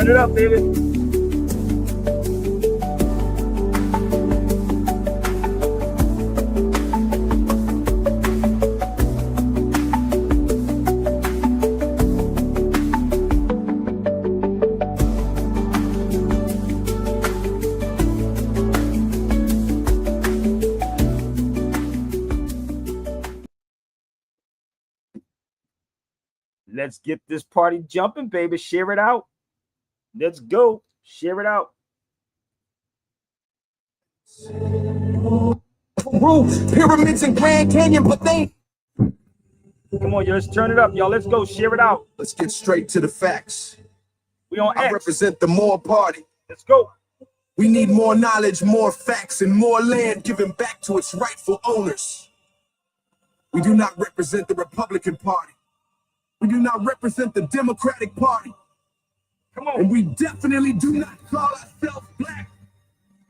Turn it up, baby. Let's get this party jumping, baby. Share it out. Let's go. Share it out. Pyramids and Grand Canyon, but they... Come on, yo, let's turn it up, y'all. Let's go. Share it out. Let's get straight to the facts. We on I X. represent the More Party. Let's go. We need more knowledge, more facts, and more land given back to its rightful owners. We do not represent the Republican Party. We do not represent the Democratic Party. Come on. And we definitely do not call ourselves black,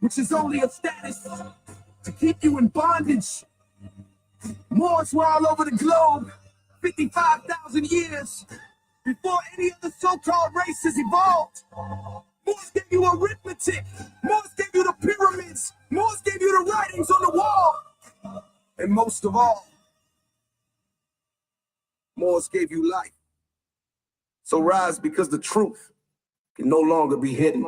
which is only a status to keep you in bondage. Moors were all over the globe 55,000 years before any of the so-called races evolved. Moors gave you arithmetic. Moors gave you the pyramids. Moors gave you the writings on the wall. And most of all, Moors gave you life. So rise, because the truth can no longer be hidden.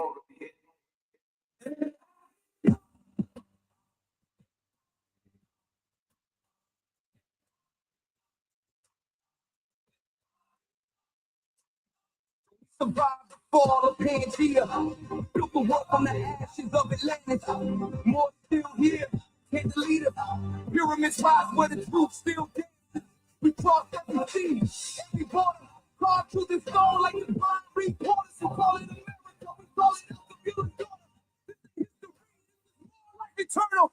Survived the fall of Pangea, built the world from the ashes of Atlantis. More still here, can't delete it. Pyramids rise where the truth still dances. We crossed every sea, every border, carved through this stone like the blind reporters who call it America. We call it the beautiful daughter. This is history, more like eternal.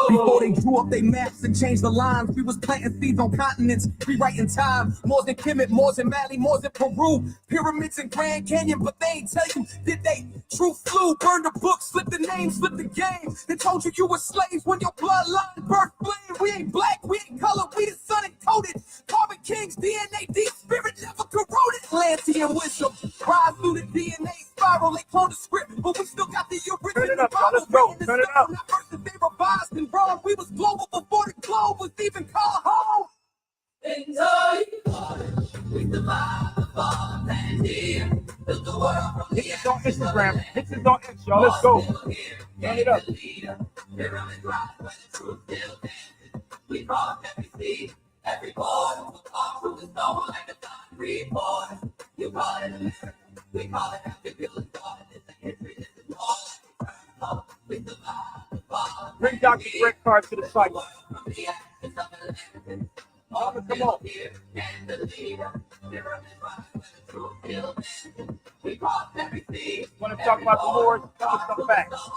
Before they drew up their maps and changed the lines, we was planting seeds on continents, rewriting time. More than Kemet, more than Mali, more than Peru. Pyramids and Grand Canyon, but they ain't tell you, did they? Truth flew, burned the book, slipped the name, slipped the game. They told you you were slaves when your bloodline birthed flame. We ain't black, we ain't color, we the sun encoded. Carbon King's DNA, deep spirit never corroded. Atlantean wisdom, rise through the DNA spiral. They cloned the script, but we still got the original. Turn it up, y'all. Let's go. Turn it up. They revised and wrong. We was global before the globe was even called home. We survived the fall of Pangea, built the world from Hit this on Instagram. Hit this on X, y'all. Let's go. Turn it up. Pyramids rise where the truth still dances. We crossed every sea, every border. We walked through the stone like a blind reporter. You call it America, we call it the beautiful daughter. This is history, this is more like eternal. We survived the fall of Bring Dr. Greg Carr to the site. from the ashes of Atlantis. Come on. And the leader, pyramids rise where the truth still dances. We crossed every sea. Want to talk about the Moors? Tell us some facts.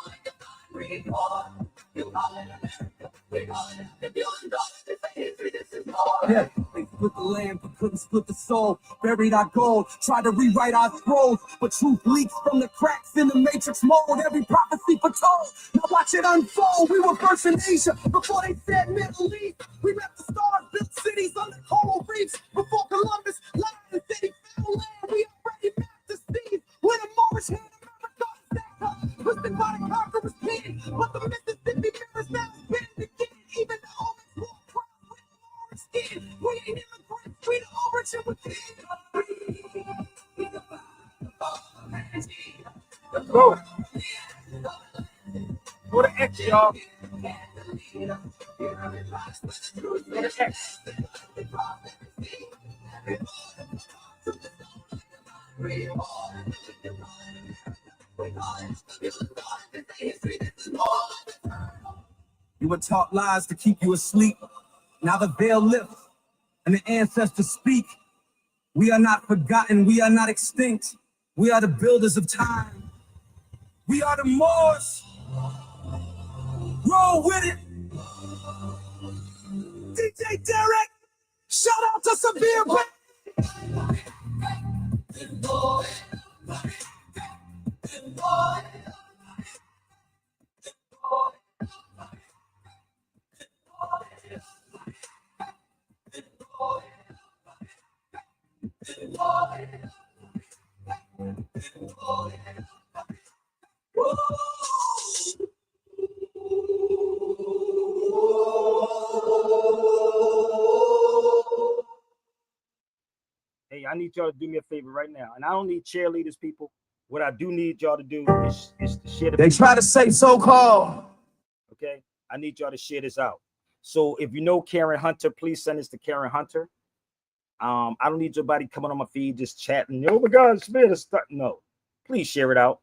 Yeah, they split the land but couldn't split the soul. Buried our gold, tried to rewrite our scrolls, but truth leaks from the cracks in the matrix mold. Every prophecy foretold, now watch it unfold. We were first in Asia before they said Middle East. We mapped the stars, built cities under coral reefs. Before Columbus landed the city found land, we already mapped the seas. When a Moorish hand America stacked up, twisted by the conqueror's pen. But the Mississippi mirrors now spinning again. Even the omens wore crowns with Moorish skin. We ain't immigrants, we the origin within. Let's go. Go to X, y'all. Go to X. You were taught lies to keep you asleep. Now the veil lifts and the ancestors speak. We are not forgotten. We are not extinct. We are the builders of time. We are the Moors. Roll with it. DJ Derek, shout out to Severe Bay. I need y'all to do me a favor right now. And I don't need cheerleaders, people. What I do need y'all to do is to share the They try to say so-called. okay? I need y'all to share this out. So if you know Karen Hunter, please send this to Karen Hunter. I don't need nobody coming on my feed just chatting. Oh my God, it's me to start. No, please share it out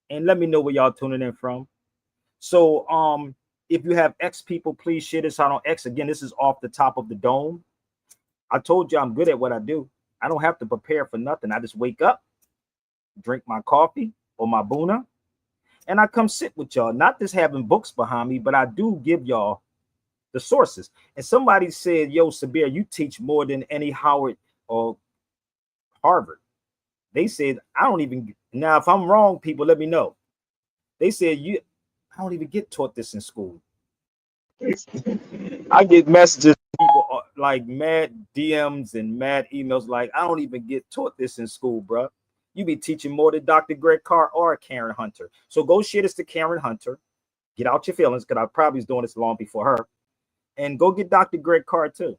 and let me know where y'all tuning in from. So if you have X people, please share this out on X. Again, this is off the top of the dome. I told you I'm good at what I do. I don't have to prepare for nothing. I just wake up, drink my coffee or my Buna, and I come sit with y'all. Not just having books behind me, but I do give y'all the sources. And somebody said, yo, Sabir, you teach more than any Howard or Harvard. They said, I don't even, now if I'm wrong, people, let me know. They said, I don't even get taught this in school. I get messages, people like mad DMs and mad emails like, I don't even get taught this in school, bro. You be teaching more than Dr. Greg Carr or Karen Hunter. So go share this to Karen Hunter. Get out your feelings, because I probably was doing this long before her. And go get Dr. Greg Carr too.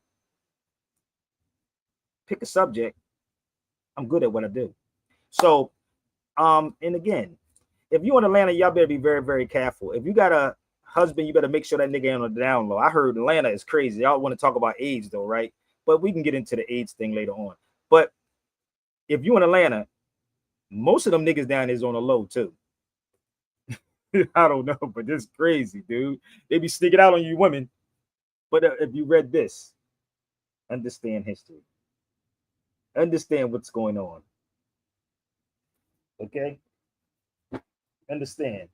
Pick a subject. I'm good at what I do. So, and again, if you in Atlanta, y'all better be very, very careful. If you got a husband, you better make sure that nigga ain't on the down low. I heard Atlanta is crazy. Y'all want to talk about AIDS though, right? But we can get into the AIDS thing later on. But if you in Atlanta, most of them niggas down is on the low too. I don't know, but this crazy, dude. They be sneaking out on you women. But if you read this, understand history. Understand what's going on. Okay? Understand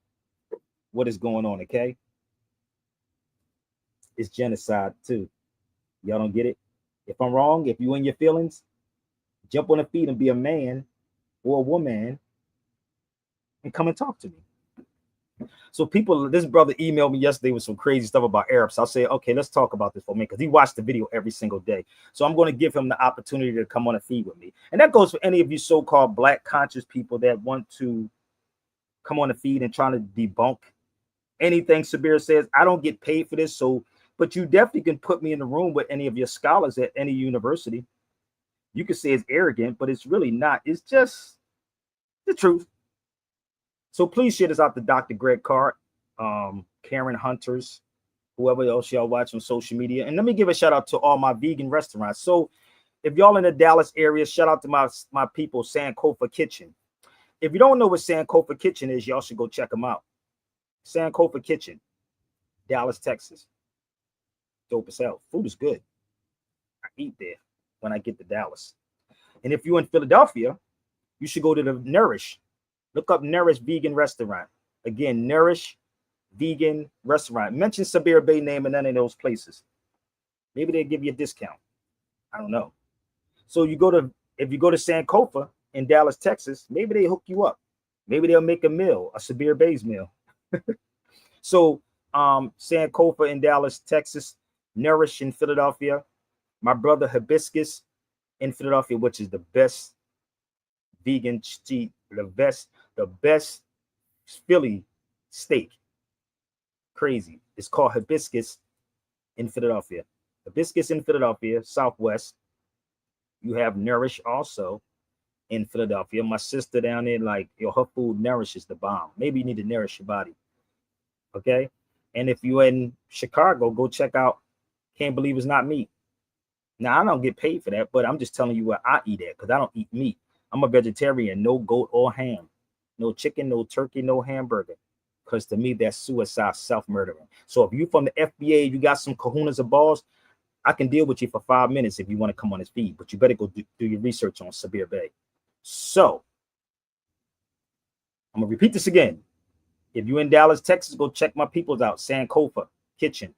what is going on, okay? It's genocide too. Y'all don't get it? If I'm wrong, if you in your feelings, jump on the feet and be a man or a woman and come and talk to me. So people, this brother emailed me yesterday with some crazy stuff about Arabs. I'll say, okay, let's talk about this for a minute, because he watched the video every single day. So I'm going to give him the opportunity to come on a feed with me. And that goes for any of you so-called black conscious people that want to come on the feed and trying to debunk anything Sabir says. I don't get paid for this. So, but you definitely can put me in the room with any of your scholars at any university. You can say it's arrogant, but it's really not. It's just the truth. So please share this out to Dr. Greg Carr, Karen Hunters, whoever else y'all watch on social media. And let me give a shout out to all my vegan restaurants. So if y'all in the Dallas area, shout out to my people, Sankofa Kitchen. If you don't know what Sankofa Kitchen is, y'all should go check them out. Sankofa Kitchen, Dallas, Texas. Dope as hell. Food is good. I eat there when I get to Dallas. And if you're in Philadelphia, you should go to the Nourish. Look up Nourish Vegan Restaurant. Again, Nourish Vegan Restaurant. Mention Sabir Bay name in any of those places. Maybe they'll give you a discount. I don't know. So if you go to Sankofa in Dallas, Texas, maybe they hook you up. Maybe they'll make a meal, a Sabir Bay's meal. So Sankofa in Dallas, Texas, Nourish in Philadelphia, my brother Hibiscus in Philadelphia, which is the best vegan cheat, the best Philly steak. Crazy. It's called Hibiscus in Philadelphia. Hibiscus in Philadelphia, Southwest. You have Nourish also in Philadelphia. My sister down there, like, yo, her food nourishes the bomb. Maybe you need to nourish your body. Okay. And if you're in Chicago, go check out Can't Believe It's Not Meat. Now, I don't get paid for that, but I'm just telling you what I eat at, because I don't eat meat. I'm a vegetarian, no goat or ham, no chicken, no turkey, no hamburger. Because to me, that's suicide, self-murdering. So if you from the FBA, you got some kahunas or balls, I can deal with you for 5 minutes if you want to come on this feed, but you better go do your research on Sabir Bay. So I'm going to repeat this again. If you're in Dallas, Texas, go check my peoples out. Sankofa Kitchen.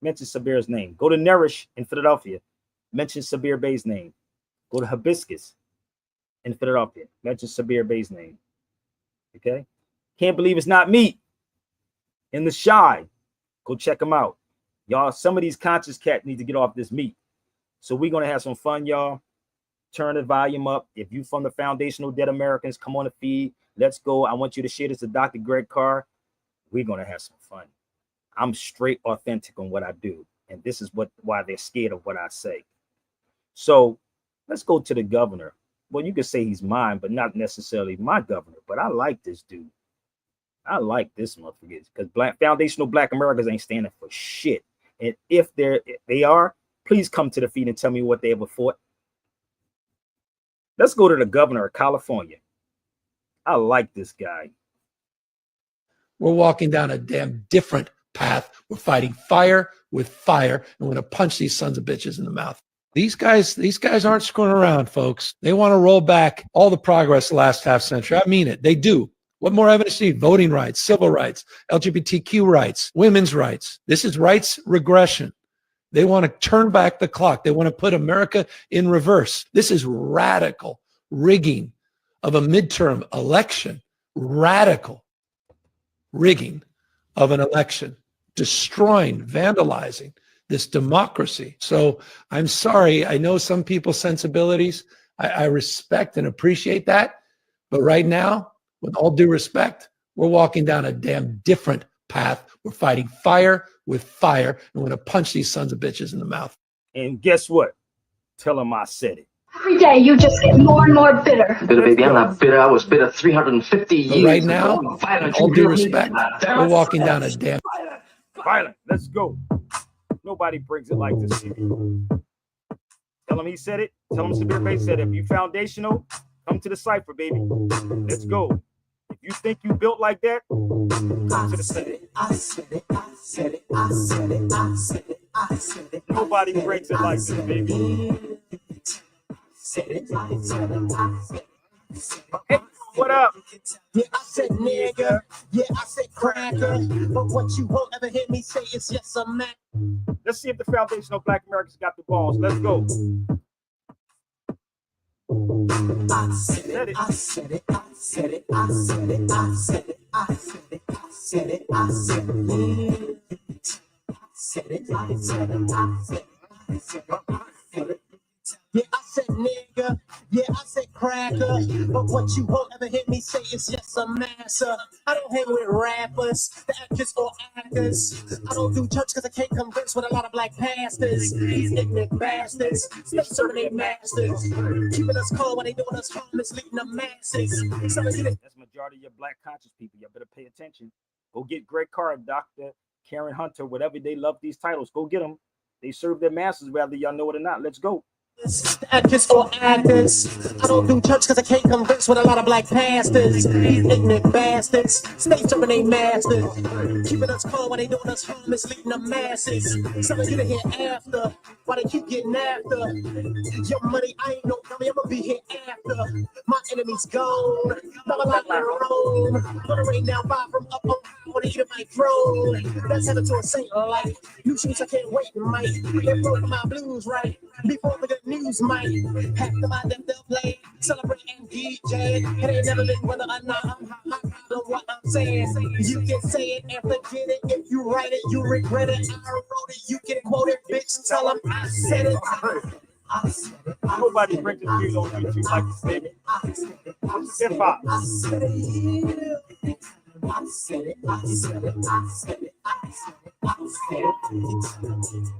Mention Sabir's name. Go to Nourish in Philadelphia. Mention Sabir Bay's name. Go to Hibiscus in Philadelphia. Mention Sabir Bay's name. Okay? Can't Believe It's Not Meat in the Shy. Go check them out. Y'all, some of these conscious cats need to get off this meat. So we're going to have some fun, y'all. Turn the volume up. If you from the Foundational Dead Americans, come on the feed. Let's go. I want you to share this to Dr. Greg Carr. We're going to have some fun. I'm straight authentic on what I do. And this is why they're scared of what I say. So Let's go to the governor. Well, you could say he's mine, but not necessarily my governor. But I like this dude. I like this motherfucker because foundational Black Americans ain't standing for shit. And if they are, please come to the feed and tell me what they ever fought. Let's go to the governor of California. I like this guy. We're walking down a damn different path. We're fighting fire with fire, and we're going to punch these sons of bitches in the mouth. These guys aren't screwing around, folks. They want to roll back all the progress the last half century. I mean it. They do. What more evidence do you need? Voting rights, civil rights, LGBTQ rights, women's rights. This is rights regression. They want to turn back the clock. They want to put America in reverse. This is radical rigging of a midterm election. Radical rigging of an election. Destroying, vandalizing this democracy. So I'm sorry. I know some people's sensibilities. I respect and appreciate that. But right now, with all due respect, we're walking down a damn different path. We're fighting fire with fire, and we're going to punch these sons of bitches in the mouth. And guess what? Tell them I said it. Every day you just get more and more bitter. Bitter, baby, I'm not bitter. I was bitter 350 years. But right now, with all due respect, we're walking down a damn... Violent. Let's go. Nobody brings it like this. Tell him he said it. Tell him Severe Bay said it. If you foundational, come to the cipher, baby. Let's go. If you think you built like that, come to the cipher. I said it. I said it. I said it. I said it. I said it. Nobody breaks it like this, baby. Said it. I said it. I said it. Hey, what up? Yeah, I said nigga. Yeah, I said cracker. But what you won't ever hear me say is yes, I'm mad. Let's see if the foundational Black Americans got the balls. Let's go. I said it. I said it. I said it. I said it. I said it. I said it. I said it. I said it. I said it. I said it. I said it. I said it. Yeah, I said nigga. Yeah, I said cracker. But what you won't ever hear me say is yes, I'm massa. I don't hang with rappers, the actors or actors. I don't do church because I can't converse with a lot of black pastors. These ignorant bastards, stay serving their masters. Keeping us cold while they doing us harm, misleading the masses. Some of you that That's majority of your black conscious people. You better pay attention. Go get Greg Carr, Dr. Karen Hunter, whatever they love these titles. Go get them. They serve their masters, whether y'all know it or not. Let's go. actors or actors. I don't do church because I can't converse with a lot of black pastors. These ignorant bastards, stay serving their masters. Keeping us cold while they doing us harm, misleading the masses. Some of you to hear after, why they keep getting after. Your money, I ain't no dummy, I'ma be here after. My enemy's gone, now I'm like Rome. Gonna rain down fire from up on high, wanna eat at my throne. That's headed to a saint life. New shoes, I can't wait, Mike. They broke my blues right before the good news might have to buy them they'll play, celebrate and DJ. It ain't never been whether or not I'm hot, I know what I'm saying. You can say it and forget it. If you write it, you regret it. I wrote it, you can quote it, bitch. Tell them I said it. I said it. Nobody brings the views on YouTube like this, baby. I said it. Hip hop. I said it. I said it. I said it. I said it. I said it.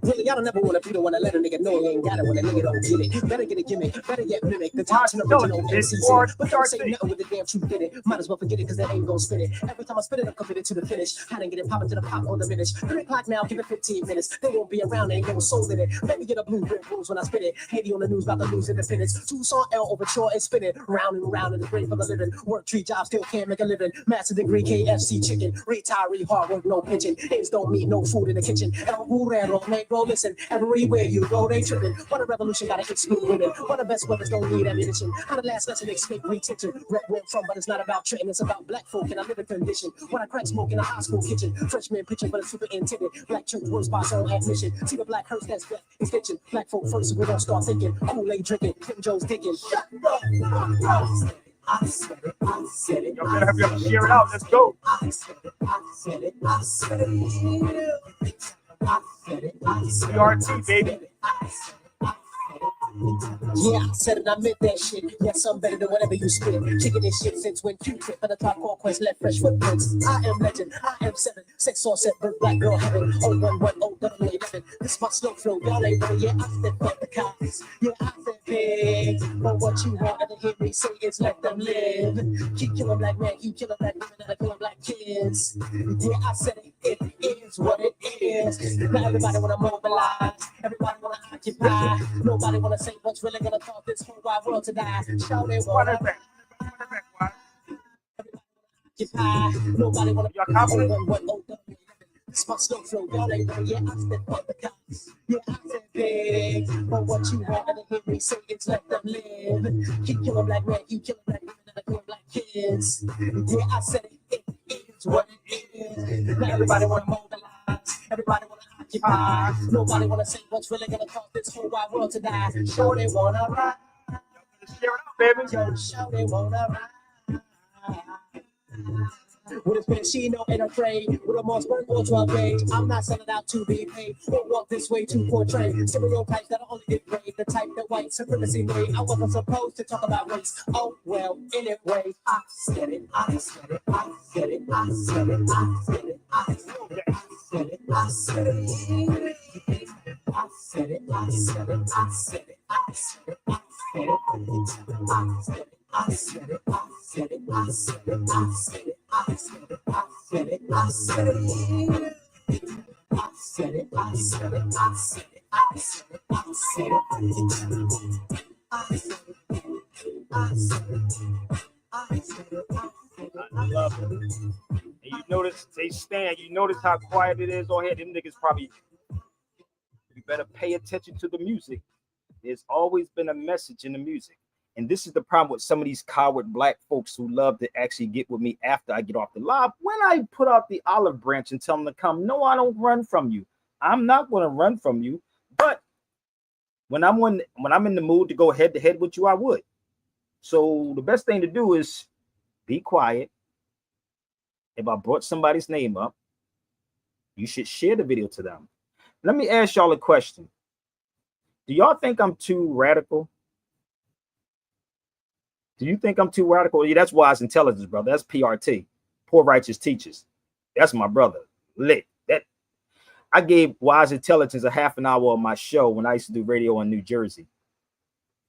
Really, I don't never want to be the one to let a nigga know he ain't got it when a nigga don't get it. Better get a gimmick, better get mimic. The top 10 original MCs. But don't say nothing with the damn truth in it. Might as well forget it because that ain't gonna spit it. Every time I spit it, I'm committed to the finish. I didn't get it popping to the pop on the finish. 3 o'clock now, give it 15 minutes. They won't be around, they ain't no soul in it. Let me get a blue red rules when I spit it. Haiti on the news about to lose independence. Tucson, L overture and spin it. Round and round in the grave for the living. Work 3 jobs, still can't make a living. Master degree, KFC chicken. Retiree, hard work, no pension. Ends don't meet no food in the kitchen. El Burrero, Negro, listen, everywhere you go, they tripping. What a revolution, gotta exclude women. What the best weapons don't need ammunition. How the last lesson escape retention. Rep where I'm from, but it's not about Trenton, it's about black folk in a living condition. When I crack smoke in a high school kitchen, Frenchman pitching, but it's superintendent. Black church works by own admission. See the black hearse, that's black extension. Black folk first, so we don't start thinking. Kool-Aid drinking, Kim Jones thinking. Shut up! I said it, I said it. Y'all better have y'all share it out. Let's go. I said it, I said it, I said it. I said it, I said it. CRT, baby. Yeah, I said it, I meant that shit. Yes, I'm better than whatever you spit. Kicking this shit since when Q-tip for the top core quest left fresh footprints. I am legend, I am 7, 6 or 7, black girl heaven. 011, this my slow flow, y'all ain't ready yet. I said fuck the cops. Yeah, I said big. But what you want to hear me say is let them live. Keep killing black men, keep killing black women, and I killing black kids. Yeah, I said it is what it is. Now everybody wanna mobilize, everybody wanna occupy. Nobody wanna say what's really gonna cause this whole wide world to die. Shout it, wanna occupy. Nobody wanna this my slow flow, y'all ain't know. Yeah, I said fuck the cops. Yeah, I said big. But what you want to hear me say is let them live. Keep killing black men, keep killing black women, and I kill black kids. Yeah, I said it is what it is. Now everybody wanna mobilize, everybody wanna occupy. Nobody wanna say what's really gonna cause this whole wide world to die. Show they wanna ride. Yo, show they wanna ride. With a Pacino and a afraid, with a Mossberg or 12 gauge. I'm not selling out to be paid or walk this way to portray stereotypes that are only degrade the type that white supremacy made. I wasn't supposed to talk about race. Oh well, anyway, I said it, I said it, I said it, I said it, I said it, I said it, I said it, I said it, I said it, I said it, I said it, I said it, I said it, I said it. I said it, I said it, I said it, I said it, I said it, I said it, I said it, I said it, I said it, I said it, I said it, I said it, I said it, I love it. And you notice they stand, you notice how quiet it is on here. Them niggas probably, you better pay attention to the music. There's always been a message in the music. And this is the problem with some of these coward black folks who love to actually get with me after I get off the live. When I put out the olive branch and tell them to come, no, I don't run from you. I'm not going to run from you. But when I'm in the mood to go head to head with you, I would. So the best thing to do is be quiet. If I brought somebody's name up, you should share the video to them. Let me ask y'all a question. Do y'all think I'm too radical? Do you think I'm too radical? Yeah, that's wise intelligence, brother. That's PRT, poor righteous teachers. That's my brother. Lit. That I gave wise intelligence a half an hour on my show when I used to do radio in New Jersey.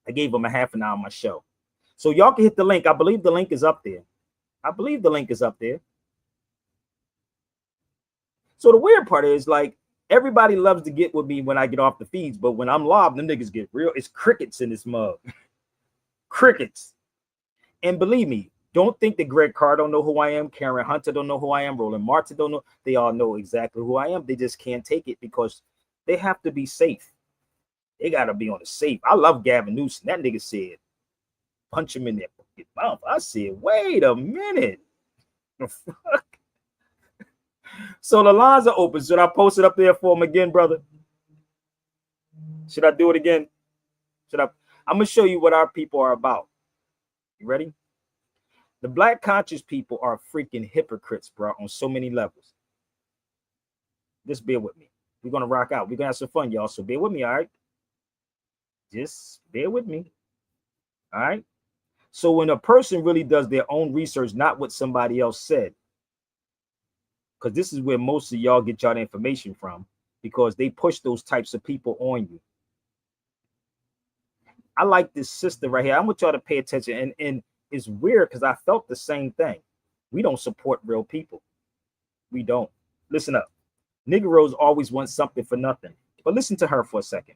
I gave him a half an hour on my show. So y'all can hit the link. I believe the link is up there. I believe the link is up there. So the weird part is, like, everybody loves to get with me when I get off the feeds, but when I'm live, them niggas get real. It's crickets in this mug. Crickets. And believe me, don't think that Greg Carr don't know who I am, Karen Hunter don't know who I am, Roland Martin don't know. They all know exactly who I am. They just can't take it because they have to be safe. They got to be on the safe. I love Gavin Newsom. That nigga said, punch him in their mouth. I said, wait a minute. So the lines are open. Should I post it up there for him again, brother? Should I do it again? I'm going to show you what our people are about. You ready? The black conscious people are freaking hypocrites, bro, on so many levels. Just bear with me. We're going to rock out. We're going to have some fun, y'all. So bear with me, all right? Just bear with me. All right? So when a person really does their own research, not what somebody else said, because this is where most of y'all get y'all information from, because they push those types of people on you. I like this sister right here. I want y'all to pay attention. And it's weird because I felt the same thing. We don't support real people. We don't. Listen up. Negroes always want something for nothing. But listen to her for a second.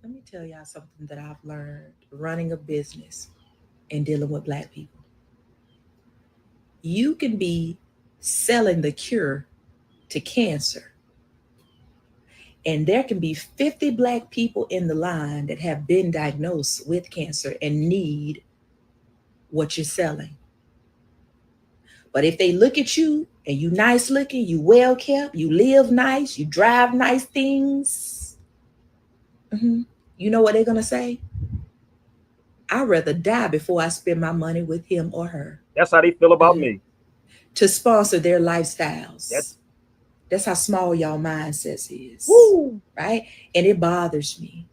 Let me tell y'all something that I've learned running a business and dealing with black people. You can be selling the cure to cancer, and there can be 50 black people in the line that have been diagnosed with cancer and need what you're selling. But if they look at you and you nice looking, you well kept, you live nice, you drive nice things, you know what they're going to say? I'd rather die before I spend my money with him or her. That's how they feel about me. To sponsor their lifestyles. That's how small y'all mindsets is. Woo. Right? And it bothers me.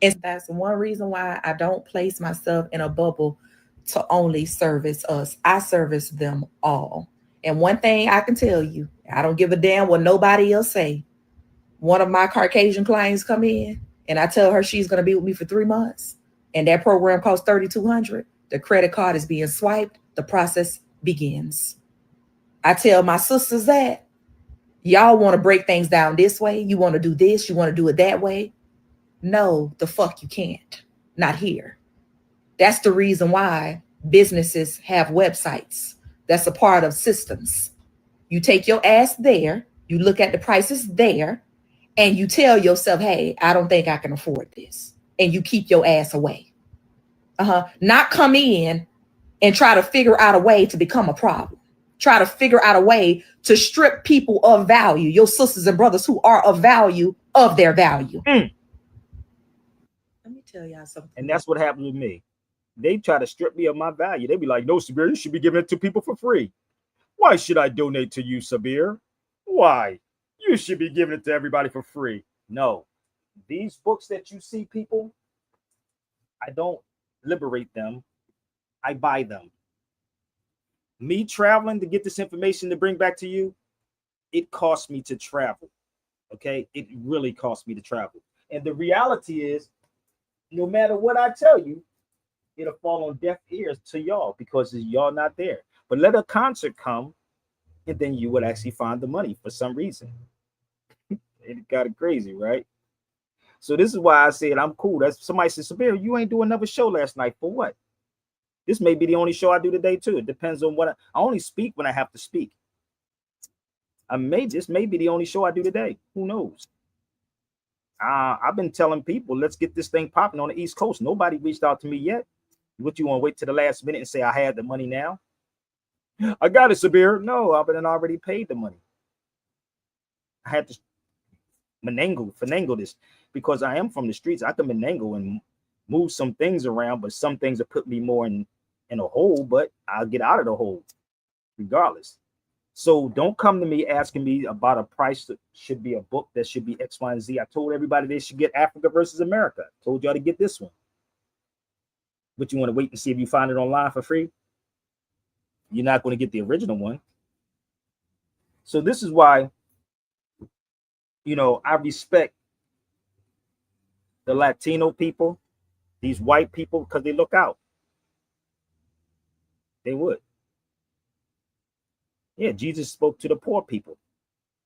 And that's one reason why I don't place myself in a bubble to only service us. I service them all. And one thing I can tell you, I don't give a damn what nobody else say. One of my Caucasian clients come in and I tell her she's going to be with me for 3 months and that program costs $3,200. The credit card is being swiped. The process begins. I tell my sisters that y'all want to break things down this way. You want to do this. You want to do it that way. No, the fuck you can't. Not here. That's the reason why businesses have websites. That's a part of systems. You take your ass there, you look at the prices there, and you tell yourself, hey, I don't think I can afford this. And you keep your ass away. Not come in and try to figure out a way to become a problem. Try to figure out a way to strip people of value, your sisters and brothers who are of value, of their value. Let me tell y'all something. And that's what happened with me. They try to strip me of my value. They be like, no, Sabir, you should be giving it to people for free. Why should I donate to you, Sabir? Why? You should be giving it to everybody for free. No. These books that you see, people, I don't liberate them. I buy them. Me traveling to get this information to bring back to you, it cost me to travel. Okay? It really cost me to travel. And the reality is, no matter what I tell you, it'll fall on deaf ears to y'all because y'all not there. But let a concert come, and then you would actually find the money for some reason. It got it crazy, right? So this is why I said I'm cool. That's somebody said, Sabir, you ain't do another show last night. For what? This may be the only show I do today too. It depends on what I only speak when I have to speak. This may be the only show I do today. Who knows? I've been telling people, let's get this thing popping on the East Coast. Nobody reached out to me yet. What, you want to wait to the last minute and say I had the money now? I got it, Sabir. No, I've been already paid the money. I had to finagle this because I am from the streets. I can finagle and move some things around, but some things will put me more in a hole, but I'll get out of the hole regardless. So don't come to me asking me about a price that should be a book that should be X, Y, and Z. I told everybody they should get Africa versus America. I told y'all to get this one. But you want to wait and see if you find it online for free? You're not going to get the original one. So this is why, I respect the Latino people, these white people, because they look out. They would. Yeah, Jesus spoke to the poor people.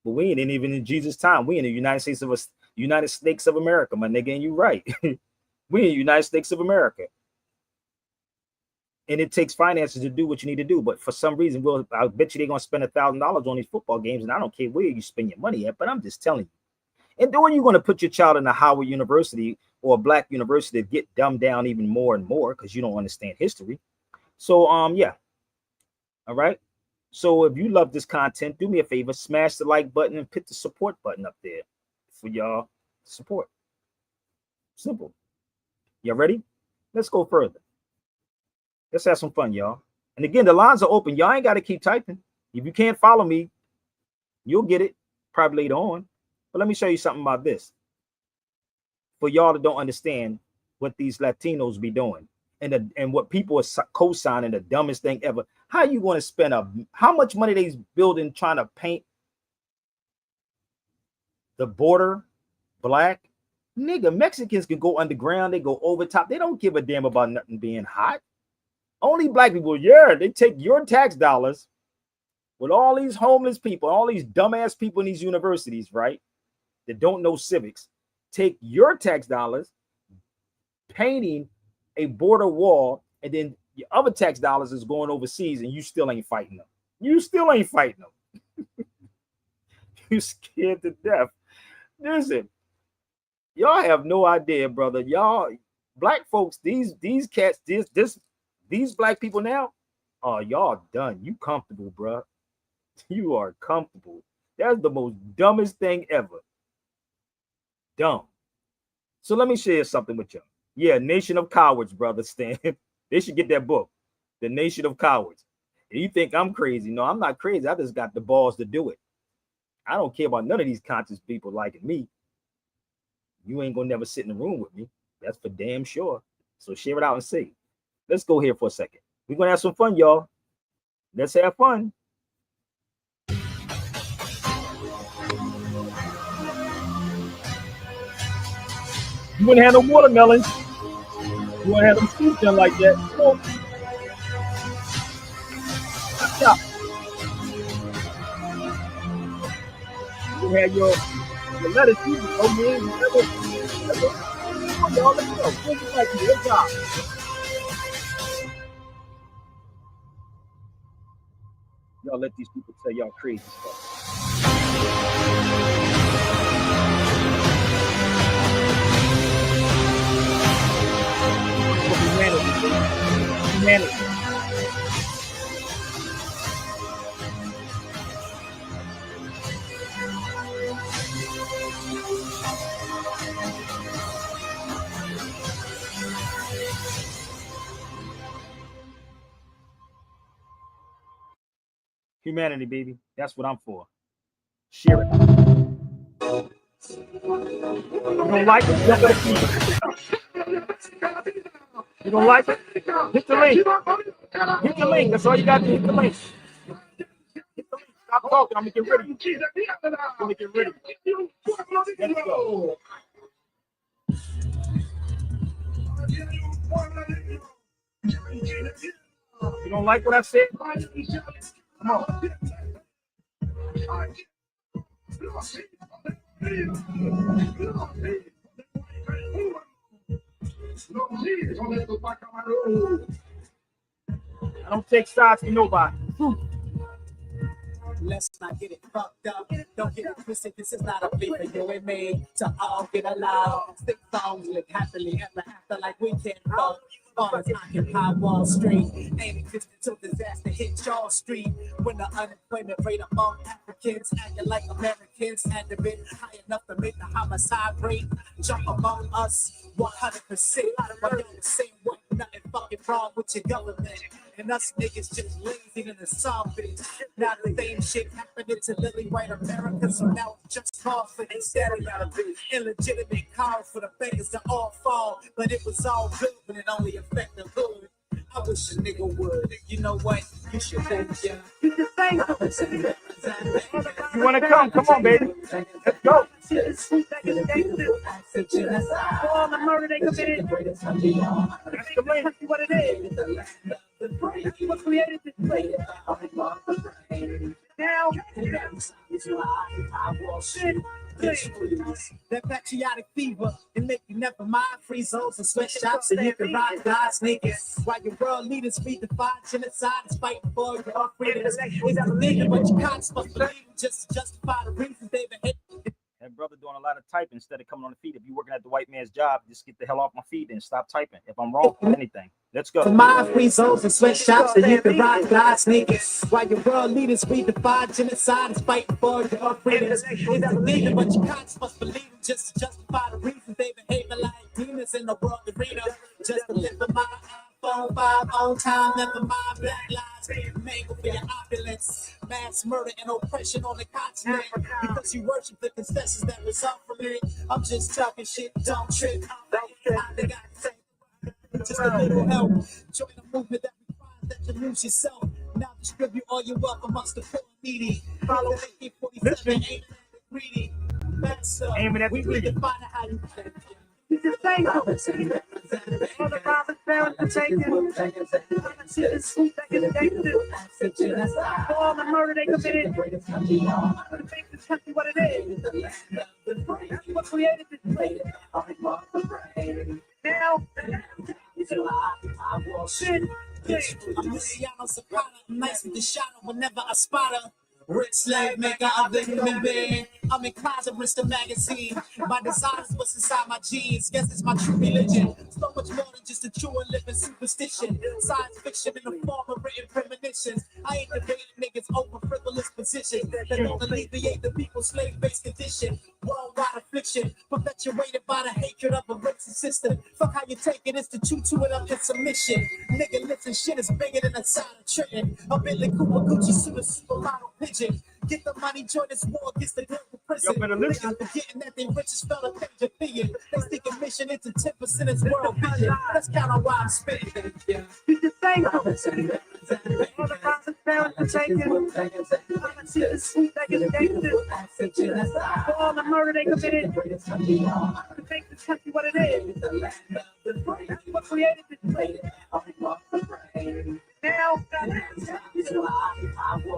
But we ain't even in Jesus' time. We in the United States of America, my nigga, and you right. We in the United States of America. And it takes finances to do what you need to do. But for some reason, I bet you they're going to spend $1,000 on these football games. And I don't care where you spend your money at, but I'm just telling you. And then when you're going to put your child in a Howard University or a black university to get dumbed down even more and more because you don't understand history. So, yeah. All right. So if you love this content, do me a favor, smash the like button and hit the support button up there for y'all support. Simple. Y'all ready? Let's go further. Let's have some fun, y'all. And again, the lines are open. Y'all ain't got to keep typing. If you can't follow me, you'll get it probably later on. But let me show you something about this. For y'all that don't understand what these Latinos be doing and what people are co-signing the dumbest thing ever. How you going to spend how much money they's building trying to paint the border black? Nigga, Mexicans can go underground. They go over top. They don't give a damn about nothing being hot. Only black people, yeah, they take your tax dollars with all these homeless people, all these dumbass people in these universities, right, that don't know civics, take your tax dollars, painting a border wall, and then your other tax dollars is going overseas, and you still ain't fighting them. You still ain't fighting them. You scared to death. Listen, y'all have no idea, brother. Y'all, black folks, these cats, these black people now, oh, y'all done. You comfortable, bro. You are comfortable. That's the most dumbest thing ever. Dumb. So let me share something with y'all. Yeah, Nation of Cowards, brother Stan. They should get that book, The Nation of Cowards. And you think I'm crazy. No, I'm not crazy. I just got the balls to do it. I don't care about none of these conscious people liking me. You ain't gonna never sit in the room with me. That's for damn sure. So share it out and see. Let's go here for a second. We're gonna have some fun, y'all. Let's have fun. You wouldn't have no watermelons. You wouldn't have them fruits done like that. Come on. Chop. You have your lettuce. Oh man, come on, y'all. Let's go. Good job. Y'all let these people tell y'all crazy stuff. Humanity. Humanity, baby. That's what I'm for. Share it. You don't like it? Jump at it. You don't like it? Hit the link. Hit the link. That's all you got to hit the link. Stop talking. I'm going to get rid of you. I'm going to get rid of you. Let's go. You don't like what I said? Come on. I don't take sides from nobody. Let's not get it fucked up. Don't get it twisted. This is not a beat for you and me to all get along. Sing songs, live happily ever after like we can fuck. Bars occupy Wall Street. Ain't existed till disaster hit Charles Street. When the unemployment rate among Africans acting like Americans had to be high enough to make the homicide rate jump among us 100%. But y'all say what? Nothing fucking wrong with your government. And us niggas just lazy than a zombie. Now the same shit happening to lily white America, so now it's just cause for hysteria. Illegitimate cause for the beggars to all fall, but it was all good, but it only affect the hood. I wish a nigga would. You know what? You should thank ya. You want to come? Come on, baby. Let's go. All the murder they committed. That's what it is. That's what created this place. Now, that patriotic fever, it make you never mind free zones and sweatshops, and you can ride God sneakers. While your world leaders redefine genocide and fighting for your freedom. It's illegal, but you can't must believe just to justify the reasons they behave. That brother doing a lot of typing instead of coming on the feet. If you're working at the white man's job, just get the hell off my feet and stop typing. If I'm wrong with anything, let's go. For my free zones and sweatshops, and you can ride God sneakers. While your world leaders redefine genocide and fighting for your freedom. It's illegal, but you can't must believe just to justify the reasons they behave like demons in the world arena. Just to live in my iPhone 5 on time, never mind black lives mangled for your opulence. Mass murder and oppression on the continent because you worship the concessions that result from it. I'm just talking shit, don't trip. Just a little help. Join the movement that requires that you lose yourself. Now distribute all your wealth amongst the poor and needy. Follow AK-47, aiming at the greedy. That's we redefine how you think. You just say all the violence parents are taking. For all the murder they committed. To make this country what it is. That's what created this place. Now, shit. I'm Luciano Soprano, nice with the shadow whenever I spot her. Rich slave maker of the human being. I'm inclined to risk the magazine. My desire is what's inside my genes. Guess it's my true religion. So much more than just a true and living superstition. Science fiction in the form of written premonitions. I ain't debating niggas over frivolous positions that don't alleviate the people's slave-based condition. Worldwide affliction, perpetuated by the hatred of a racist system. Fuck how you take it, it's the truth to it up in submission. Nigga, listen, shit is bigger than a side of Trenton. A Bentley Cooper Gucci suit, a supermodel pigeon. Get the money, join this war against the global prison. Niggas forgetting that they richest fella paid your billion. They sticking inflation into 10% is world budget. That's kind of why I'm spitting. You just think all the constant parents are taking. I see the sweet that is dangerous. For all the murder they committed. To make this country what it is. That's what created this place. Now,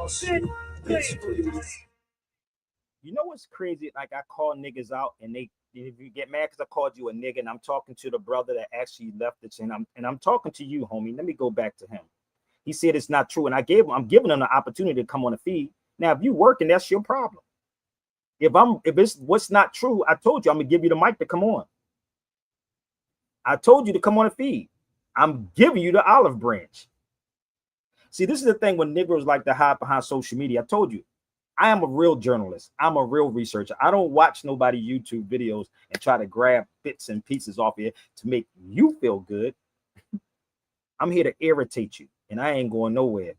shit, please. You know what's crazy? Like I call niggas out, and if you get mad because I called you a nigga, and I'm talking to the brother that actually left it, and I'm talking to you, homie. Let me go back to him. He said it's not true, and I'm giving him the opportunity to come on the feed. Now, if you working, that's your problem. If it's what's not true, I told you I'm gonna give you the mic to come on. I told you to come on the feed. I'm giving you the olive branch. See, this is the thing when Negroes like to hide behind social media. I told you, I am a real journalist. I'm a real researcher. I don't watch nobody YouTube videos and try to grab bits and pieces off here to make you feel good. I'm here to irritate you, and I ain't going nowhere.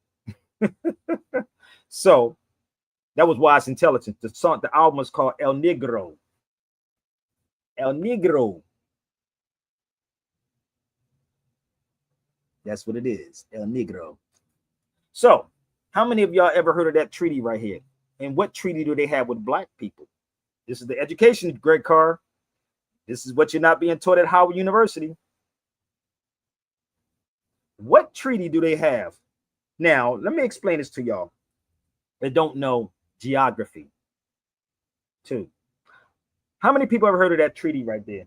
So that was Wise Intelligence. The album is called El Negro. El Negro. That's what it is. El Negro. So, how many of y'all ever heard of that treaty right here? And what treaty do they have with black people? This is the education, Greg Carr. This is what you're not being taught at Howard University. What treaty do they have? Now, let me explain this to y'all that don't know geography. Too. How many people ever heard of that treaty right there?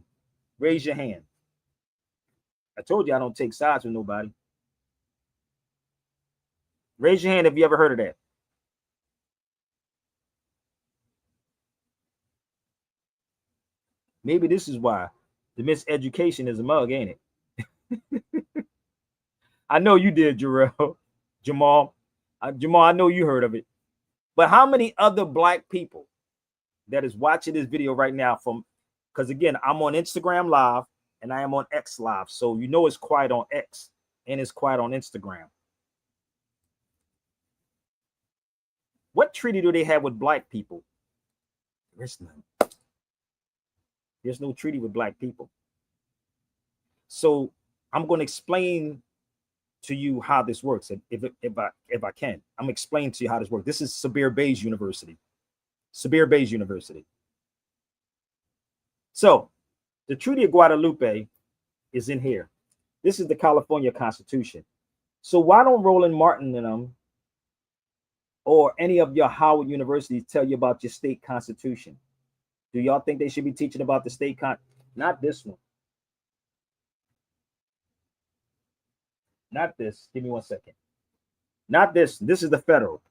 Raise your hand. I told you I don't take sides with nobody. Raise your hand if you ever heard of that. Maybe this is why the miseducation is a mug, ain't it? I know you did, Jamal. Jamal, I know you heard of it. But how many other black people that is watching this video right now because again, I'm on Instagram Live and I am on X Live. So you know it's quiet on X and it's quiet on Instagram. What treaty do they have with black people? There's none. There's no treaty with black people. So I'm going to explain to you how this works. If I can, I'm explaining to you how this works. This is Sabir Bay's University. Sabir Bay's University. So the Treaty of Guadalupe is in here. This is the California Constitution. So why don't Roland Martin and them or any of your Howard universities tell you about your state constitution? Do y'all think they should be teaching about the state Not this one. Not this. Give me 1 second. Not this. This is the federal.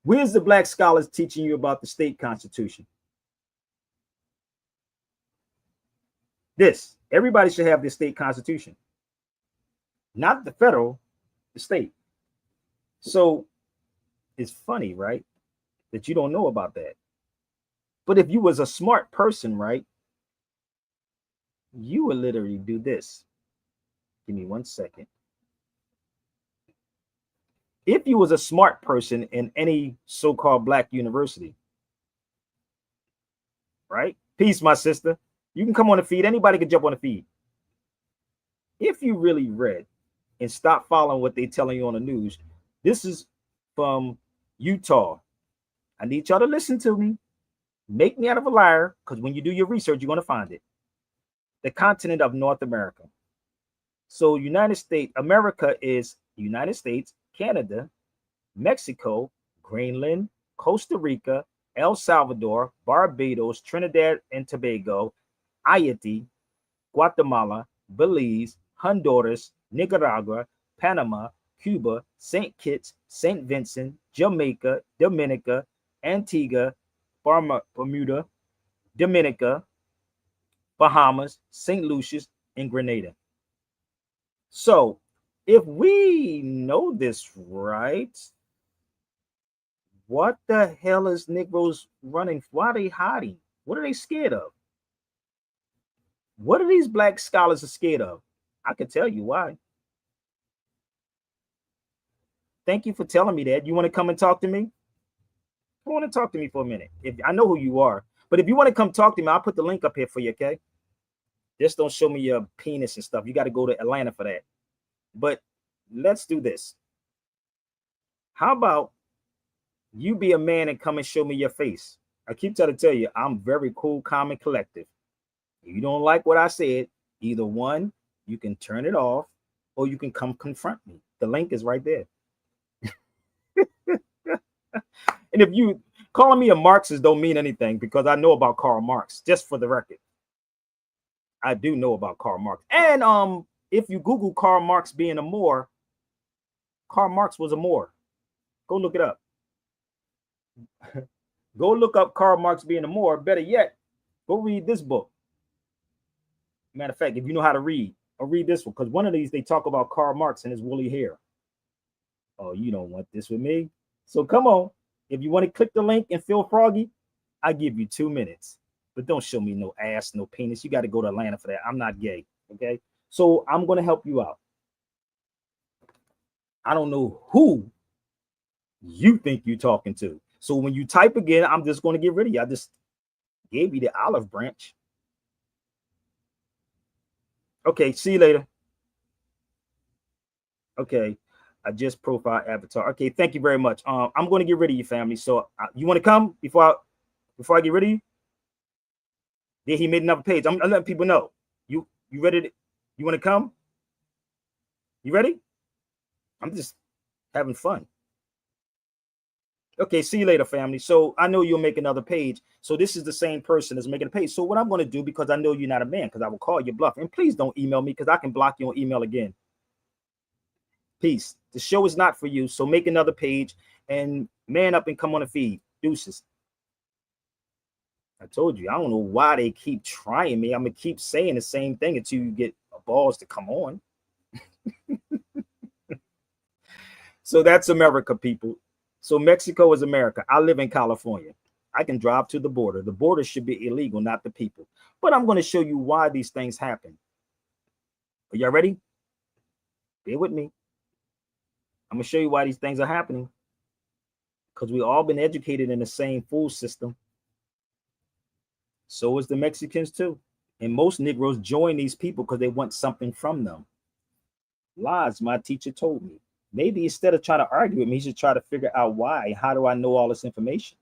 Where's the black scholars teaching you about the state constitution? This. Everybody should have the state constitution. Not the federal, the state. So it's funny, right? That you don't know about that. But if you was a smart person, right, you would literally do this. Give me 1 second. If you was a smart person in any so-called black university, right? Peace, my sister. You can come on the feed. Anybody can jump on the feed. If you really read and stop following what they're telling you on the news, this is from Utah. I need y'all to listen to me. Make me out of a liar, because when you do your research, you're going to find it. The continent of North America. So United States, America is United States, Canada, Mexico, Greenland, Costa Rica, El Salvador, Barbados, Trinidad and Tobago, Haiti, Guatemala, Belize, Honduras, Nicaragua, Panama, Cuba, St. Kitts, St. Vincent, Jamaica, Dominica, Antigua, Bermuda, Dominica, Bahamas, St. Lucia, and Grenada. So if we know this right, what the hell is Negroes running? Why are they hiding? What are they scared of? What are these black scholars are scared of? I can tell you why. Thank you for telling me that. You want to come and talk to me? Come on and talk to me for a minute. If I know who you are, But if you want to come talk to me, I'll put the link up here for you, okay? Just don't show me your penis and stuff. You got to go to Atlanta for that. But let's do this. How about you be a man and come and show me your face? I keep trying to tell you, I'm very cool, calm, and collective. If you don't like what I said, either one, you can turn it off or you can come confront me. The link is right there. And if you calling me a Marxist don't mean anything, because I know about Karl Marx, just for the record. I do know about Karl Marx. And if you Google Karl Marx being a Moor, Karl Marx was a Moor. Go look it up. Go look up Karl Marx being a Moor. Better yet, go read this book. Matter of fact, if you know how to read, I'll read this one, because one of these they talk about Karl Marx and his woolly hair. Oh, you don't want this with me? So come on. If you want to click the link and feel froggy, I give you 2 minutes. But don't show me no ass, no penis. You got to go to Atlanta for that. I'm not gay. Okay. So I'm going to help you out. I don't know who you think you're talking to. So when you type again, I'm just going to get rid of you. I just gave you the olive branch. Okay. See you later. Okay. I just profile avatar. Okay. Thank you very much. I'm going to get rid of you, family. So you want to come before I get rid of you? Yeah, he made another page. I'm letting people know. You ready? You want to come? You ready? I'm just having fun. Okay, see you later, family. So I know you'll make another page. So this is the same person that's making a page. So what I'm going to do, because I know you're not a man, because I will call you bluff. And please don't email me, because I can block you on email again. Peace. The show is not for you. So make another page and man up and come on the feed. Deuces. I told you, I don't know why they keep trying me. I'm going to keep saying the same thing until you get balls to come on. So that's America, people. So Mexico is America. I live in California. I can drive to the border. The border should be illegal, not the people. But I'm going to show you why these things happen. Are y'all ready? Bear with me. I'm going to show you why these things are happening. Because we've all been educated in the same fool system. So is the Mexicans too. And most Negroes join these people because they want something from them. Lies, my teacher told me. Maybe instead of trying to argue with me, he should try to figure out why. How do I know all this information?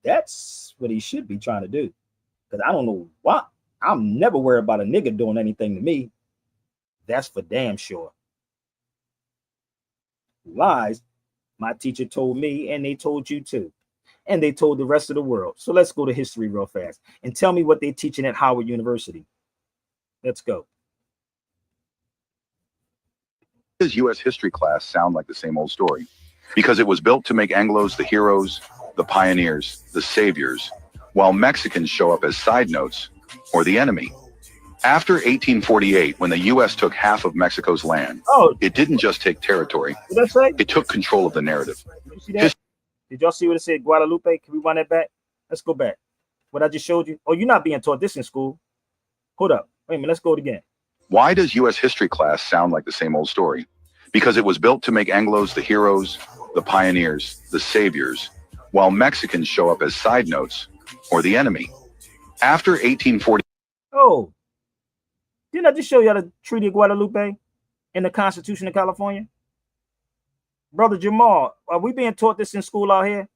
That's what he should be trying to do. Because I don't know why. I'm never worried about a nigga doing anything to me. That's for damn sure. Lies, my teacher told me, and they told you too. And they told the rest of the world. So let's go to history real fast and tell me what they're teaching at Howard University. Let's go. Does U.S. history class sound like the same old story? Because it was built to make Anglos the heroes, the pioneers, the saviors, while Mexicans show up as side notes or the enemy. After 1848, when the U.S. took half of Mexico's land, it didn't just take territory, it took control of the narrative. Did y'all see what it said, Guadalupe? Can we run that back? Let's go back. What I just showed you. Oh, you're not being taught this in school. Hold up. Wait a minute. Let's go it again. Why does U.S. history class sound like the same old story? Because it was built to make Anglos the heroes, the pioneers, the saviors, while Mexicans show up as side notes or the enemy. After 1840. Oh, didn't I just show you the Treaty of Guadalupe in the Constitution of California? Brother Jamal, are we being taught this in school out here?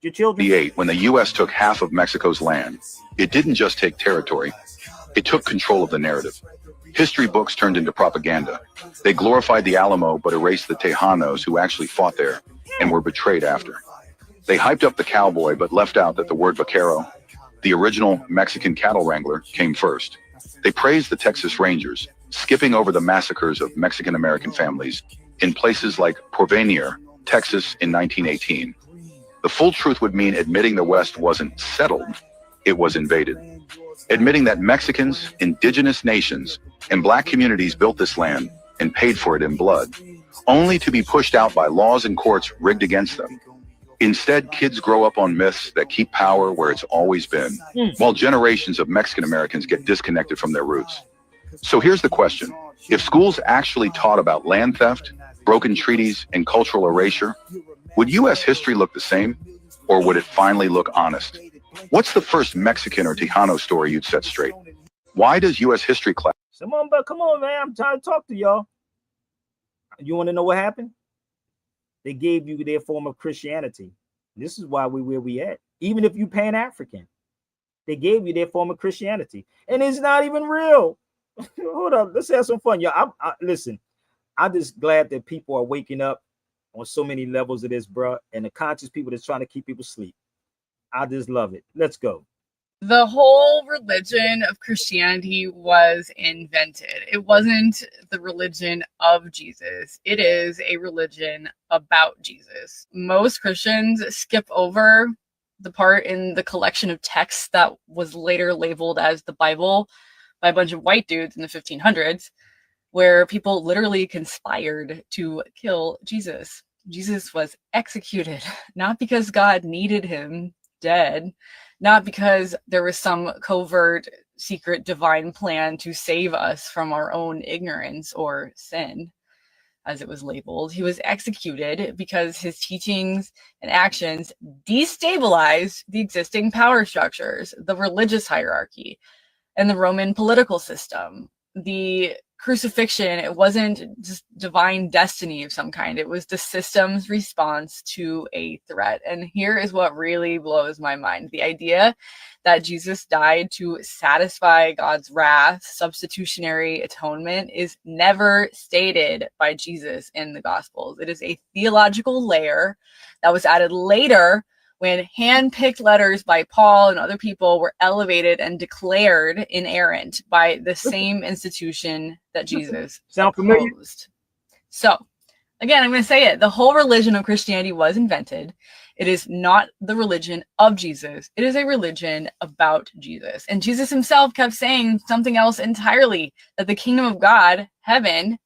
Your children? When the U.S. took half of Mexico's land, it didn't just take territory, it took control of the narrative. History books turned into propaganda. They glorified the Alamo but erased the Tejanos who actually fought there and were betrayed after. They hyped up the cowboy but left out that the word vaquero, the original Mexican cattle wrangler, came first. They praised the Texas Rangers, skipping over the massacres of Mexican-American families in places like Porvenir, Texas in 1918. The full truth would mean admitting the West wasn't settled, it was invaded. Admitting that Mexicans, indigenous nations, and black communities built this land and paid for it in blood, only to be pushed out by laws and courts rigged against them. Instead, kids grow up on myths that keep power where it's always been, while generations of Mexican Americans get disconnected from their roots. So here's the question. If schools actually taught about land theft, broken treaties, and cultural erasure, would U.S. history look the same? Or would it finally look honest? What's the first Mexican or Tejano story you'd set straight? Why does U.S. history class? Come on, man. I'm trying to talk to y'all. You want to know what happened? They gave you their form of Christianity. This is why we're where we at. Even if you Pan-African, they gave you their form of Christianity, and it's not even real. Hold up, let's have some fun, y'all. Listen, I'm just glad that people are waking up on so many levels of this, bro, and the conscious people that's trying to keep people asleep. I just love it. Let's go. The whole religion of Christianity was invented. It wasn't the religion of Jesus. It is a religion about Jesus. Most Christians skip over the part in the collection of texts that was later labeled as the Bible by a bunch of white dudes in the 1500s, where people literally conspired to kill Jesus. Jesus was executed, not because God needed him dead, not because there was some covert, secret, divine plan to save us from our own ignorance or sin, as it was labeled. He was executed because his teachings and actions destabilized the existing power structures, the religious hierarchy, and the Roman political system. The crucifixion, it wasn't just divine destiny of some kind. It was the system's response to a threat. And here is what really blows my mind. The idea that Jesus died to satisfy God's wrath, substitutionary atonement, is never stated by Jesus in the Gospels. It is a theological layer that was added later when hand-picked letters by Paul and other people were elevated and declared inerrant by the same institution that Jesus Sound familiar? opposed. So, again, I'm going to say it. The whole religion of Christianity was invented. It is not the religion of Jesus. It is a religion about Jesus. And Jesus himself kept saying something else entirely, that the kingdom of God, heaven,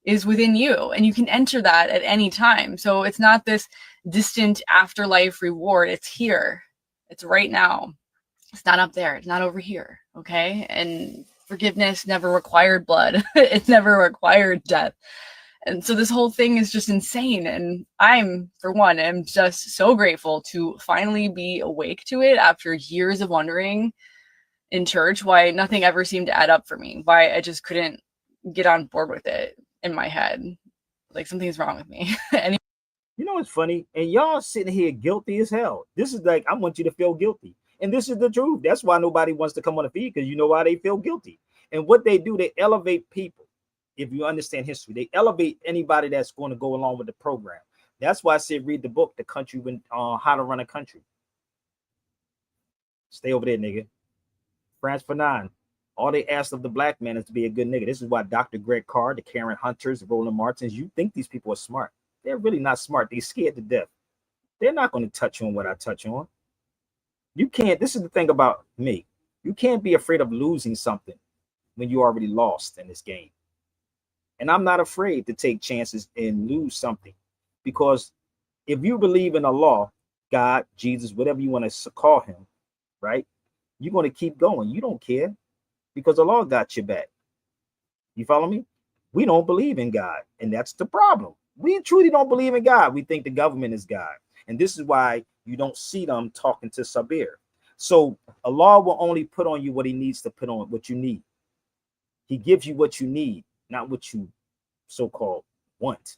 is within you, and you can enter that at any time. So it's not this distant afterlife reward. It's here. It's right now. It's not up there. It's not over here. Okay. And forgiveness never required blood. It never required death. And so this whole thing is just insane. And I'm, for one, am just so grateful to finally be awake to it after years of wondering in church why nothing ever seemed to add up for me, why I just couldn't get on board with it in my head. Like something's wrong with me. And you know what's funny? And y'all sitting here guilty as hell. This is like, I want you to feel guilty. And this is the truth. That's why nobody wants to come on the feed, because you know why they feel guilty. And what they do, they elevate people. If you understand history, they elevate anybody that's going to go along with the program. That's why I said read the book, The Country When How to Run a Country. Stay over there, nigga. France for 9. All they asked of the black man is to be a good nigga. This is why Dr. Greg Carr, the Karen Hunters, the Roland Martins, you think these people are smart. They're really not smart. They're scared to death. They're not going to touch on what I touch on. You can't. This is the thing about me. You can't be afraid of losing something when you already lost in this game. And I'm not afraid to take chances and lose something, because if you believe in Allah, God, Jesus, whatever you want to call him, right? You're going to keep going. You don't care, because Allah got your back. You follow me? We don't believe in God, and that's the problem. We truly don't believe in God. We think the government is God. And this is why you don't see them talking to Sabir. So Allah will only put on you what he needs to put on, what you need. He gives you what you need, not what you so-called want.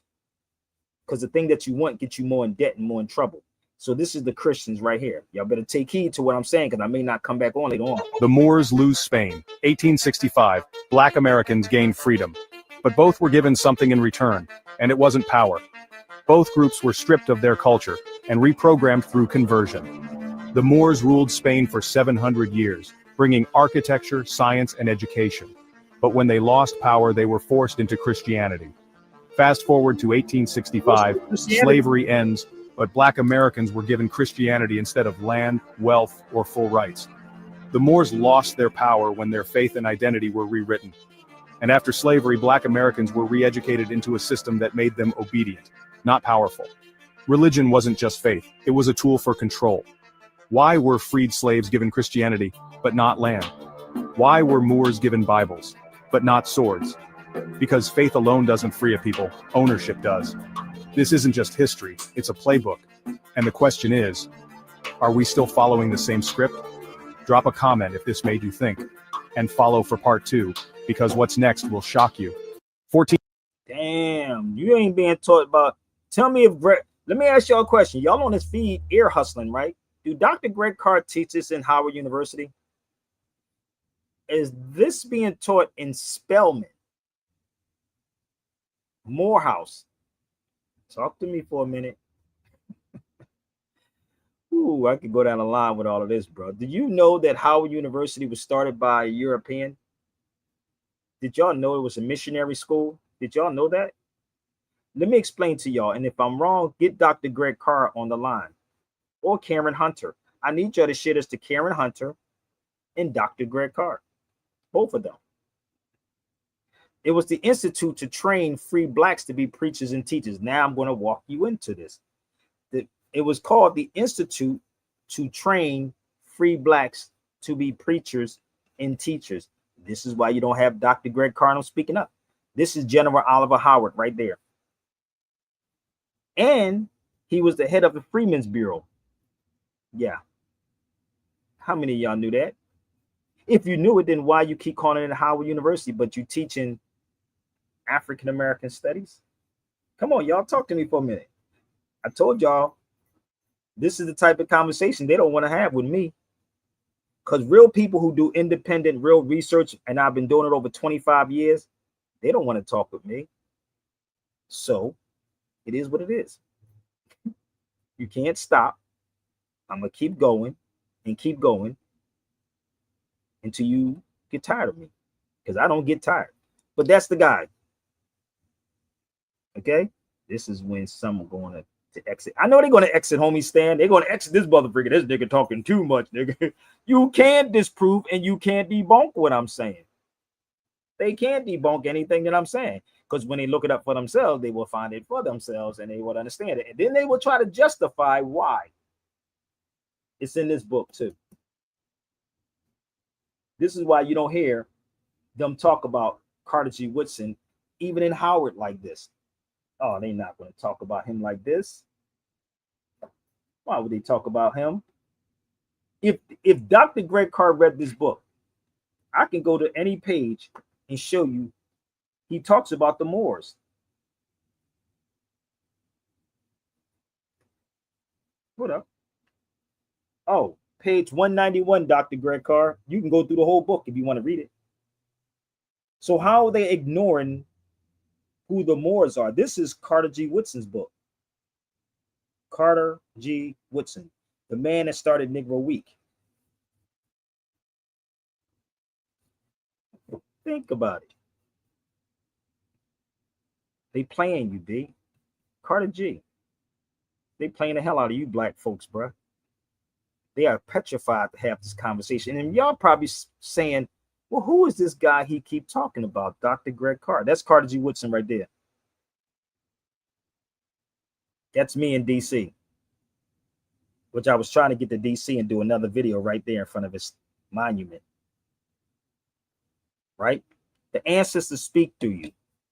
Because the thing that you want gets you more in debt and more in trouble. So this is the Christians right here. Y'all better take heed to what I'm saying, because I may not come back on later on. The Moors lose Spain. 1865. Black Americans gain freedom. But both were given something in return, and it wasn't power. Both groups were stripped of their culture and reprogrammed through conversion. The Moors ruled Spain for 700 years, bringing architecture, science, and education. But when they lost power, they were forced into Christianity. Fast forward to 1865, slavery ends, but black Americans were given Christianity instead of land, wealth, or full rights. The Moors lost their power when their faith and identity were rewritten. And after slavery, black Americans were re-educated into a system that made them obedient, not powerful. Religion wasn't just faith, it was a tool for control. Why were freed slaves given Christianity, but not land? Why were Moors given Bibles, but not swords? Because faith alone doesn't free a people, ownership does. This isn't just history, it's a playbook. And the question is, Are we still following the same script? Drop a comment if this made you think. And follow for part 2, because what's next will shock you. 14. Damn, you ain't being taught about. Tell me if Greg. Let me ask y'all a question. Y'all on this feed ear hustling, right? Do Dr. Greg Carr teach this in Howard University? Is this being taught in Spelman, Morehouse? Talk to me for a minute. Ooh, I could go down the line with all of this, bro. Do you know that Howard University was started by a European? Did y'all know it was a missionary school? Did y'all know that? Let me explain to y'all. And if I'm wrong, get Dr. Greg Carr on the line or Karen Hunter. I need y'all to share this to Karen Hunter and Dr. Greg Carr, both of them. It was the institute to train free blacks to be preachers and teachers. Now I'm going to walk you into this. It was called the Institute to train free blacks to be preachers and teachers. This is why you don't have Dr. Greg Carr speaking up. This is General Oliver Howard right there. And he was the head of the Freedmen's Bureau. Yeah. How many of y'all knew that? If you knew it, then why you keep calling it Howard University, but you teaching African American studies? Come on, y'all, talk to me for a minute. I told y'all, this is the type of conversation they don't want to have with me. Because real people who do independent, real research, and I've been doing it over 25 years, they don't want to talk with me. So it is what it is. You can't stop. I'm going to keep going until you get tired of me, because I don't get tired. But that's the guy. Okay? This is when someone going to exit. I know they're going to exit, homie Stan. They're going to exit this motherfucker. This nigga talking too much, nigga. You can't disprove and you can't debunk what I'm saying. They can't debunk anything that I'm saying, because when they look it up for themselves, they will find it for themselves and they will understand it. And then they will try to justify why. It's in this book too. This is why you don't hear them talk about Carter G. Woodson, even in Howard, like this. Oh, they're not going to talk about him like this. Why would they talk about him? If Dr. Greg Carr read this book, I can go to any page and show you he talks about the Moors. Hold up. Oh, page 191, Dr. Greg Carr. You can go through the whole book if you want to read it. So how are they ignoring who the Moors are? This is Carter G. Woodson's book. Carter G. Woodson, the man that started Negro Week. Think about it. They playing you, B. Carter G. They playing the hell out of you black folks, bro. They are petrified to have this conversation. And y'all probably saying, well, who is this guy he keep talking about? Dr. Greg Carr. That's Carter G. Woodson right there. That's me in DC, which I was trying to get to DC and do another video right there in front of his monument. Right? The ancestors speak through you.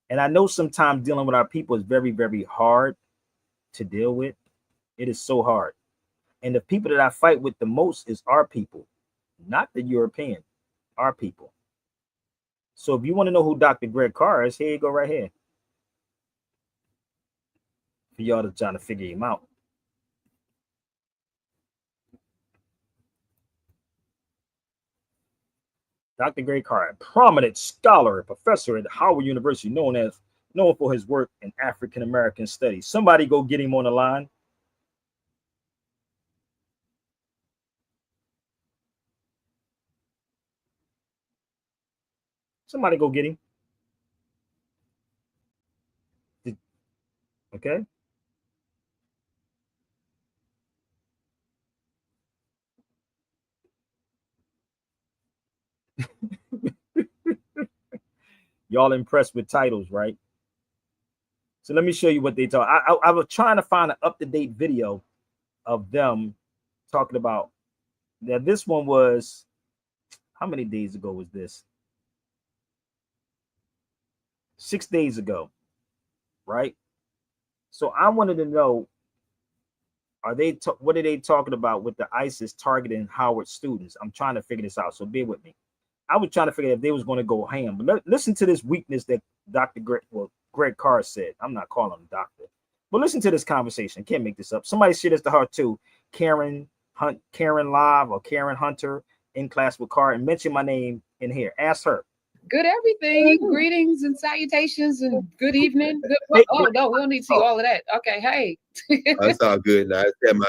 And I know sometimes dealing with our people is very, very hard to deal with. It is so hard. And the people that I fight with the most is our people, not the European, our people. So if you want to know who Dr. Greg Carr is, here you go right here. For y'all to try to figure him out. Dr. Greg Carr, a prominent scholar and professor at Howard University, known for his work in African American studies. Somebody go get him on the line. Somebody go get him. Okay. Y'all impressed with titles, right? So let me show you what they talk. I was trying to find an up-to-date video of them talking about that. This one was, how many days ago was this? 6 days ago, right? So I wanted to know Are they? What are they talking about with the ISIS targeting Howard students? I'm trying to figure this out. So bear with me. I was trying to figure out if they was going to go ham. But listen to this weakness that Greg Carr said. I'm not calling him doctor, but listen to this conversation. Can't make this up. Somebody shit us to her too. Karen Live or Karen Hunter in class with Carr and mention my name in here. Ask her. Good everything. Greetings and salutations and good evening. Oh no, we don't need to see all of that. Okay, hey. That's all good. Now I have my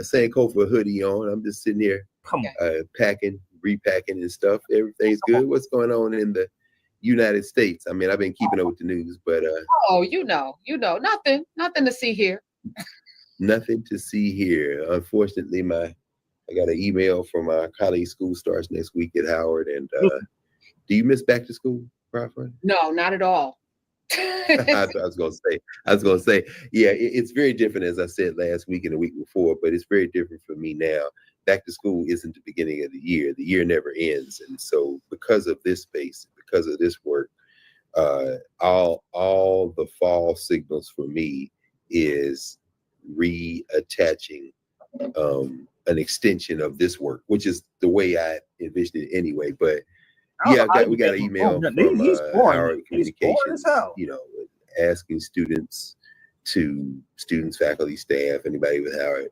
Sankofa hoodie on. I'm just sitting here packing, repacking and stuff. Everything's good. What's going on in the United States? I mean, I've been keeping up with the news, but nothing to see here. Nothing to see here. Unfortunately, I got an email from my colleague. School starts next week at Howard. And do you miss back to school, Crawford? No, not at all. I was gonna say, yeah, it's very different, as I said last week and the week before, but it's very different for me now. Back to school isn't the beginning of the year. The year never ends. And so because of this space, because of this work, all the fall signals for me is reattaching an extension of this work, which is the way I envisioned it anyway. But yeah, we got an email from Howard Communications, asking students, faculty, staff, anybody with Howard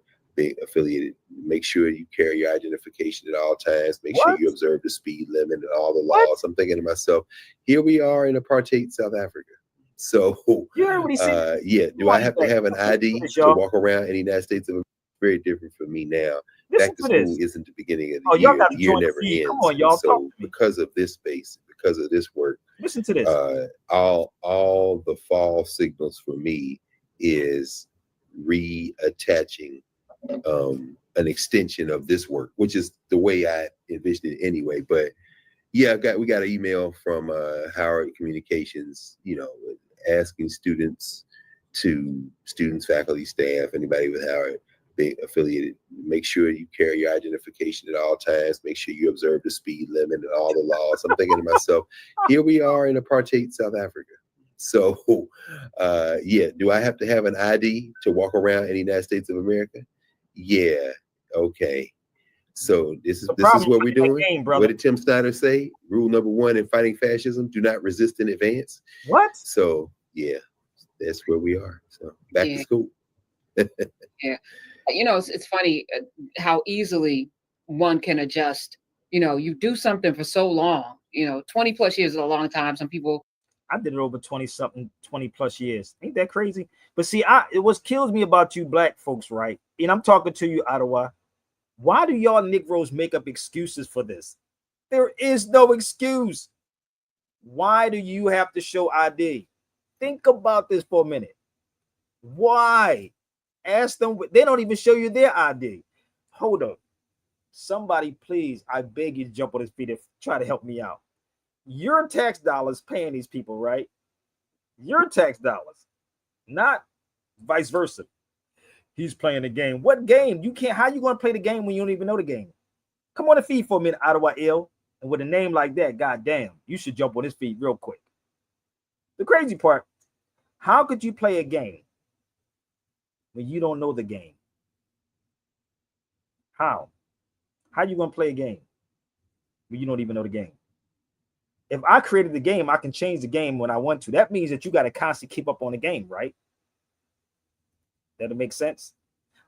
affiliated, make sure you carry your identification at all times. Make sure you observe the speed limit and all the laws. I'm thinking to myself, here we are in apartheid South Africa. So, do I have to have an ID to walk around in the United States of America? Very different for me now. Back to school isn't the beginning of the year. The year never ends. Come on, y'all. So because of this space, because of this work, listen to this. All the fall signals for me is reattaching an extension of this work, which is the way I envisioned it anyway. But yeah, we got an email from Howard Communications, asking students, faculty, staff, anybody with Howard affiliated, make sure you carry your identification at all times. Make sure you observe the speed limit and all the laws. I'm thinking to myself, here we are in apartheid South Africa. So, do I have to have an ID to walk around in the United States of America? Yeah. Okay. So this is what we're doing. What did Tim Snyder say? Rule number 1 in fighting fascism: do not resist in advance. What? So yeah, that's where we are. So back to school. Yeah. It's funny how easily one can adjust. You do something for so long, 20 plus years is a long time. Some people. I did it over 20 plus years. Ain't that crazy? But see, what kills me about you black folks, right? And I'm talking to you, Ottawa. Why do y'all Negroes make up excuses for this? There is no excuse. Why do you have to show ID? Think about this for a minute. Why? Ask them. They don't even show you their ID. Hold up. Somebody, please, I beg you to jump on his feet and try to help me out. Your tax dollars paying these people, right? Your tax dollars, not vice versa. He's playing the game. What game? You can't. How you going to play the game when you don't even know the game? Come on the feed for a minute, Ottawa Ill. And with a name like that, goddamn, you should jump on his feet real quick. The crazy part, how could you play a game when you don't know the game? How you going to play a game when you don't even know the game? If I created the game, I can change the game when I want to. That means that you got to constantly keep up on the game, right? That'll make sense.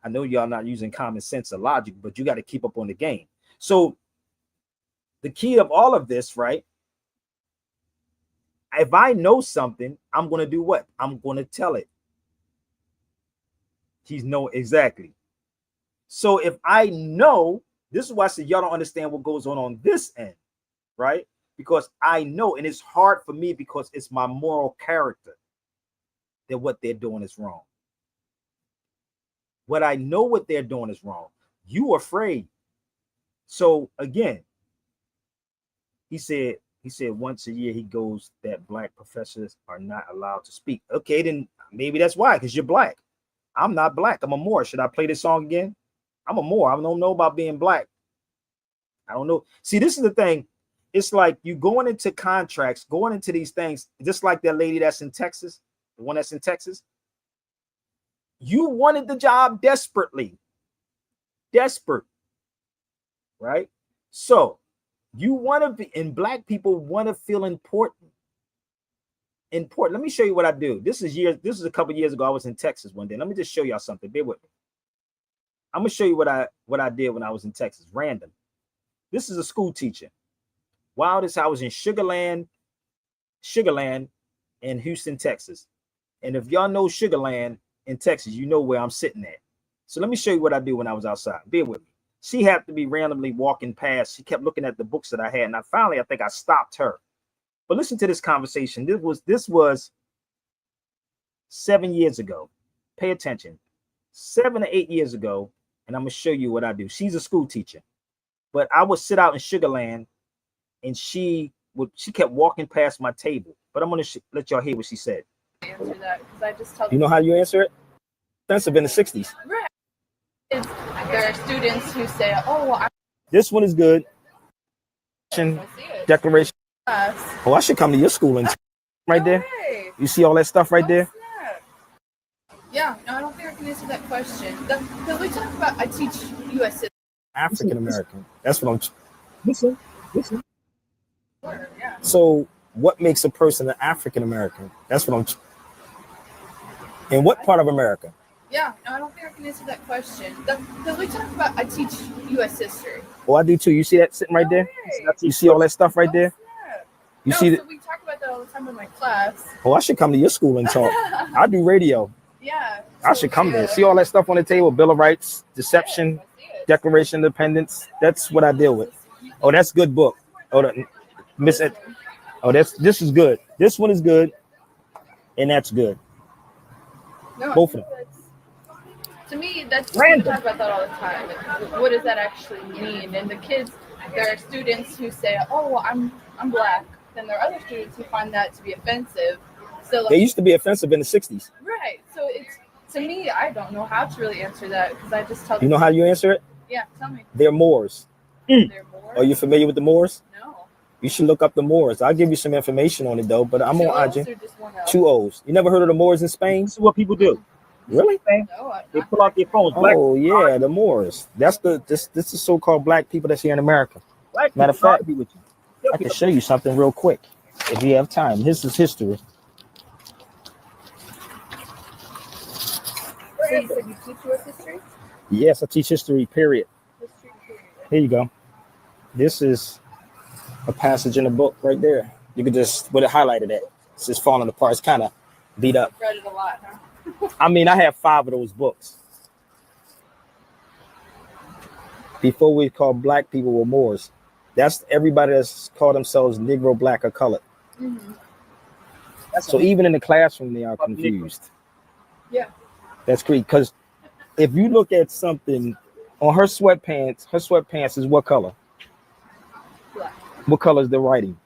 I know y'all not using common sense or logic, but you got to keep up on the game. So the key of all of this, right? If I know something, I'm going to do what? I'm going to tell it. Exactly. So if I know, this is why I said y'all don't understand what goes on this end, right? Because I know, and it's hard for me because it's my moral character that what they're doing is wrong. What I know what they're doing is wrong. You afraid. So again, he said once a year he goes that black professors are not allowed to speak. Okay, then maybe that's why, because you're black. I'm not black. I'm a Moor. Should I play this song again? I'm a Moor. I don't know about being black. I don't know. See, this is the thing. It's like you going into contracts, going into these things, just like that lady that's in Texas, the one that's in Texas. You wanted the job desperately. Desperate. Right? So you want to be, and black people want to feel important. Important. Let me show you what I do. This is a couple years ago. I was in Texas one day. Let me just show y'all something. Bear with me. I'm gonna show you what I did when I was in Texas. Random. This is a school teacher. Wildest, I was in Sugarland in Houston, Texas. And if y'all know Sugarland in Texas, you know where I'm sitting at. So let me show you what I do when I was outside. Bear with me. She happened to be randomly walking past. She kept looking at the books that I had. And I think I stopped her. But listen to this conversation. This was 7 years ago. Pay attention. 7 to 8 years ago. And I'm going to show you what I do. She's a school teacher. But I would sit out in Sugarland and she kept walking past my table. But I'm going to let y'all hear what she said. Answer that because I just tell You know how you answer it? Offensive in the 60s. right. There are students who say, "Oh, well, This one is good. Declaration. class." Oh, I should come to your school and right there. Hey, You see all that stuff right there? yeah, no, I don't think I can answer that question. Because we talk about, I teach U.S. history. African American. That's what I'm. Listen. Yeah. So, what makes a person an African American? That's what I'm. In what part of America? Yeah, no, I don't think I can answer that question. Because we talk about, I teach U.S. history. Oh, I do too. You see that sitting right there? You see all that stuff right there? You No, see so that? we talk about that all the time in my class. Oh, I should come to your school and talk. I do radio. Yeah. I should come there. See all that stuff on the table? Bill of Rights, Deception, Declaration of Independence. That's what I deal with. Oh, that's a good book. Oh, miss it. Oh, this is good. This one is good, and that's good. No, Both of them. To me, that's Random. we talk about that all the time. What does that actually mean? And the kids, there are students who say, "Oh, well, I'm black." Then there are other students who find that to be offensive. So like, They used to be offensive in the 60s. right. So it's, to me, I don't know how to really answer that because I just tell them. You know how you answer it? Yeah, tell me. They're Moors. They're more. Are you familiar with the Moors? No. You should look up the Moors. I'll give you some information on it though, but I'm Two on O's IG. or just one O? 2 O's. You never heard of the Moors in Spain? This is what people do. Really? No, They pull out their phones. Oh yeah, the Moors. That's this is so-called black people that's here in America. Matter of fact, I can show you something real quick if you have time. This is history. So you said you teach U.S. history? Yes, I teach history, period. Here you go. This is a passage in the book right there. You could just, with it highlighted at. It's just falling apart. It's kind of beat up. Read it a lot, huh? I mean, I have 5 of those books. Before we called black people were Moors. That's everybody that's called themselves Negro, black, or colored. Mm-hmm. So even in the classroom, they are confused. Yeah. That's great. Because if you look at something on her sweatpants is what color? Black. What color is the writing?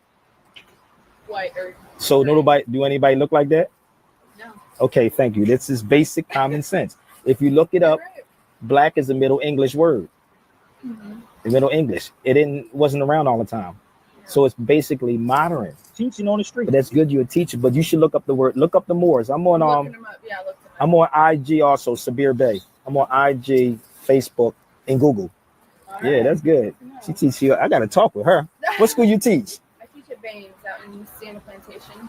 White or So do anybody look like that? no. Okay, thank you. This is basic common sense. If you look it up, black is a Middle English word. Mm-hmm. The Middle English. It wasn't around all the time. So it's basically modern. Teaching on the street. But that's good, you're a teacher, but you should look up the word, look up the Moors. I'm on I'm on IG also, Sabir Bay. I'm on IG, Facebook, and Google. Yeah, that's good. She teaches you. I gotta talk with her. What school you teach? I teach at Baines out in Sienna Plantation.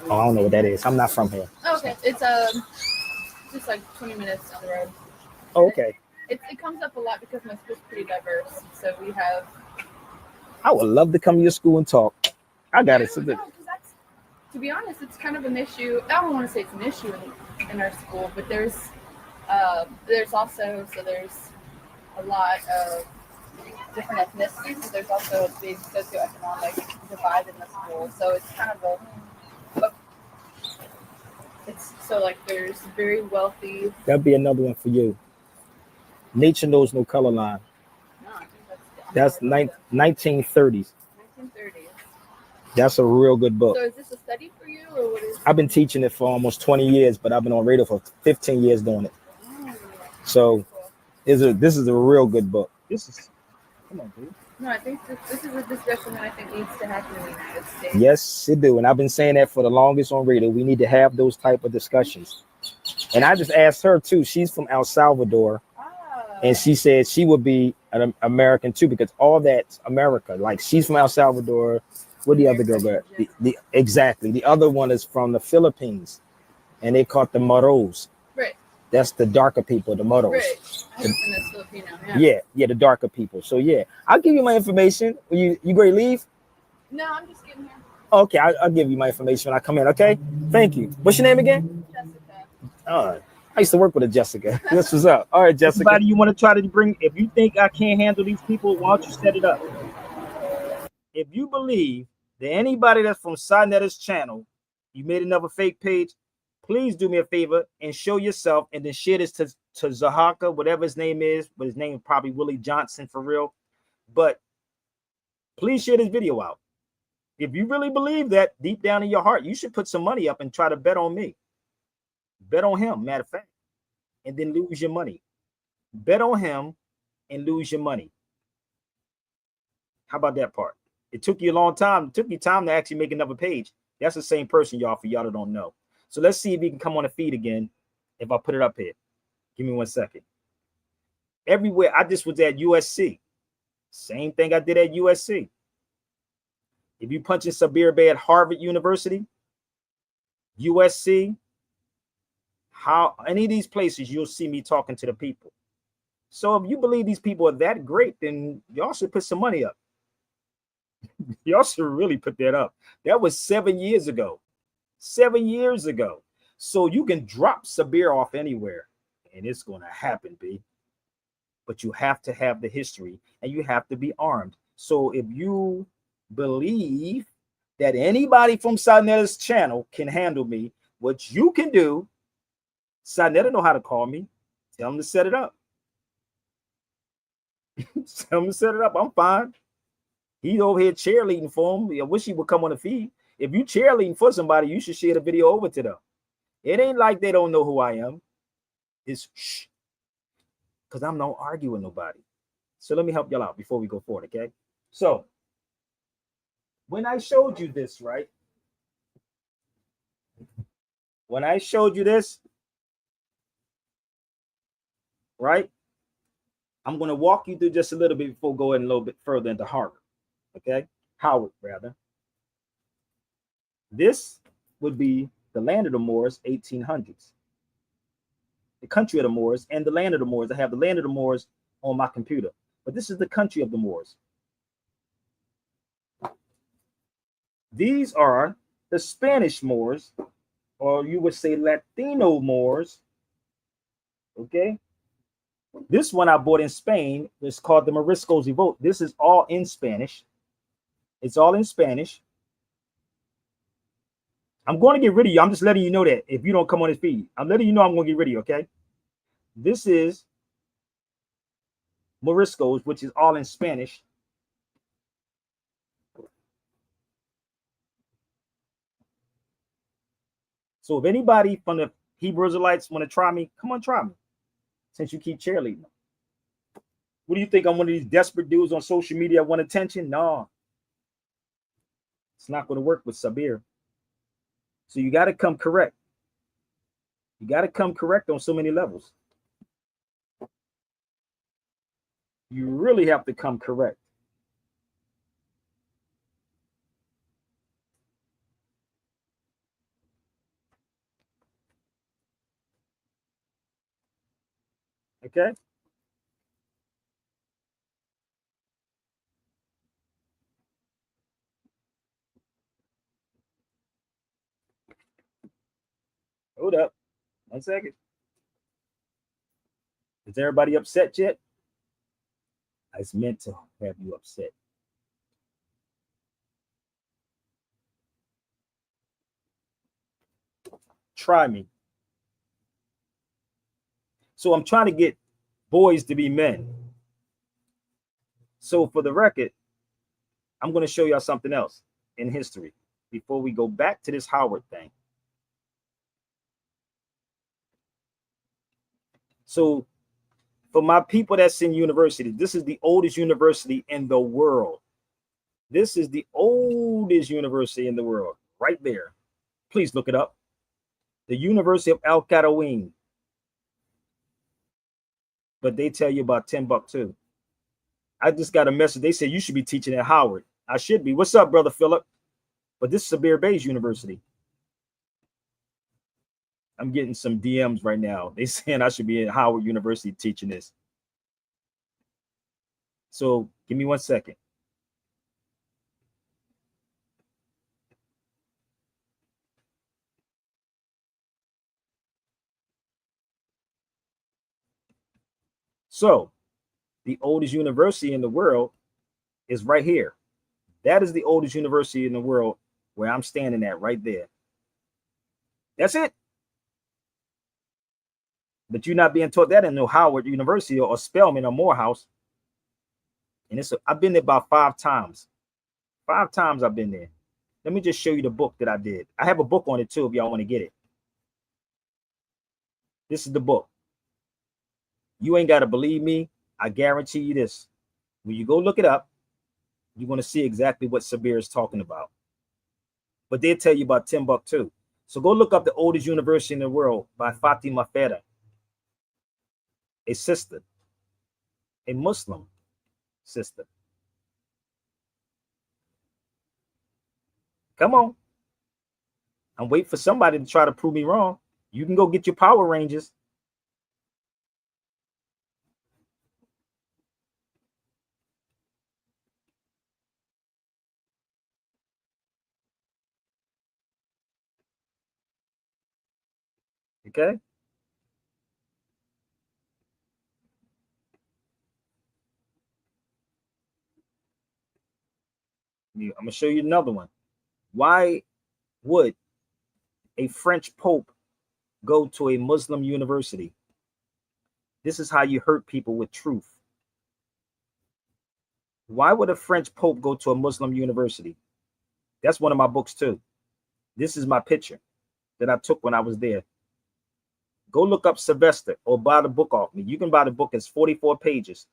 Oh, I don't know what that is. I'm not from here. Oh, okay. It's just like 20 minutes down the road. Oh, okay. It comes up a lot because my school's pretty diverse. So we have. I would love to come to your school and talk. I got it. No, to be honest, it's kind of an issue. I don't want to say it's an issue in our school, but there's also a lot of different ethnicities. So there's also a big socioeconomic divide in the school. So it's kind of there's very wealthy. That'd be another one for you. Nature knows no color line. No, I think That's 1930s. 1930s. That's a real good book. So is this a study for you, or what is? I've been teaching it for almost 20 years, but I've been on radio for 15 years doing it. So this is a real good book. Come on, dude. No, I think this is a discussion that I think needs to happen in the United States. Yes, it do. And I've been saying that for the longest on radio. We need to have those type of discussions. And I just asked her too. She's from El Salvador, and she said she would be an American too because all that's America. Like she's from El Salvador. What the other girl got? Exactly. The other one is from the Philippines, and they call the Moros. Right. That's the darker people, the Moros. Right. I was in this Filipino. Yeah, the darker people. So yeah, I'll give you my information. You ready to leave? No, I'm just getting here. Okay, I'll give you my information when I come in. Okay, thank you. What's your name again? Jessica. I used to work with a Jessica. This was up. All right, Jessica. Everybody, you want to try to bring? If you think I can't handle these people, why don't you set it up? If you believe that anybody that's from Sanetta's channel, you made another fake page, please do me a favor and show yourself, and then share this to Zahaka, whatever his name is, but his name is probably Willie Johnson for real. But please share this video out. If you really believe that deep down in your heart, you should put some money up and try to bet on me. Bet on him, matter of fact, and then lose your money. Bet on him and lose your money. How about that part? It took you a long time. It took you time to actually make another page. That's the same person, y'all, for y'all that don't know. So let's see if he can come on the feed again if I put it up here. Give me 1 second. Everywhere. I just was at USC. Same thing I did at USC. If you punch in Sabir Bey at Harvard University, USC, any of these places, you'll see me talking to the people. So if you believe these people are that great, then y'all should put some money up. Y'all should really put that up. That was 7 years ago. 7 years ago. So you can drop Sabir off anywhere, and it's going to happen, B. But you have to have the history, and you have to be armed. So if you believe that anybody from Sanetta's channel can handle me, what you can do, Sanetta know how to call me. Tell him to set it up. Tell him to set it up. I'm fine. He's over here cheerleading for him. I wish he would come on the feed. If you cheerleading for somebody, you should share the video over to them. It ain't like they don't know who I am. It's shh. Because I'm not arguing with nobody. So let me help y'all out before we go forward, okay? So when I showed you this, right? When I showed you this, right? I'm going to walk you through just a little bit before going a little bit further into Harvard, okay? Howard, rather. This would be the land of the Moors, 1800s. The country of the Moors and the land of the Moors. I have the land of the Moors on my computer, but this is the country of the Moors. These are the Spanish Moors, or you would say Latino Moors, okay? This one I bought in Spain. It's called the Moriscos Revolt. This is all in Spanish. It's all in Spanish. I'm going to get rid of you. I'm just letting you know that if you don't come on his feed, I'm letting you know I'm going to get rid of you, okay? This is Moriscos, which is all in Spanish. So if anybody from the Hebrew Israelites want to try me, come on, try me. Since you keep cheerleading. What do you think? I'm one of these desperate dudes on social media that want attention? No. It's not going to work with Sabir. So you got to come correct. You got to come correct on so many levels. You really have to come correct. Okay? Hold up. 1 second. Is everybody upset yet? I was meant to have you upset. Try me. So I'm trying to get boys to be men. So for the record, I'm going to show y'all something else in history before we go back to this Howard thing. So for my people that's in university, this is the oldest university in the world. This is the oldest university in the world, right there. Please look it up. The University of Al Qarawin. But they tell you about Timbuktu. I just got a message. They said you should be teaching at Howard. I should be. What's up, Brother Philip? But this is Sabir Bey's university. I'm getting some DMs right now. They saying I should be at Howard University teaching this. So give me 1 second. So the oldest university in the world is right here. That is the oldest university in the world where I'm standing at right there. That's it. But you're not being taught that in no Howard University or Spelman or Morehouse. And I've been there about 5 times. 5 times I've been there. Let me just show you the book that I did. I have a book on it too if y'all want to get it. This is the book. You ain't got to believe me. I guarantee you this. When you go look it up, you're going to see exactly what Sabir is talking about. But they'll tell you about Timbuktu. So go look up the oldest university in the world by Fatima Fera, a sister, a Muslim sister. Come on. I'm waiting for somebody to try to prove me wrong. You can go get your Power Rangers. Okay. I'm going to show you another one. Why would a French Pope go to a Muslim university? This is how you hurt people with truth. Why would a French Pope go to a Muslim university? That's one of my books too. This is my picture that I took when I was there. Go look up Sylvester or buy the book off me. You can buy the book. It's 44 pages.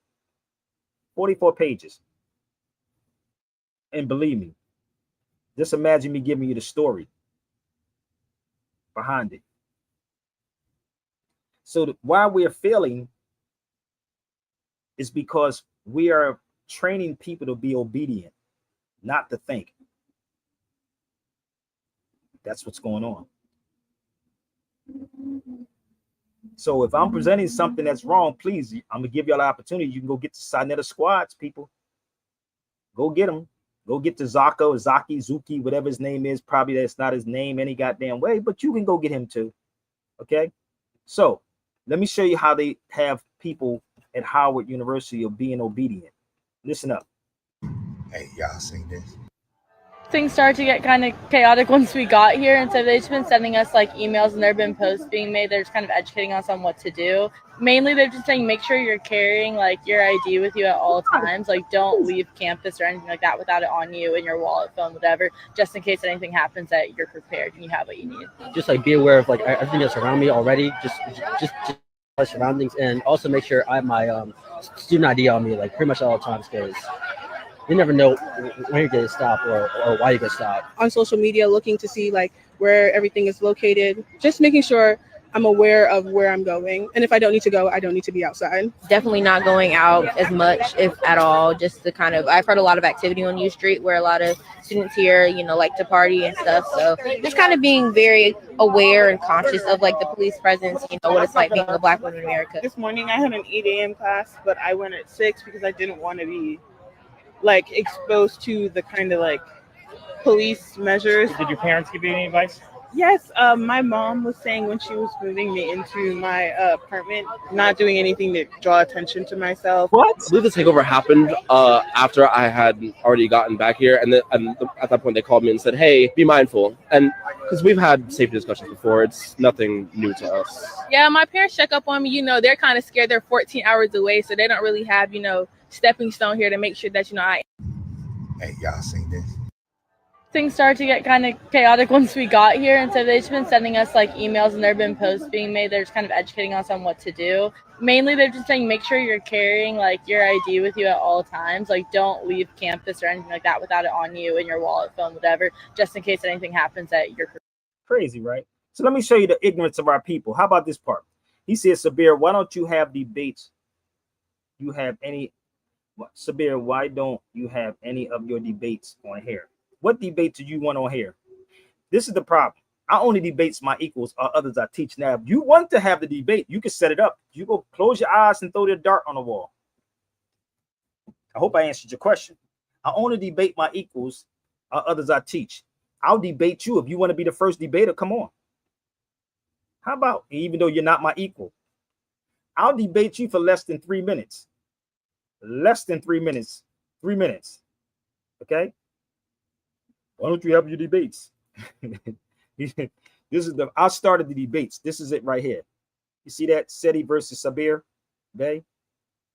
44 pages. And believe me, just imagine me giving you the story behind it. So why we're failing is because we are training people to be obedient, not to think. That's what's going on. So if I'm presenting something that's wrong, please, I'm going to give y'all the opportunity. You can go get the Sinetta squads, people. Go get them. Go get the Zako, Zaki, Zuki, whatever his name is. Probably that's not his name any goddamn way, but you can go get him too. Okay? So let me show you how they have people at Howard University of being obedient. Listen up. Hey, y'all seen this? Things started to get kind of chaotic once we got here, and so they've just been sending us like emails, and there have been posts being made. They're just kind of educating us on what to do. Mainly they're just saying make sure you're carrying like your ID with you at all times. Like don't leave campus or anything like that without it on you, in your wallet, phone, whatever, just in case anything happens that you're prepared and you have what you need. Just like be aware of like everything that's around me already, just our surroundings, and also make sure I have my student ID on me like pretty much at all times, because you never know when you're getting stopped or why you get stopped. On social media, looking to see like where everything is located, just making sure I'm aware of where I'm going. And if I don't need to go, I don't need to be outside. Definitely not going out as much, if at all, just to kind of, I've heard a lot of activity on U Street where a lot of students here, you know, like to party and stuff. So just kind of being very aware and conscious of like the police presence, you know, what it's like being a Black woman in America. This morning I had an 8 a.m. class, but I went at 6 because I didn't want to be like exposed to the kind of like police measures. Did your parents give you any advice? Yes, my mom was saying when she was moving me into my apartment, not doing anything to draw attention to myself. What? I believe the takeover happened after I had already gotten back here, and at that point they called me and said, "Hey, be mindful." And because we've had safety discussions before, it's nothing new to us. Yeah, my parents check up on me. You know, they're kind of scared. They're 14 hours away, so they don't really have, you know, stepping stone here to make sure that, you know, Hey, y'all seen this? Things started to get kind of chaotic once we got here, and so they've just been sending us like emails, and there have been posts being made. They're just kind of educating us on what to do. Mainly they're just saying make sure you're carrying like your ID with you at all times. Like don't leave campus or anything like that without it on you, in your wallet, phone, whatever, just in case anything happens that you're crazy, right? So let me show you the ignorance of our people. How about this part? He says, Sabir, why don't you have debates? You have any, Sabir, why don't you have any of your debates on here? What debate do you want on here? This is the problem. I only debates my equals or others I teach. Now, if you want to have the debate, you can set it up. You go close your eyes and throw the dart on the wall. I hope I answered your question. I only debate my equals or others I teach. I'll debate you. If you want to be the first debater, come on. How about, even though you're not my equal, I'll debate you for less than 3 minutes. Less than 3 minutes. 3 minutes. Okay? Why don't you have your debates? I started the debates. This is it right here. You see that? Seti versus Sabir Bey?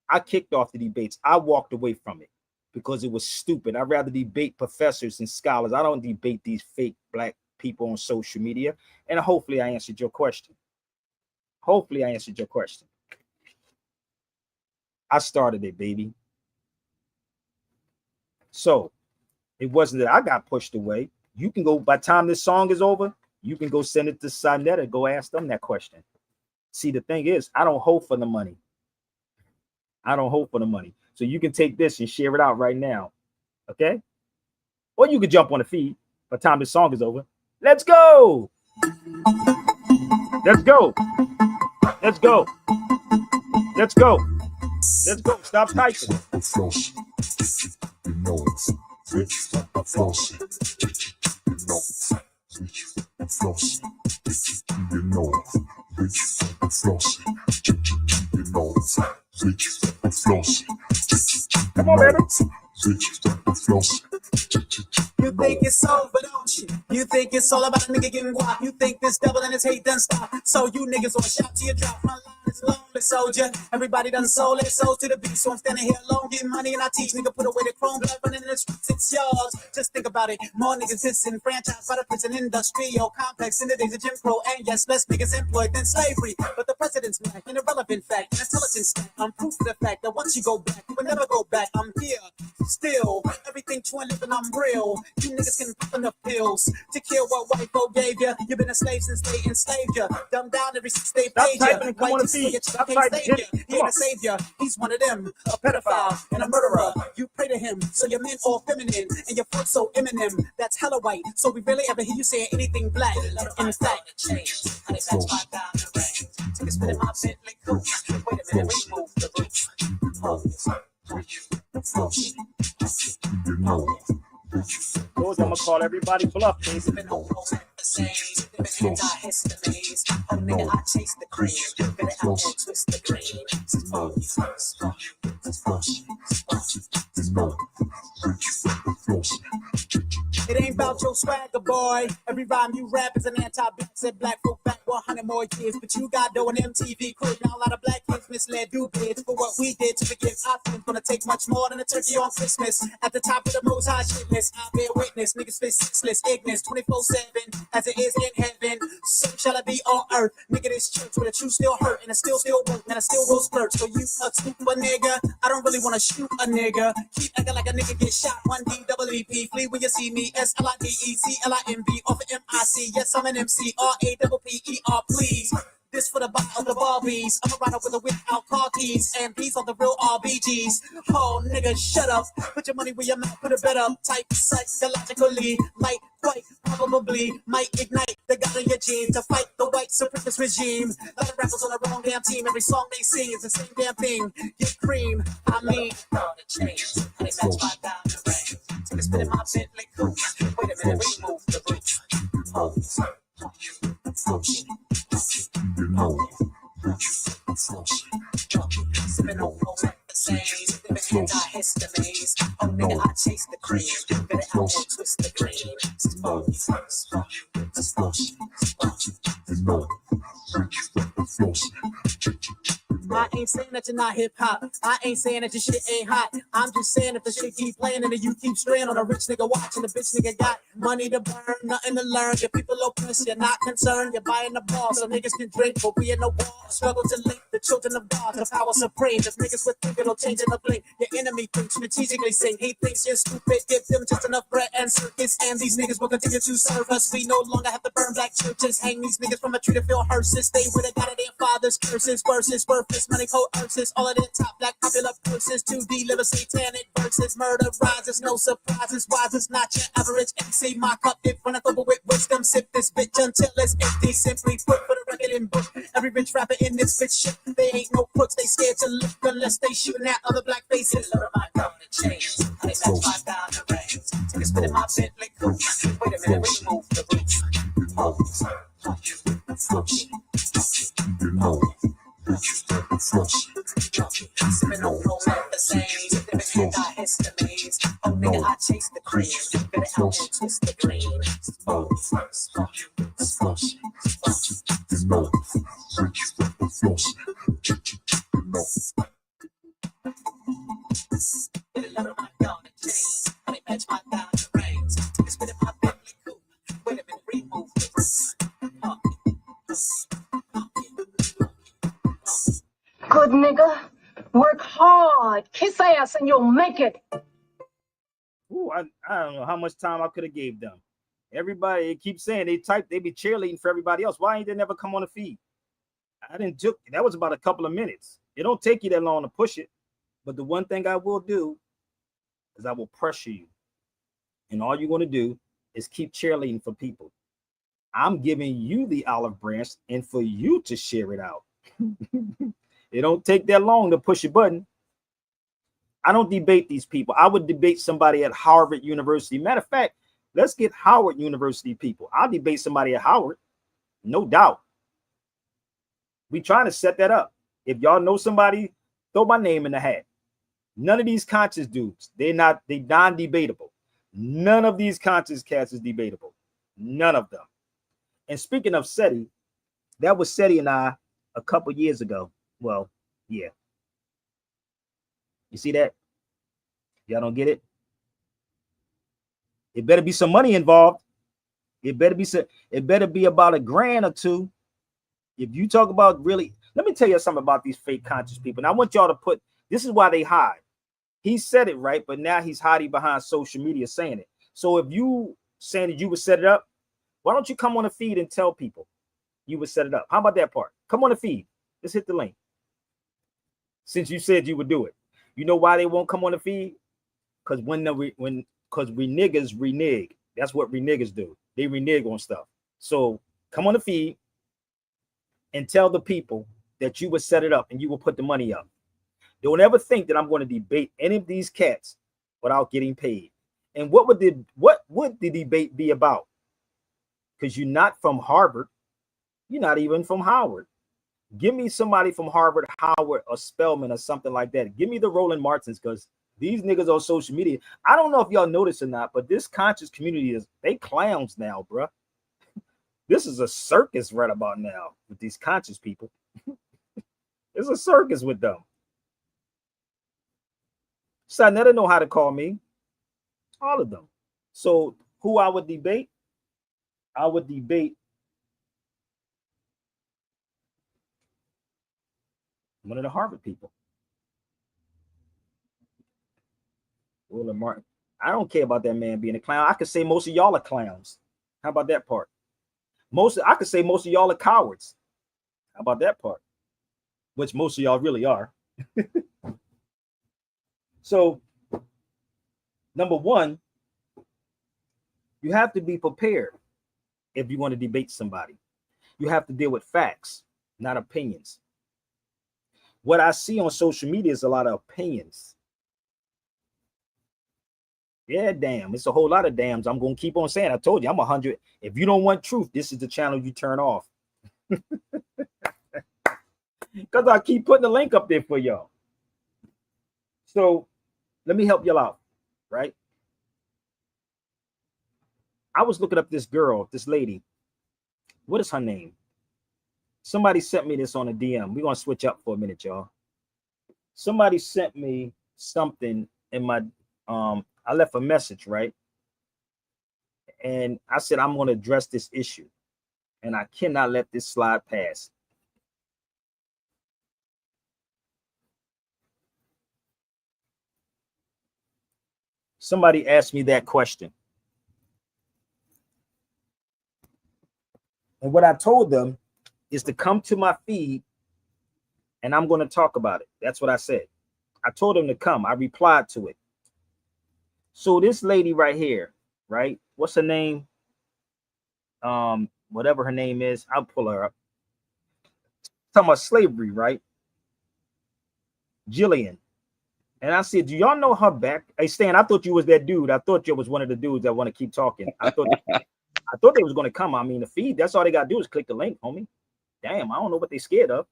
I kicked off the debates. I walked away from it because it was stupid. I'd rather debate professors and scholars. I don't debate these fake black people on social media. And hopefully I answered your question. Hopefully I answered your question. I started it, baby. So it wasn't that I got pushed away. You can go, by the time this song is over, you can go send it to Sinetta, go ask them that question. See, the thing is, I don't hope for the money. I don't hope for the money. So you can take this and share it out right now. Okay? Or you can jump on the feed by the time this song is over. Let's go. Let's go. Let's go. Let's go. Let's go. Stop typing. Come on, baby. You think it's over, don't you? You think it's all about a nigga getting guap. You think this devil and his hate done stop. So you niggas wanna shout till you drop. My line is lonely, soldier. Everybody done sold their souls to the beat. So I'm standing here alone, getting money and I teach. Nigga, put away the chrome blood, running in the streets, it's yours. Just think about it. More niggas disenfranchised by the prison industrial complex in the days of Jim Crow. And yes, less niggas employed than slavery. But the president's back, an irrelevant fact, an intelligence stack. I'm proof of the fact that once you go back, you will never go back. I'm here, still. Everything twin living, I'm real. You niggas can pop enough pills to kill what white folk gave you. You've been a slave since they enslaved you. Dumbed down every 6 day page. White to see it, Stop can't typing. save you. He ain't a savior. He's one of them, a pedophile and a murderer. You pray to him, so your men all feminine and your foot so Eminem. That's hella white. So we rarely ever hear you say anything black. In fact, change. Honey, that's my diamond ring. Take a spin in my Bentley coupe. Wait a minute, remove the roof. Those I'm gonna call everybody bluff, baby. Nigga, I chase the cream. Better out and twist the cream. It ain't about your swagger, boy. Every rhyme you rap is an anti-black. Said black folk back 100 more years. But you got dough and MTV crib. Now a lot of black kids misled do bids for what we did to forgive our sins. Gonna take much more than a turkey on Christmas. At the top of the most high shit list, I bear witness. Niggas face senseless, ignorance 24/7. As it is in heaven, so shall it be on earth. Nigga, this church where the truth still hurt and it still work. And I still will splurge. So you a stupid nigga. I don't really wanna shoot a nigga. Keep acting like a nigga get shot. 1D-double-E-P. Flee when you see me. SLIDECLIMB off of MIC. Yes, I'm an MC. RAPPER, please. This for the bottom of the Barbies. I'm a rider with a without car keys. And these are the real RBGs. Oh, nigga, shut up. Put your money where your mouth, put a bet up. Type psychologically. Might quite probably might ignite the God in your gene to fight the white supremacist regime. A lot of rappers on the wrong damn team. Every song they sing is the same damn thing. Get cream. I mean, all the change. Honey, match my diamond ring. Take a spin in my Bentley coupe. Wait a minute, remove the roof. Sipping on romanticism, living anti-histamines. Oh, nigga, I chase the cream. Better out and twist the cream. I ain't saying that you're not hip hop. I ain't saying that your shit ain't hot. I'm just saying if the shit keep playing and then you keep straying on a rich nigga watching, the bitch nigga got money to burn, nothing to learn. Your people oppressed, you're not concerned. You're buying the ball so niggas can drink, but we in the war. Struggle to link the children of God, the power supreme. If niggas would think it'll change in the blink, your enemy thinks strategically sing. He thinks you're stupid. Give them just enough bread and circus, and these niggas will continue to serve us. We no longer have to burn black churches, hang these niggas from a tree to fill hearses. They would have got it, their fathers' curses, verses, worthless money coerces. All of their top black popular purses to deliver satanic verses. Murder rises, no surprises. Wise is not your average MC. My cup if when I go with wisdom, sip this bitch until it's empty. Simply put, for the record in book, every rich rapper in this bitch shit. They ain't no crooks, they scared to look unless they shooting at other black faces. Load of my gun and chains, honey match my diamond rings. Take a spin in my Bentley coupe. Wait a minute, remove the roof. Sipping on roll at the same. Living in our histamines. Oh nigga, I chase the cream. Better out and twist the green. Good nigga. Work hard. Kiss ass and you'll make it. Ooh, I don't know how much time I could have gave them. Everybody keeps saying they be cheerleading for everybody else. Why ain't they never come on the feed? I didn't took that was about a couple of minutes. It don't take you that long to push it. But the one thing I will do is I will pressure you. And all you're going to do is keep cheerleading for people. I'm giving you the olive branch and for you to share it out. It don't take that long to push a button. I don't debate these people. I would debate somebody at Harvard University. Matter of fact, let's get Howard University people. I'll debate somebody at Howard. No doubt. We trying to set that up. If y'all know somebody, throw my name in the hat. None of these conscious dudes, they non-debatable. None of these conscious cats is debatable. None of them. And speaking of SETI, that was SETI and I a couple years ago. Well, yeah. You see that? Y'all don't get it? It better be some money involved. It better be about $1,000 or $2. If you talk about really, let me tell you something about these fake conscious people. And I want y'all to put, this is why they hide. He said it right, but now he's hiding behind social media saying it. So if you saying that you would set it up, why don't you come on the feed and tell people you would set it up? How about that part? Come on the feed. Let's hit the link. Since you said you would do it. You know why they won't come on the feed? Because because niggas renege. That's what renegers do. They renege on stuff. So come on the feed and tell the people that you would set it up and you will put the money up. Don't ever think that I'm going to debate any of these cats without getting paid. And what would the debate be about? Because you're not from Harvard. You're not even from Howard. Give me somebody from Harvard, Howard, or Spelman or something like that. Give me the Roland Martins, because these niggas on social media, I don't know if y'all notice or not, but this conscious community they clowns now, bruh. This is a circus right about now with these conscious people. It's a circus with them. So I never know how to call me. All of them. So who I would debate? I would debate one of the Harvard people. Roland Martin. I don't care about that man being a clown. I could say most of y'all are clowns. How about that part? I could say most of y'all are cowards. How about that part? Which most of y'all really are. So, number one, you have to be prepared if you want to debate somebody. You have to deal with facts, not opinions. What I see on social media is a lot of opinions. Yeah, damn. It's a whole lot of dams. I'm going to keep on saying. I told you, I'm 100. If you don't want truth, this is the channel you turn off. Because I keep putting the link up there for y'all. So let me help y'all out, right? I was looking up this girl, this lady. What is her name? Somebody sent me this on a DM. We're gonna switch up for a minute, y'all. Somebody sent me something in my I left a message, right? And I said I'm gonna address this issue, and I cannot let this slide past. Somebody asked me that question. And what I told them is to come to my feed and I'm going to talk about it. That's what I said. I told them to come. I replied to it. So this lady right here, right? What's her name? Whatever her name is, I'll pull her up. Talking about slavery, right? Jillian. And I said, do y'all know her back? Hey, Stan, I thought you was that dude. I thought you was one of the dudes that want to keep talking. I thought they was going to come. I mean, the feed, that's all they got to do is click the link, homie. Damn, I don't know what they scared of.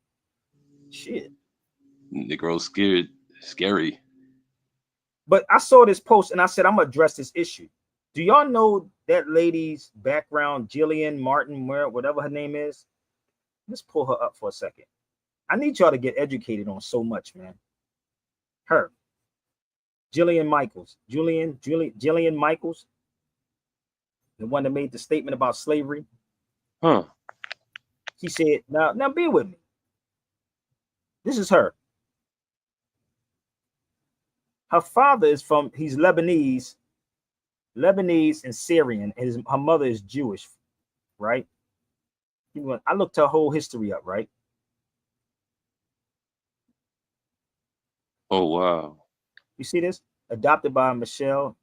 Shit. Negro scared, scary. But I saw this post and I said, I'm going to address this issue. Do y'all know that lady's background, Jillian Martin, whatever her name is? Let's pull her up for a second. I need y'all to get educated on so much, man. Her. Jillian Michaels. Jillian Michaels. The one that made the statement about slavery. Huh. She said, now be with me. This is her. Her father is he's Lebanese and Syrian. And her mother is Jewish, right? I looked her whole history up, right? Oh, wow. You see this? Adopted by Michelle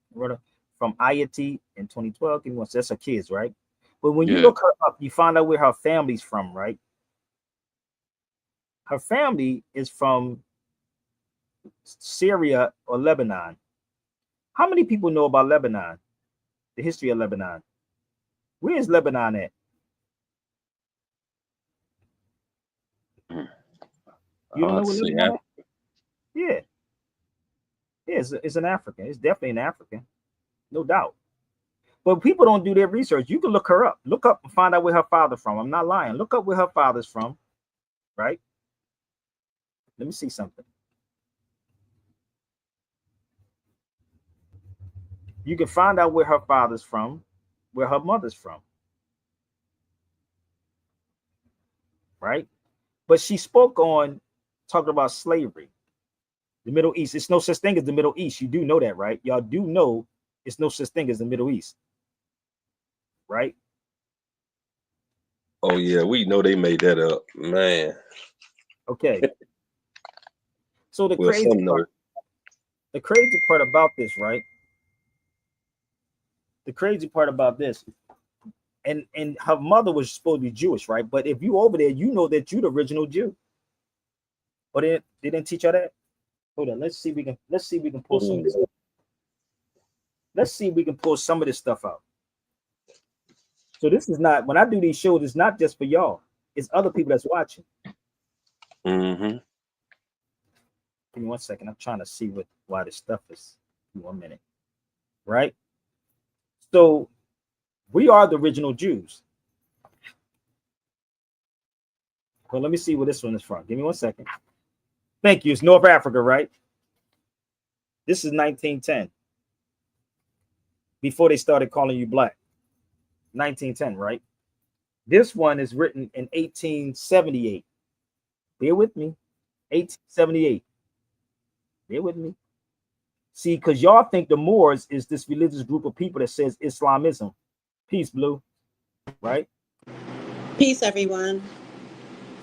from IIT in 2012. That's her kids, right? But when you look her up, you find out where her family's from, right? Her family is from Syria or Lebanon. How many people know about Lebanon? The history of Lebanon. Where is Lebanon at? You don't know where Lebanon at? Yeah. Yeah, it's an African. It's definitely an African. No doubt. But people don't do their research. You can look her up. Look up and find out where her father's from. I'm not lying. Look up where her father's from, right? Let me see something. You can find out where her father's from, where her mother's from, right? But she spoke on talking about slavery, the Middle East. It's no such thing as the Middle East. You do know that, right? Y'all do know it's no such thing as the Middle East, right? Oh yeah, we know they made that up, man. Okay. So the Well, crazy part about this, right? The crazy part about this, and her mother was supposed to be Jewish, right? But if you over there, you know that you're the original Jew. But they didn't teach her that. Hold on, let's see if we can pull some of this. Let's see if we can pull some of this stuff out. So this is not, when I do these shows, it's not just for y'all. It's other people that's watching. Mm-hmm. Give me 1 second. I'm trying to see why this stuff is. 1 minute. Right? So we are the original Jews. Well, let me see where this one is from. Give me 1 second. Thank you. It's North Africa, right? This is 1910. Before they started calling you black. 1910, right? This one is written in 1878. Bear with me. 1878. Bear with me. See, because y'all think the Moors is this religious group of people that says Islamism. Peace, Blue. Right? Peace, everyone.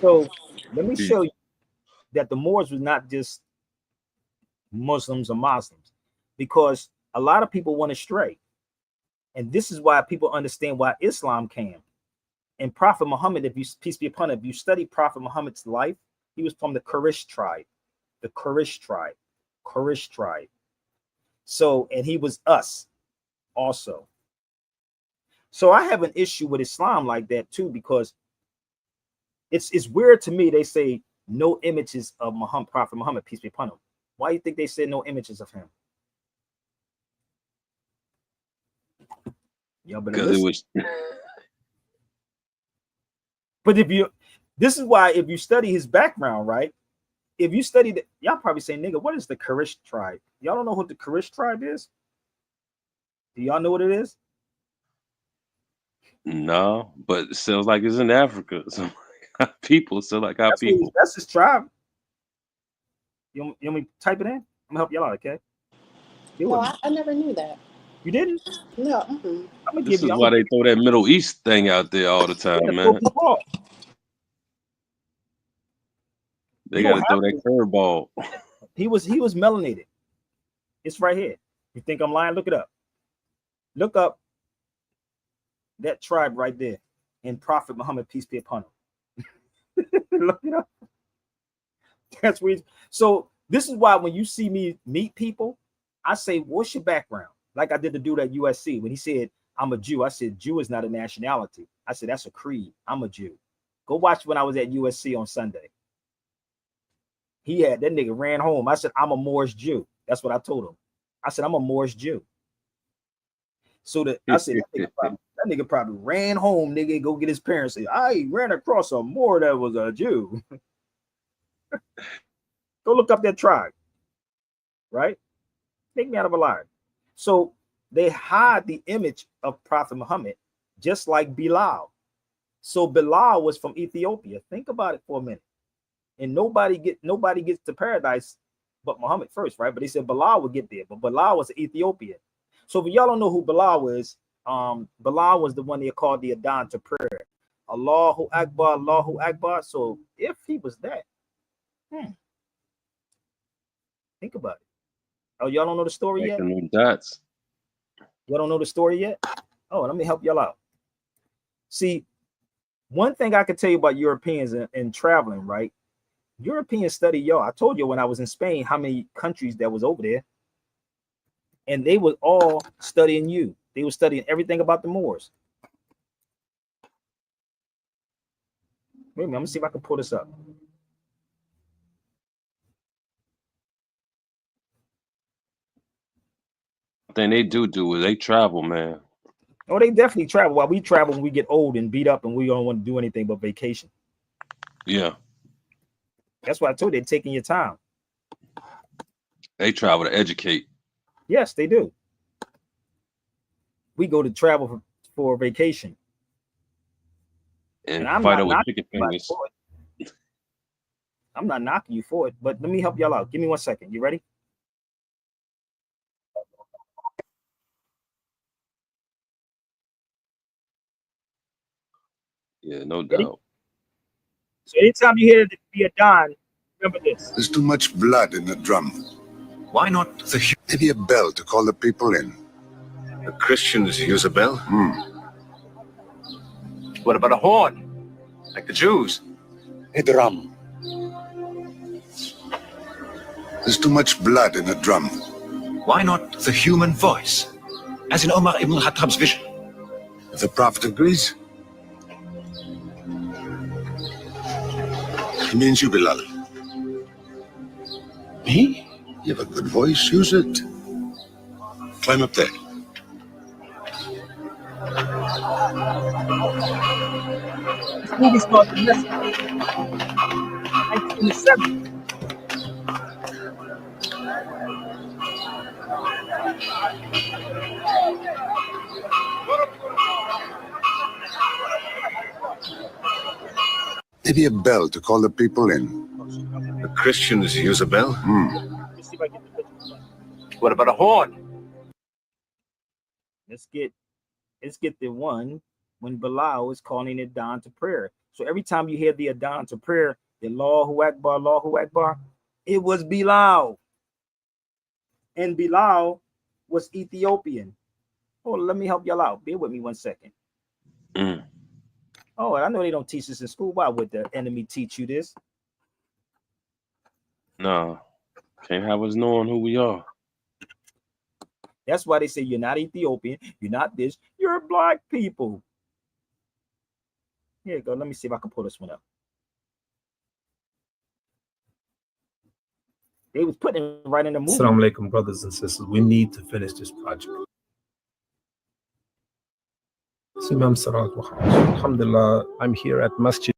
So let me show you that the Moors was not just Muslims or Muslims, because a lot of people went astray. And this is why people understand why Islam came. And Prophet Muhammad, if you, peace be upon him, if you study Prophet Muhammad's life, he was from the Quraysh tribe. The Quraysh tribe. Quraysh tribe. So, and he was us also. So I have an issue with Islam like that too, because it's weird to me. They say no images of Muhammad, Prophet Muhammad, peace be upon him. Why do you think they said no images of him? Y'all better listen. But if you, This is why if you study his background, right? If you study that, y'all probably say, nigga, what is the Kurish tribe? Y'all don't know what the Kurish tribe is? Do y'all know what it is? No, but it sounds like it's in Africa. So people sound like our people. That's his tribe. You want me to type it in? I'm gonna help y'all out, okay? No, I never knew that. You didn't? No. I'm gonna This give you. is why they throw that Middle East thing out there all the time, man. They got to throw that curveball. He was melanated. It's right here. You think I'm lying? Look it up. Look up that tribe right there, and Prophet Muhammad, peace be upon him. Look it up. That's weird. So this is why when you see me meet people, I say, "What's your background?" Like I did the dude at USC when he said, "I'm a Jew." I said, "Jew is not a nationality." I said, "That's a creed. I'm a Jew." Go watch when I was at USC on Sunday. He had that nigga ran home. I said, "I'm a Moorish Jew." That's what I told him. I said, "I'm a Moorish Jew." So that I said that nigga probably ran home, nigga, go get his parents. Say, I ran across a Moor that was a Jew. Go look up that tribe, right? Take me out of a liar. So they hide the image of Prophet Muhammad, just like Bilal. So Bilal was from Ethiopia. Think about it for a minute. And nobody gets to paradise but Muhammad first, right? But they said Bilal would get there, but Bilal was Ethiopian. So if y'all don't know who Bilal is, Bilal was the one they called the Adhan to prayer. Allahu Akbar, Allahu Akbar. So if he was that, think about it. Oh, y'all don't know the story yet? Dots. Y'all don't know the story yet? Oh, let me help y'all out. See, one thing I can tell you about Europeans and traveling, right? Europeans study y'all. I told you when I was in Spain how many countries that was over there. And they were all studying you. They were studying everything about the Moors. Wait a minute, I'm gonna see if I can pull this up. Thing they do is they travel, man. Oh, they definitely travel. While we travel when we get old and beat up and we don't want to do anything but vacation. Yeah. That's why I told you they're taking your time. They travel to educate. Yes, they do. We go to travel for vacation. And I'm fight not over knocking chicken you fingers. for it. I'm not knocking you for it, but let me help y'all out. Give me 1 second. You ready? Yeah, no Ready? doubt. So anytime you hear the Adhan, remember this. There's too much blood in the drum. Why not maybe a bell to call the people in? The Christians use a bell? What about a horn? Like the Jews? A drum. There's too much blood in a drum. Why not the human voice? As in Omar ibn Khattab's vision. If the Prophet agrees, he means you, Bilal. Me? You have a good voice, use it. Climb up there. This movie's called The Messenger. 1970. Maybe a bell to call the people in. The Christians use a bell? Let me see if I get the picture. What about a horn? Let's get the one when Bilal is calling it down to prayer. So every time you hear the Adhan to prayer, the Allahu Akbar, it was Bilal. And Bilal was Ethiopian. Oh, let me help y'all out. Bear with me 1 second. Oh, I know they don't teach this in school. Why would the enemy teach you this? No. Can't have us knowing who we are. That's why they say you're not Ethiopian, you're not this, you're black people. Here you go. Let me see if I can pull this one up. They was putting it right in the movie. Assalamu alaikum, brothers and sisters. We need to finish this project. Imam Sarat wa Alhamdulillah, I'm here at Masjid.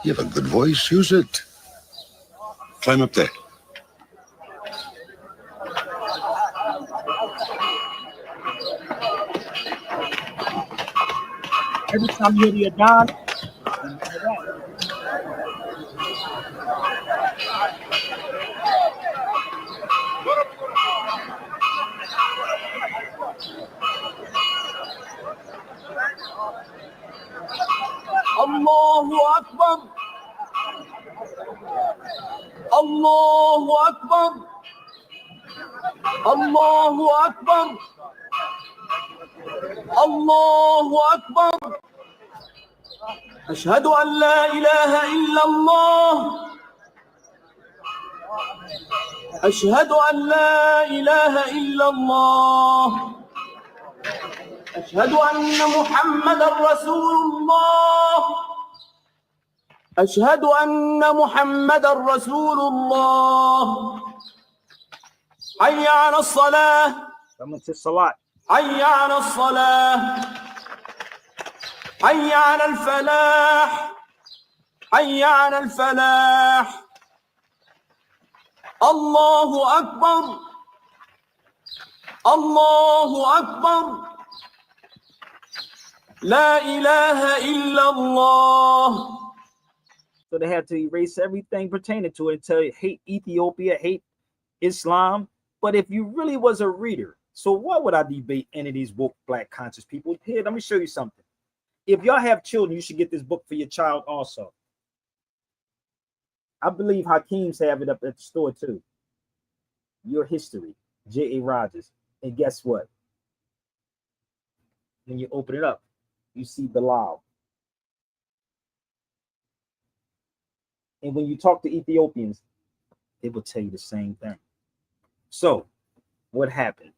You have a good voice. Use it. Climb up there. Every time you hear the adhan, remember that. Allahu Akbar. Allahu Akbar. Allahu Akbar. Allahu Akbar. أشهد أن لا إله إلا الله. أشهد أن لا إله إلا الله. أشهد أن محمدا رسول الله. أشهد أن محمدا رسول الله. حي على الصلاة. Come to Salat. حي على الصلاة. حي على الفلاح. حي على الفلاح. الله أكبر. الله أكبر. لا إله إلا الله. So they had to erase everything pertaining to it and tell you hate Ethiopia, hate Islam. But if you really was a reader, so why would I debate any of these woke black conscious people? Here, let me show you something. If y'all have children, you should get this book for your child also. I believe Hakeem's have it up at the store too. Your History, J.A. Rogers. And guess what? When you open it up, you see Bilal. And when you talk to Ethiopians, they will tell you the same thing. So, what happened?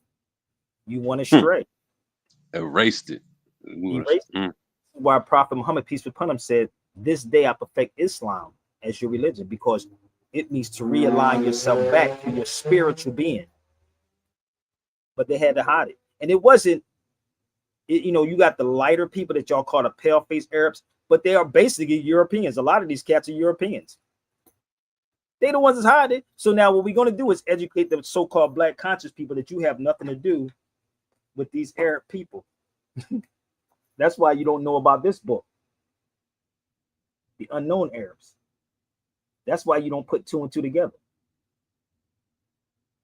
You went astray. Erased it. Erased it. Why Prophet Muhammad, peace be upon him, said, "This day I perfect Islam as your religion," because it means to realign yourself back to your spiritual being. But they had to hide it. And it wasn't, you know, you got the lighter people that y'all call the pale-faced Arabs, but they are basically Europeans. A lot of these cats are Europeans. They the ones that's hiding it. So now what we're going to do is educate the so-called black conscious people that you have nothing to do with these Arab people. That's why you don't know about this book, The Unknown Arabs. That's why you don't put two and two together.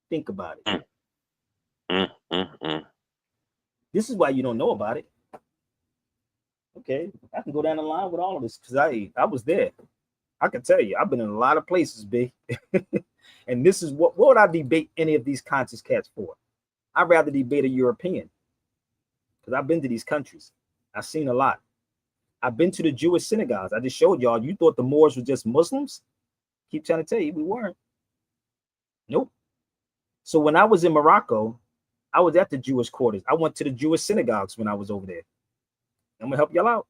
Think about it. This is why you don't know about it. Okay, I can go down the line with all of this because I was there. I can tell you, I've been in a lot of places, B. And this is what would I debate any of these conscious cats for? I'd rather debate a European because I've been to these countries. I've seen a lot. I've been to the Jewish synagogues. I just showed y'all. You thought the Moors were just Muslims? Keep trying to tell you, we weren't. Nope. So when I was in Morocco, I was at the Jewish quarters. I went to the Jewish synagogues when I was over there. I'm gonna help y'all out.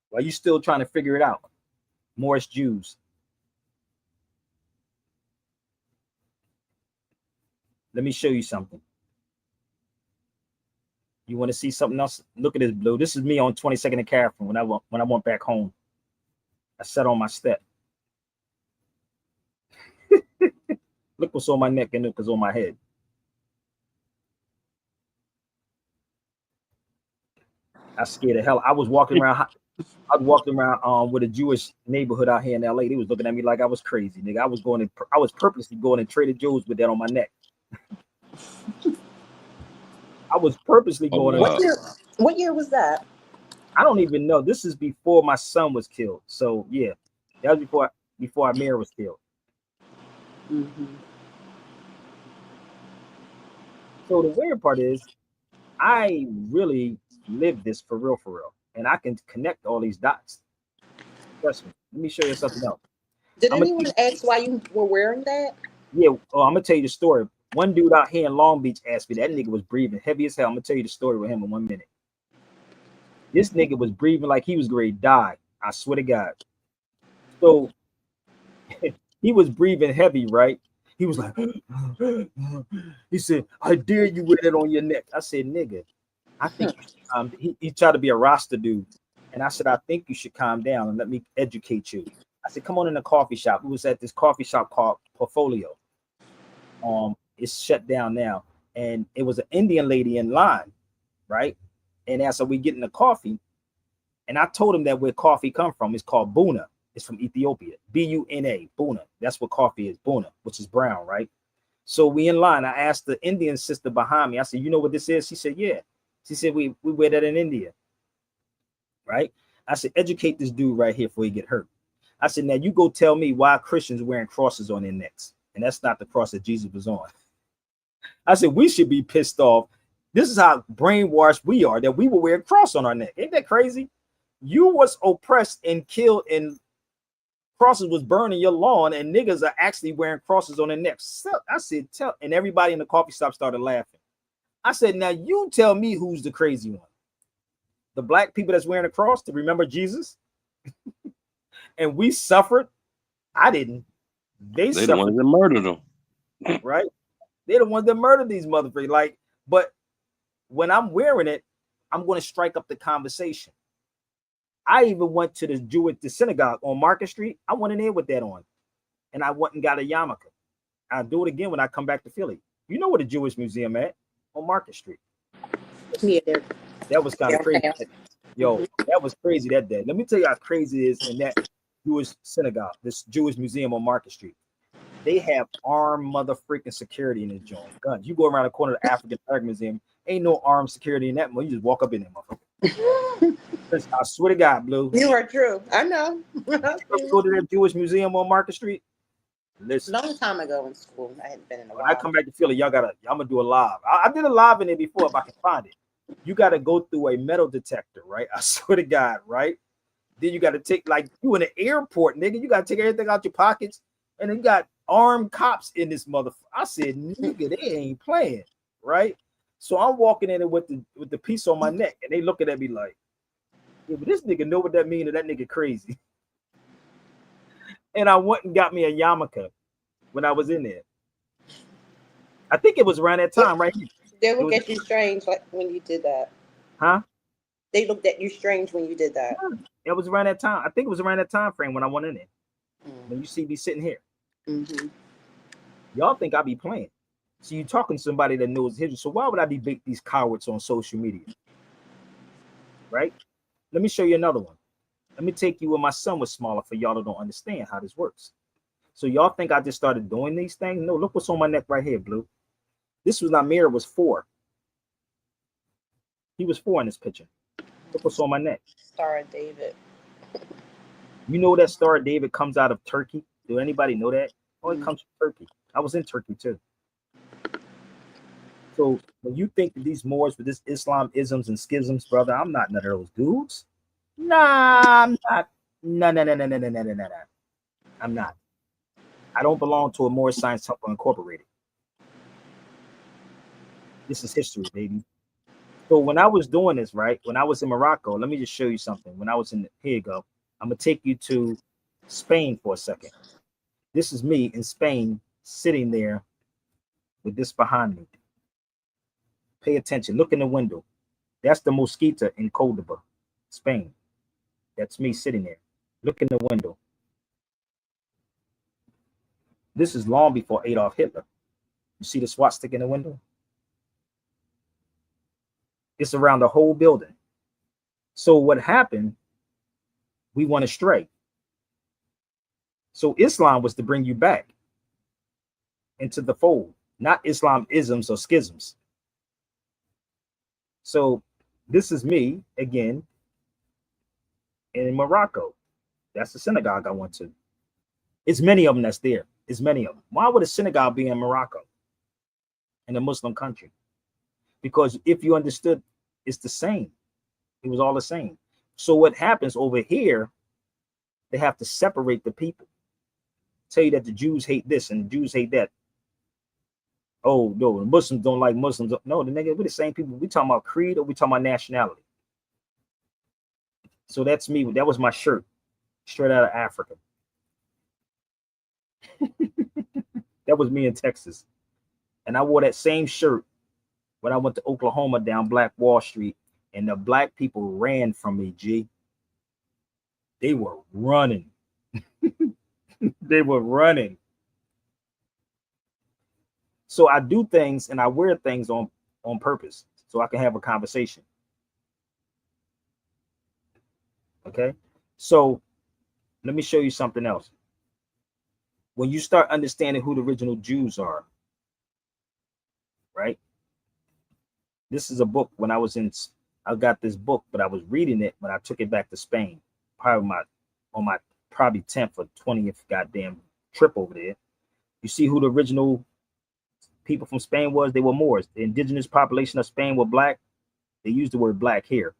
While you still trying to figure it out, Moorish Jews. Let me show you something. You want to see something else? Look at this, Blue. This is me on 22nd and Catherine when I went back home. I sat on my step. Look what's on my neck and look what's on my head. I scared the hell. I was walking around with a Jewish neighborhood out here in LA. They was looking at me like I was crazy, nigga. I was purposely going and Trader Joe's with that on my neck. I was purposely going. What year was that? I don't even know. This is before my son was killed. So yeah, that was before Amir was killed. Mm-hmm. So the weird part is, I really live this for real, and I can connect all these dots. Trust me. Let me show you something else. Did anyone ask why you were wearing that? Yeah, I'm gonna tell you the story. One dude out here in Long Beach asked me, that nigga was breathing heavy as hell. I'm gonna tell you the story with him in 1 minute. This nigga was breathing like he was going to die. I swear to God. So he was breathing heavy, right? He was like, he said, I dare you wear that on your neck. I said, nigga, I think you should, he tried to be a Rasta dude. And I said, I think you should calm down and let me educate you. I said, come on in the coffee shop. We was at this coffee shop called Portfolio. It's shut down now. And it was an Indian lady in line, right? And as we getting the coffee, and I told him that where coffee come from, it's called Buna. It's from Ethiopia. Buna, Buna. That's what coffee is, Buna, which is brown, right? So we in line. I asked the Indian sister behind me. I said, you know what this is? She said, yeah. She said, we wear that in India, right? I said, educate this dude right here before he get hurt. I said, now you go tell me why Christians wearing crosses on their necks. And that's not the cross that Jesus was on. I said, we should be pissed off. This is how brainwashed we are, that we will wear a cross on our neck. Ain't that crazy? You was oppressed and killed, and crosses was burning your lawn, and niggas are actually wearing crosses on their necks. So I said, and everybody in the coffee shop started laughing. I said, now you tell me who's the crazy one. The black people that's wearing a cross to remember Jesus? And we suffered. I didn't. They the ones that murdered them. Right? They're the ones that murdered these motherfuckers. Like, but when I'm wearing it, I'm going to strike up the conversation. I even went to the synagogue on Market Street. I went in there with that on. And I went and got a yarmulke. I'll do it again when I come back to Philly. You know where the Jewish Museum at? On Market Street. Yeah. That was kind of crazy. Yo, that was crazy that day. Let me tell you how crazy it is in that Jewish synagogue, this Jewish museum on Market Street. They have armed motherfucking security in this joint. Guns. You go around the corner of the African American Museum, ain't no armed security in that one. You just walk up in there, motherfucker. I swear to God, Blue. You are true. I know. Go to that Jewish museum on Market Street. Listen, Long time ago in school. I hadn't been in a when while. I come back to Philly, I'm gonna do a live. I did a live in there before if I can find it. You got to go through a metal detector, right? I swear to God, right? Then you got to take, like, you in the airport, nigga. You got to take everything out your pockets, and then you got armed cops in this motherfucker. I said, nigga, they ain't playing, right? So I'm walking in there with the piece on my neck, and they looking at me like, yeah, but this nigga know what that mean, and that nigga crazy. And I went and got me a yarmulke when I was in there. I think it was around that time, right here. They looked at you strange like when you did that. Huh? They looked at you strange when you did that. It was around that time. I think it was around that time frame when I went in there. When you see me sitting here. Mm-hmm. Y'all think I be playing. So you talking to somebody that knows history. So why would I debate these cowards on social media? Right? Let me show you another one. Let me take you when my son was smaller for y'all that don't understand how this works. So y'all think I just started doing these things? No, look what's on my neck right here, Blue. This was Namir was 4. He was 4 in this picture. Look what's on my neck. Star of David. You know that Star of David comes out of Turkey? Do anybody know that? Oh, it comes from Turkey. I was in Turkey too. So when you think that these Moors with this Islam isms and schisms, brother, I'm not none of those dudes. Nah, I'm not. No. I'm not. I don't belong to a Moorish Science Temple Incorporated. This is history, baby. So when I was doing this, right, when I was in Morocco, let me just show you something. When I was here you go. I'm going to take you to Spain for a second. This is me in Spain sitting there with this behind me. Pay attention. Look in the window. That's the Mosquita in Cordoba, Spain. That's me sitting there. Look in the window. This is long before Adolf Hitler. You see the swastika in the window? It's around the whole building. So what happened, we went astray. So Islam was to bring you back into the fold, not Islam isms or schisms. So this is me again in Morocco. That's the synagogue I went to. It's many of them that's there. It's many of them. Why would a synagogue be in Morocco, in a Muslim country? Because if you understood, it's the same. It was all the same. So what happens over here, they have to separate the people. Tell you that the Jews hate this and the Jews hate that. Oh, no, the Muslims don't like Muslims. No, the nigga, we're the same people. We talking about creed or we talking about nationality. So that's me. That was my shirt, straight out of Africa. That was me in Texas. And I wore that same shirt when I went to Oklahoma down Black Wall Street, and the black people ran from me, G. They were running. They were running. So I do things and I wear things on purpose so I can have a conversation. Okay. So let me show you something else. When you start understanding who the original Jews are, right? This is a book. When I got this book, but I was reading it when I took it back to Spain, probably on my probably 10th or 20th goddamn trip over there. You see who the original people from Spain was? They were Moors. The indigenous population of Spain were black. They used the word black here,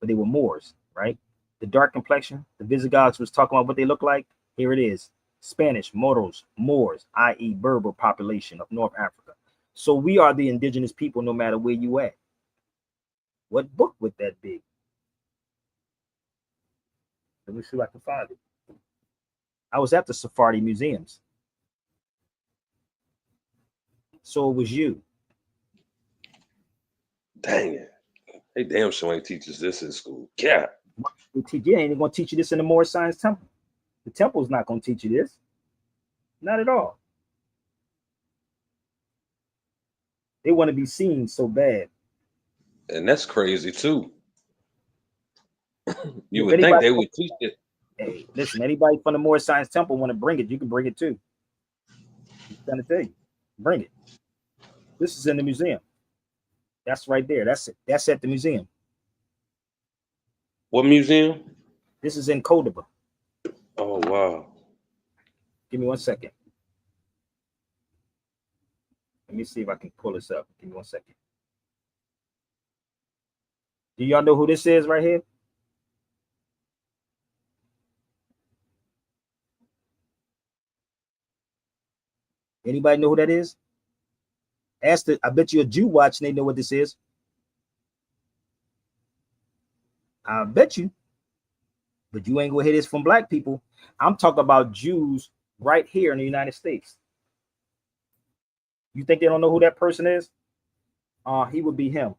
but they were Moors, right? The dark complexion, the Visigoths was talking about what they look like. Here it is. Spanish, Moros, Moors, i.e. Berber population of North Africa. So we are the indigenous people no matter where you at. What book would that be? Let me see if I can find it. I was at the Sephardi museums. So it was you. Dang it. They damn sure ain't teach us this in school. Yeah. You ain't gonna teach you this in the Moorish Science Temple. The temple's not gonna teach you this. Not at all. They want to be seen so bad. And that's crazy too. You would think they would teach it. Hey, listen, anybody from the Moorish Science Temple want to bring it, you can bring it too. I'm trying to tell you. Bring it. This is in the museum. That's right there. That's it. That's at the museum. What museum? This is in Cordoba. Oh, wow. Give me 1 second. Let me see if I can pull this up. Give me 1 second. Do y'all know who this is right here? Anybody know who that is? I bet you a Jew watching, they know what this is. I bet you. But you ain't gonna hear this from black people. I'm talking about Jews right here in the United States. You think they don't know who that person is? He would be him.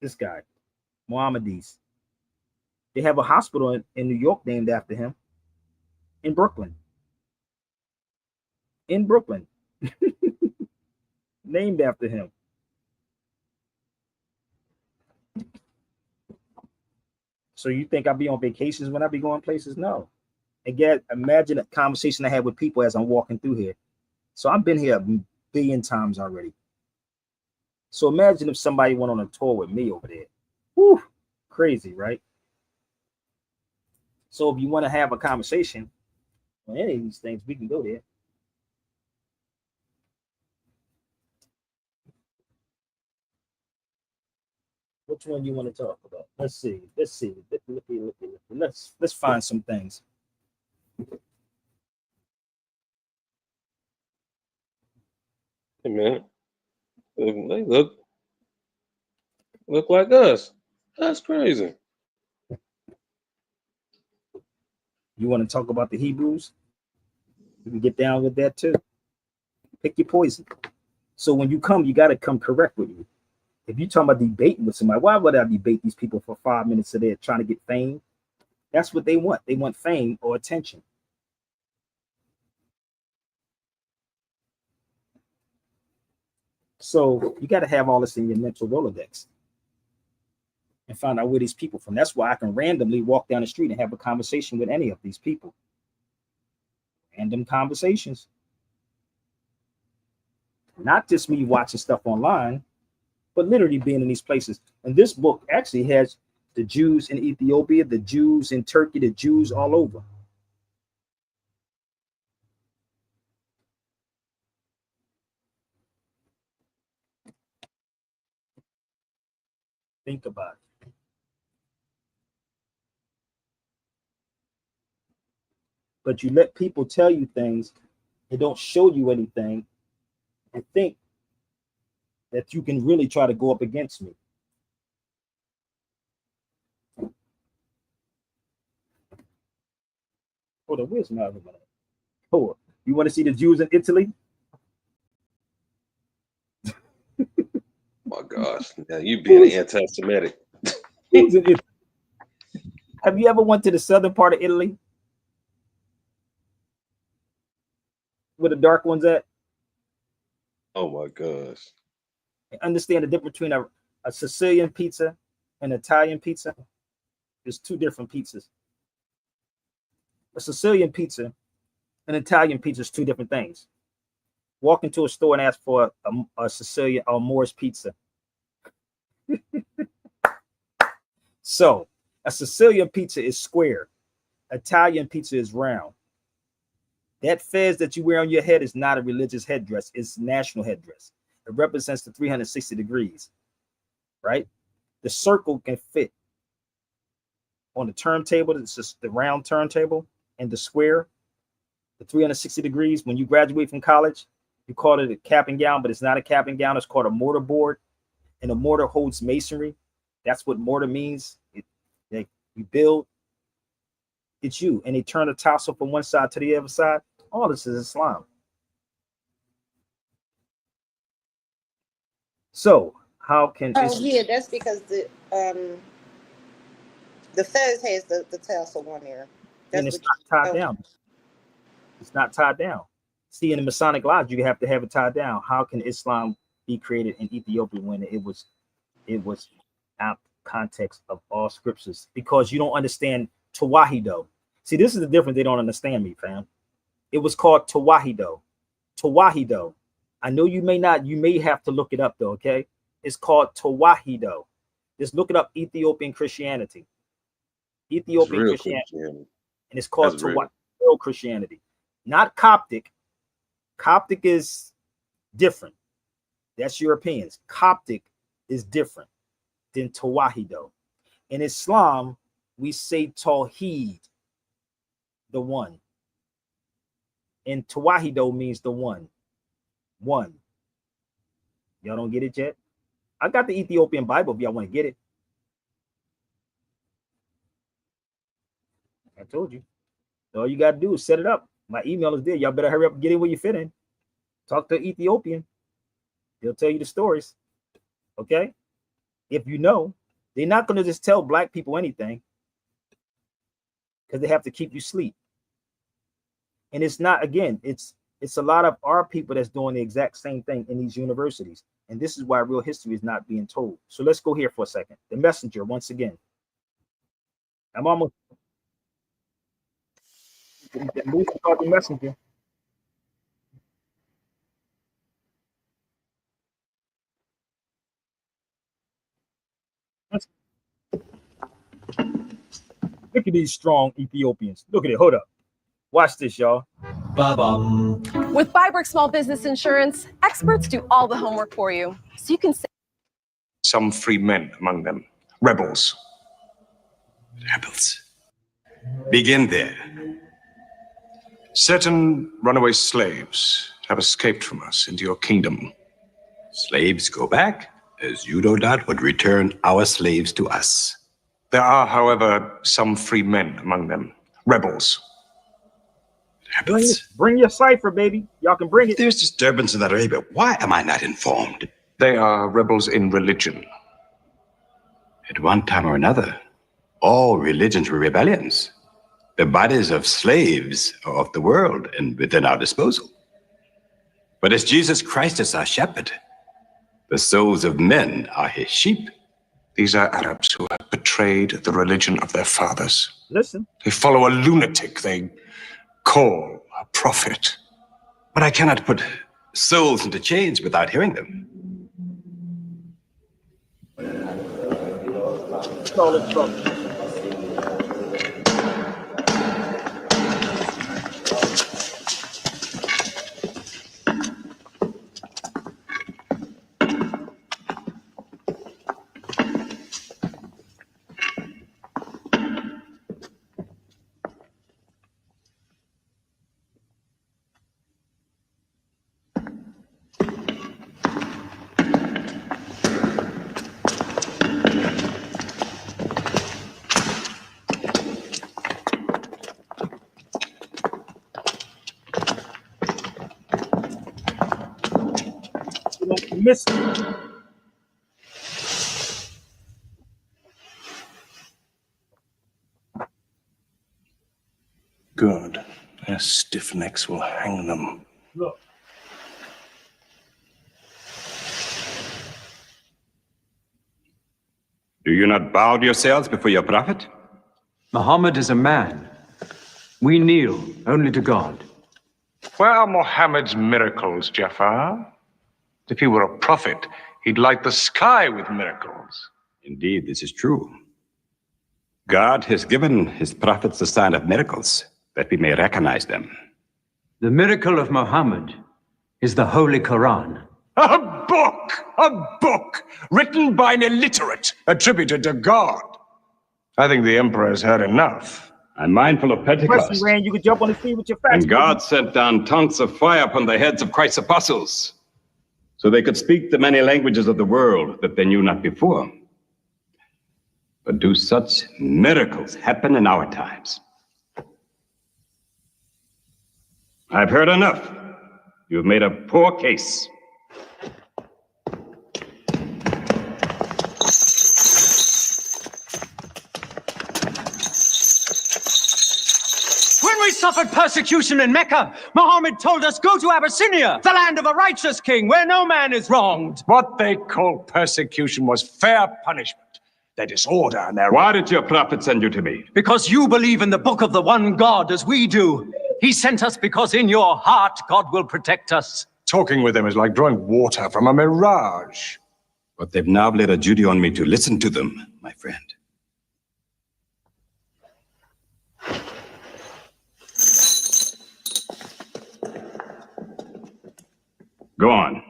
This guy, Mohammedis. They have a hospital in New York named after him. In Brooklyn. Named after him. So you think I'll be on vacations when I be going places? No. Again, imagine a conversation I had with people as I'm walking through here. So I've been here a billion times already. So imagine if somebody went on a tour with me over there. Whew, crazy, right? So if you want to have a conversation on any of these things, we can go there. Which one you want to talk about? Let's see. Let's find some things. Hey man, they look like us. That's crazy. You want to talk about the Hebrews? You can get down with that too. Pick your poison. So when you come, you got to come correct with me. If you're talking about debating with somebody, why would I debate these people for 5 minutes a day trying to get fame? That's what they want. They want fame or attention. So you got to have all this in your mental Rolodex and find out where these people from. That's why I can randomly walk down the street and have a conversation with any of these people. Random conversations. Not just me watching stuff online, but literally being in these places. And this book actually has the Jews in Ethiopia, the Jews in Turkey, the Jews all over. Think about it. But you let people tell you things, they don't show you anything, and think that you can really try to go up against me. Hold on, where's my other one? Oh, you want to see the Jews in Italy? My gosh, now you being anti-Semitic. Who's in Italy? Have you ever went to the southern part of Italy? Where the dark ones at? Oh my gosh. Understand the difference between a Sicilian pizza and Italian pizza? There's two different pizzas. A Sicilian pizza and Italian pizza is two different things. Walk into a store and ask for a Sicilian or Moore's pizza. So a Sicilian pizza is square. Italian pizza is round. That fez that you wear on your head is not a religious headdress. It's national headdress. It represents the 360 degrees, right? The circle can fit on the turntable. It's just the round turntable, and the square, the 360 degrees. When you graduate from college, you call it a cap and gown, but it's not a cap and gown. It's called a mortar board, and a mortar holds masonry. That's what mortar means. You build. It's you, and they turn the tassel from one side to the other side. All this is Islam. So how can yeah, that's because the fez has the tassel on there. That's and it's not tied down. It's not tied down. See, in the Masonic Lodge, you have to have it tied down. How can Islam be created in Ethiopia when it was out of context of all scriptures? Because you don't understand Tawahido. See, this is the difference. They don't understand me, fam. It was called Tawahido. Tawahido. I know you may not, you may have to look it up though, okay? It's called Tawahido. Just look it up, Ethiopian Christianity. Ethiopian Christianity. And it's called Tawahido Christianity. Not Coptic. Coptic is different. That's Europeans. Coptic is different than Tawahido. In Islam, we say Tawheed, the one. And Tawahido means the one. One. Y'all don't get it yet? I got the Ethiopian Bible if y'all want to get it. I told you. All you got to do is set it up. My email is there. Y'all better hurry up and get in where you fit in. Talk to Ethiopian. They'll tell you the stories. Okay? If you know, they're not going to just tell black people anything because they have to keep you asleep. And it's not, again, it's a lot of our people that's doing the exact same thing in these universities. And this is why real history is not being told. So let's go here for a second. The messenger, once again. I'm almost called the messenger. Look at these strong Ethiopians. Look at it. Hold up. Watch this, y'all. Ba-bum. With Bybrick Small Business Insurance, experts do all the homework for you, so you can save. Some free men among them, rebels. Rebels. Begin there. Certain runaway slaves have escaped from us into your kingdom. Slaves go back, as you no doubt would return our slaves to us. There are, however, some free men among them, rebels. Bring your cipher, baby. Y'all can bring it. There's disturbance in that Arabia. Why am I not informed? They are rebels in religion. At one time or another, all religions were rebellions. The bodies of slaves are of the world and within our disposal. But as Jesus Christ is our shepherd, the souls of men are his sheep. These are Arabs who have betrayed the religion of their fathers. Listen. They follow a lunatic they call a prophet. But I cannot put souls into chains without hearing them. Call it trouble. missed. Good. Their stiff necks will hang them. Look. Do you not bow yourselves before your prophet? Muhammad is a man. We kneel only to God. Where are Mohammed's miracles, Jafar? If he were a prophet, he'd light the sky with miracles. Indeed, this is true. God has given his prophets the sign of miracles, that we may recognize them. The miracle of Muhammad is the Holy Quran. A book written by an illiterate, attributed to God. I think the emperor has heard enough. I'm mindful of Pentecost. Question, Rand, you could jump on the feet with your facts. And God sent down tongues of fire upon the heads of Christ's apostles, so they could speak the many languages of the world that they knew not before. But do such miracles happen in our times? I've heard enough. You've made a poor case. When we suffered persecution in Mecca, Muhammad told us, go to Abyssinia, the land of a righteous king, where no man is wronged. What they called persecution was fair punishment. Their disorder and their... Why did your prophet send you to me? Because you believe in the book of the one God as we do. He sent us because in your heart, God will protect us. Talking with them is like drawing water from a mirage. But they've now laid a duty on me to listen to them, my friend. Go on.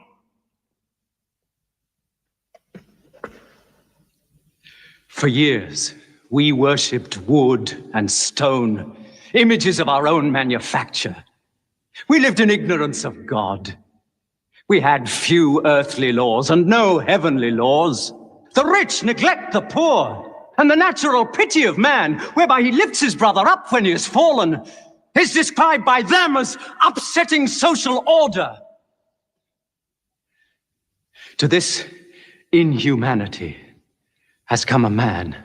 For years, we worshipped wood and stone, images of our own manufacture. We lived in ignorance of God. We had few earthly laws and no heavenly laws. The rich neglect the poor, and the natural pity of man, whereby he lifts his brother up when he has fallen, is described by them as upsetting social order. To this inhumanity has come a man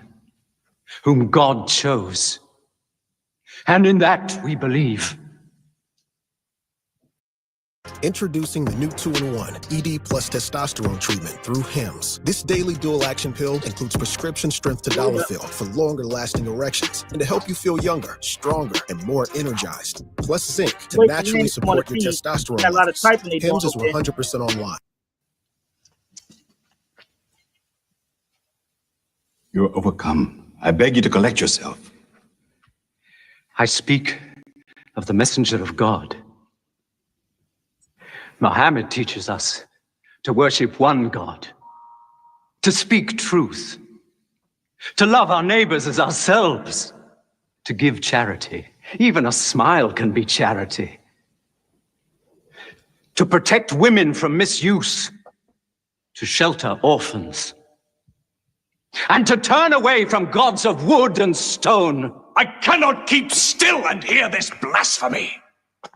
whom God chose, and in that we believe. Introducing the new 2-in-1 ED plus testosterone treatment through HIMS. This daily dual-action pill includes prescription strength tadalafil for longer-lasting erections and to help you feel younger, stronger, and more energized. Plus zinc to naturally support your testosterone levels. HIMS is 100% online. You're overcome. I beg you to collect yourself. I speak of the messenger of God. Muhammad teaches us to worship one God, to speak truth, to love our neighbors as ourselves, to give charity. Even a smile can be charity. To protect women from misuse, to shelter orphans, and to turn away from gods of wood and stone. I cannot keep still and hear this blasphemy.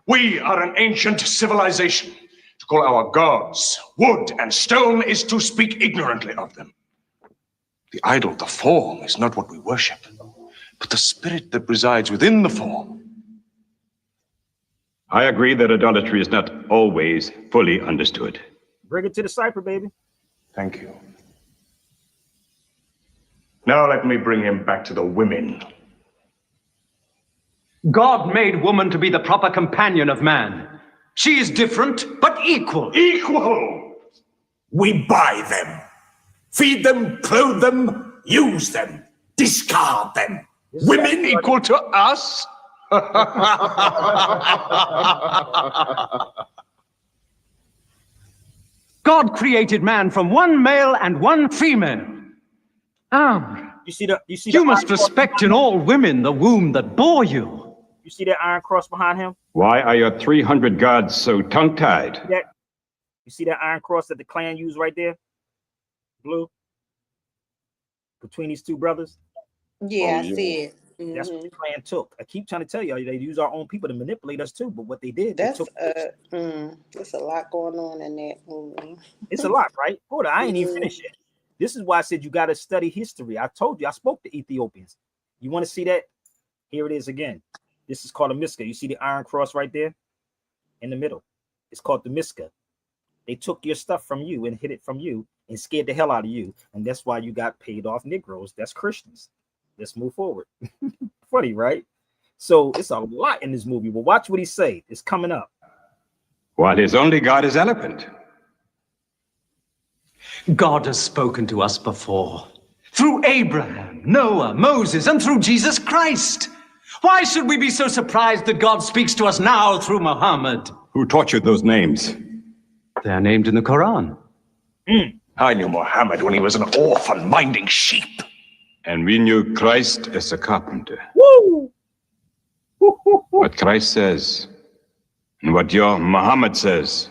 We are an ancient civilization. To call our gods wood and stone is to speak ignorantly of them. The idol, the form, is not what we worship, but the spirit that resides within the form. I agree that idolatry is not always fully understood. Bring it to the cipher, baby. Thank you. Now let me bring him back to the women. God made woman to be the proper companion of man. She is different, but equal. Equal! We buy them, feed them, clothe them, use them, discard them. Women equal to us? God created man from one male and one female. You must respect in all women the womb that bore you. You see that iron cross behind him? Why are your 300 gods so tongue-tied? You see that iron cross that the clan used right there? Blue? Between these two brothers? Yeah, I see it. That's what Mhm. the plan took. I keep trying to tell y'all they use our own people to manipulate us too. But what they did, they That's took. there's a lot going on in that movie. It's a lot, right? Hold on, I ain't even Mhm. finished yet. This is why I said you got to study history. I told you, I spoke to Ethiopians. You want to see that? Here it is again. This is called a miska. You see the iron cross right there in the middle? It's called the miska. They took your stuff from you and hid it from you and scared the hell out of you. And that's why you got paid off Negroes. That's Christians. Let's move forward. Funny, right? So it's a lot in this movie. But watch what he say. It's coming up. While his only God is eloquent. God has spoken to us before, through Abraham, Noah, Moses, and through Jesus Christ. Why should we be so surprised that God speaks to us now through Muhammad? Who taught you those names? They are named in the Quran. I knew Muhammad when he was an orphan minding sheep. And we knew Christ as a carpenter. Woo! What Christ says and what your Muhammad says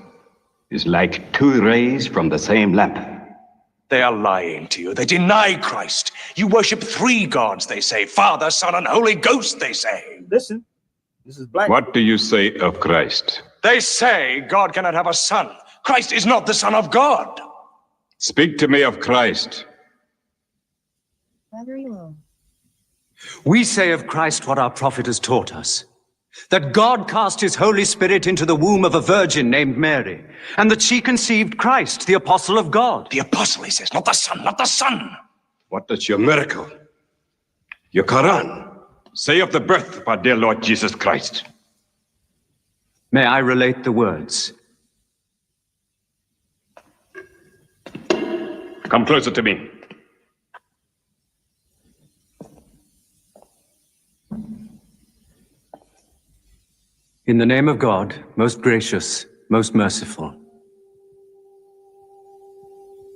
is like two rays from the same lamp. They are lying to you. They deny Christ. You worship three gods, they say. Father, Son, and Holy Ghost, they say. Listen, this is black. What do you say of Christ? They say God cannot have a son. Christ is not the Son of God. Speak to me of Christ. We say of Christ what our prophet has taught us, that God cast his Holy Spirit into the womb of a virgin named Mary, and that she conceived Christ, the apostle of God. The apostle, he says, not the Son, not the Son. What does your miracle, your Quran, say of the birth of our dear Lord Jesus Christ? May I relate the words? Come closer to me. In the name of God, most gracious, most merciful.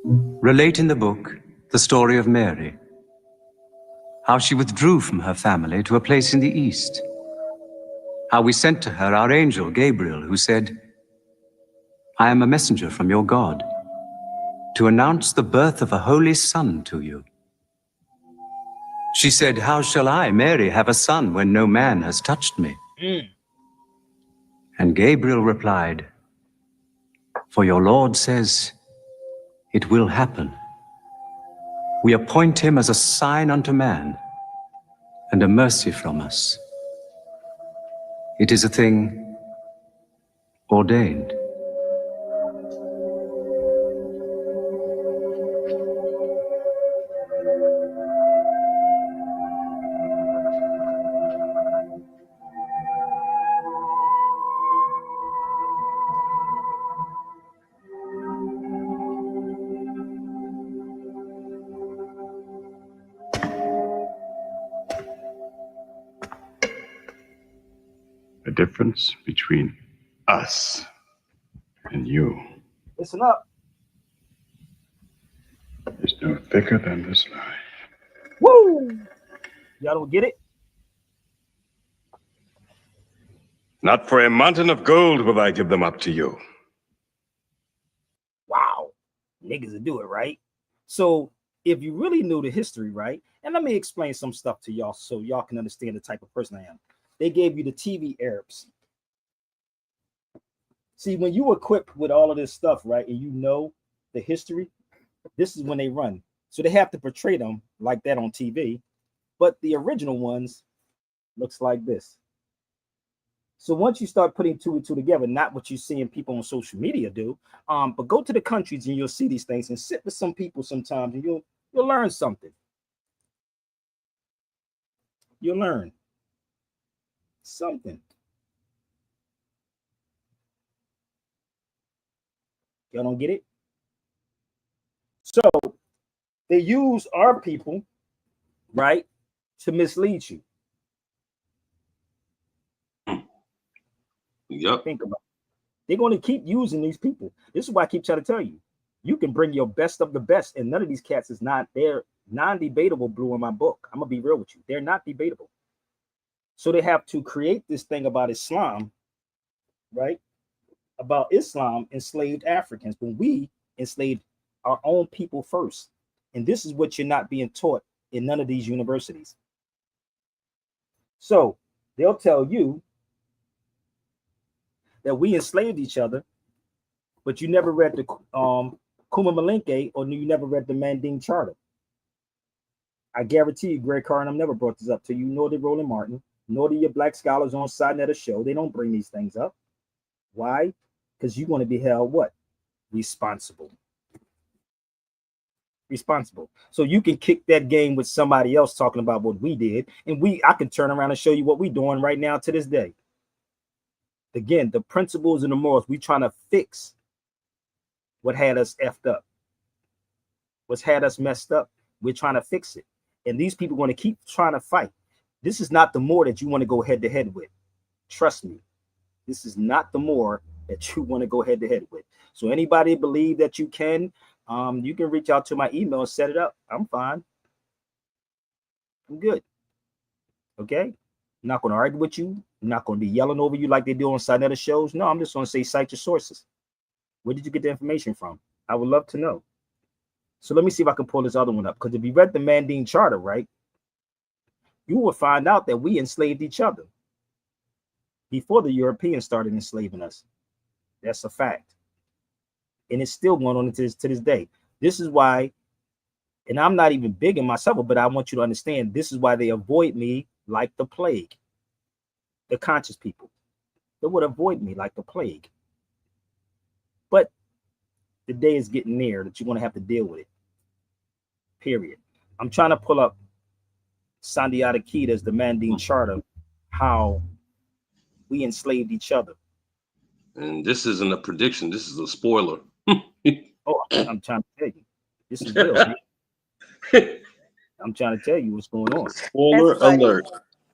Relate in the book the story of Mary, how she withdrew from her family to a place in the east, how we sent to her our angel Gabriel, who said, I am a messenger from your God, to announce the birth of a holy son to you. She said, how shall I, Mary, have a son when no man has touched me? And Gabriel replied, for your Lord says, it will happen. We appoint him as a sign unto man and a mercy from us. It is a thing ordained. The difference between us and you Listen up. is no thicker than this life. Woo! Y'all don't get it? Not for a mountain of gold will I give them up to you. Wow. Niggas will do it, right? So if you really knew the history, right? And let me explain some stuff to y'all so y'all can understand the type of person I am. They gave you the TV Arabs. See, when you equipped with all of this stuff, right, and you know the history, this is when they run. So they have to portray them like that on TV. But the original ones looks like this. So once you start putting two and two together, not what you're seeing people on social media do, but go to the countries and you'll see these things and sit with some people sometimes and you'll learn something. You'll learn something. Y'all don't get it? So they use our people, right, to mislead you. Yep. Think about it. They're going to keep using these people. This is why I keep trying to tell you. You can bring your best of the best, and none of these cats is not, they're non-debatable, Blue, in my book. I'm going to be real with you. They're not debatable. So they have to create this thing about Islam, right? About Islam enslaved Africans, when we enslaved our own people first. And this is what you're not being taught in none of these universities. So they'll tell you that we enslaved each other, but you never read the Kuma Malenke, or you never read the Manding Charter. I guarantee you, Greg Carr, and I've never brought this up to you, nor did Roland Martin, nor do your black scholars on side at a show. They don't bring these things up. Why? Because you're going to be held what? Responsible. Responsible. So you can kick that game with somebody else talking about what we did, and I can turn around and show you what we're doing right now to this day. Again, the principles and the morals, we trying to fix what had us effed up. What's had us messed up, we're trying to fix it. And these people are going to keep trying to fight. This is not the more that you want to go head to head with. Trust me. This is not the more that you want to go head to head with. So anybody believe that you can reach out to my email and set it up. I'm fine. I'm good. Okay? I'm not going to argue with you. I'm not going to be yelling over you like they do on side other shows. No, I'm just going to say, cite your sources. Where did you get the information from? I would love to know. So let me see if I can pull this other one up. Because if you read the Manding Charter, right, you will find out that we enslaved each other before the Europeans started enslaving us. That's a fact. And it's still going on to this day. This is why, and I'm not even big in myself, but I want you to understand, this is why they avoid me like the plague. The conscious people, they would avoid me like the plague. But the day is getting near that you're going to have to deal with it. Period. I'm trying to pull up Sandy Adekita's the Manding Charter, how we enslaved each other. And this isn't a prediction. This is a spoiler. Oh, I'm trying to tell you. This is real. I'm trying to tell you what's going on. Spoiler alert.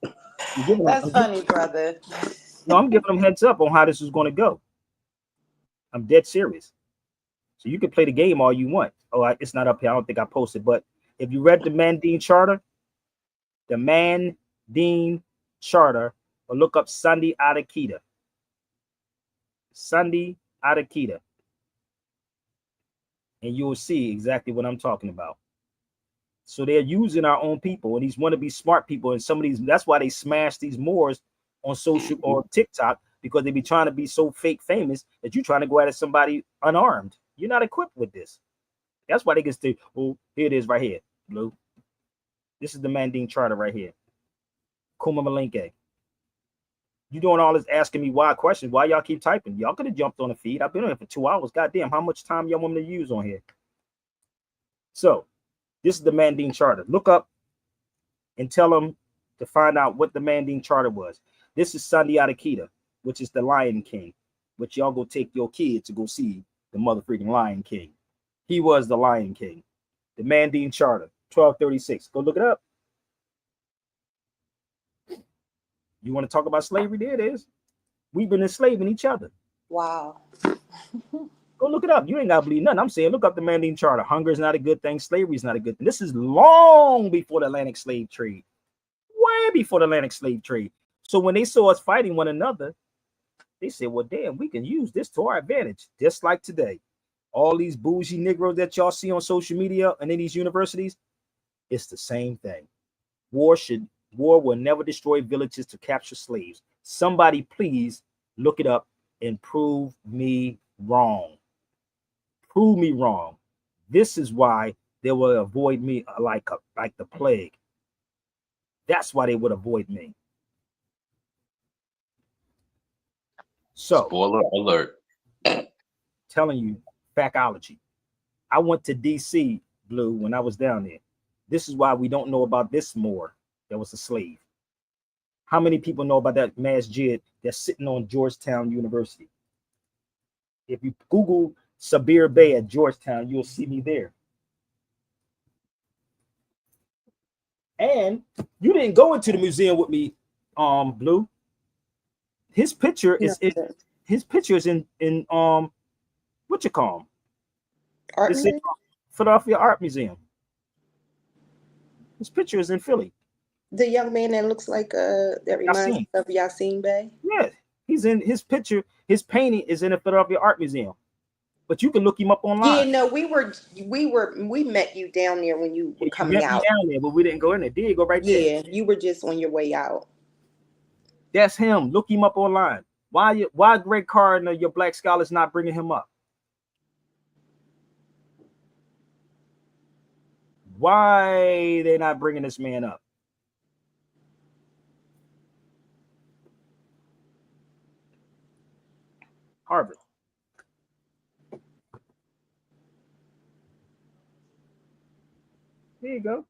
That's funny, brother. No, I'm giving them heads up on how this is going to go. I'm dead serious. So you can play the game all you want. Oh, it's not up here. I don't think I posted. But if you read the Manding Charter, or look up Sandy Adekita. Sandy Adekita. And you will see exactly what I'm talking about. So they're using our own people and these wannabe smart people. And some of these, that's why they smash these Moors on social or TikTok, because they be trying to be so fake famous that you're trying to go at somebody unarmed. You're not equipped with this. That's why they get to, oh, here it is right here, Blue. This is the Manding Charter right here. Kuma Malenke. You doing all this asking me why questions? Why y'all keep typing? Y'all could have jumped on the feed. I've been on it for 2 hours. Goddamn, how much time y'all want me to use on here? So, this is the Manding Charter. Look up and tell them to find out what the Manding Charter was. This is Sandy Adekita, which is the Lion King, which y'all go take your kid to go see the motherfucking Lion King. He was the Lion King. The Manding Charter, 1236. Go look it up. You want to talk about slavery? There it is. We've been enslaving each other. Wow. Go look it up. You ain't got to believe nothing. I'm saying look up the Manding Charter. Hunger is not a good thing. Slavery is not a good thing. This is long before the Atlantic slave trade. Way before the Atlantic slave trade. So when they saw us fighting one another, they said, well, damn, we can use this to our advantage. Just like today. All these bougie Negroes that y'all see on social media and in these universities, it's the same thing. War will never destroy villages to capture slaves. Somebody please look it up and prove me wrong. Prove me wrong. This is why they will avoid me like the plague. That's why they would avoid me. So, spoiler alert. Telling you, factology. I went to DC, Blue, when I was down there. This is why we don't know about this Moor that was a slave. How many people know about that masjid that's sitting on Georgetown University? If you Google Sabir Bey at Georgetown, you'll see me there. And you didn't go into the museum with me, Blue. His picture is in what you call him? Art It's in Philadelphia Art Museum. His picture is in Philly. The young man that looks like that reminds me of Yasin Bey. Yeah, he's in his picture. His painting is in the Philadelphia Art Museum. But you can look him up online. Yeah, no, we met you down there when you were coming out. Down there, but we didn't go in there. Did you go right there? Yeah, you were just on your way out. That's him. Look him up online. Why Greg Carr and your black scholars not bringing him up? Why they not bringing this man up? Harvard. There you go.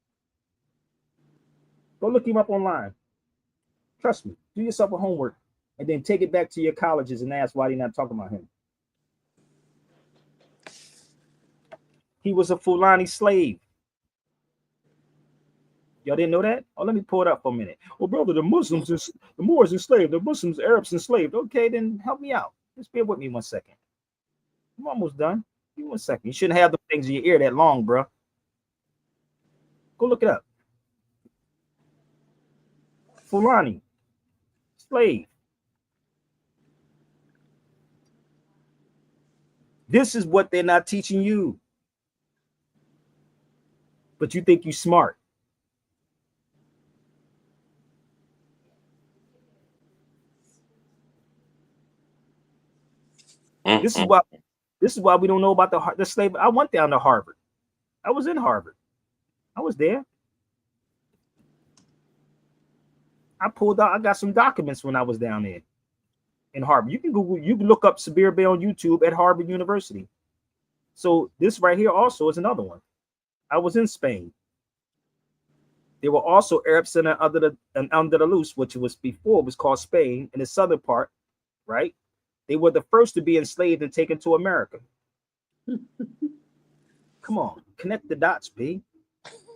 Go look him up online. Trust me. Do yourself a homework and then take it back to your colleges and ask why they're not talking about him. He was a Fulani slave. Y'all didn't know that? Oh, let me pull it up for a minute. Oh, brother, the Moors enslaved, the Muslims, Arabs enslaved. Okay, then help me out. Just bear with me 1 second. I'm almost done. Give me 1 second. You shouldn't have the things in your ear that long, bro. Go look it up. Fulani, slave. This is what they're not teaching you. But you think you're smart. This is why we don't know about the slave. I went down to Harvard. I was in Harvard. I was there. I pulled out. I got some documents when I was down there in Harvard. You can Google. You can look up Sabir Bey on YouTube at Harvard University. So this right here also is another one. I was in Spain. There were also Arabs in Andalus, which was before it was called Spain, in the southern part, right? They were the first to be enslaved and taken to America. Come on, connect the dots, B.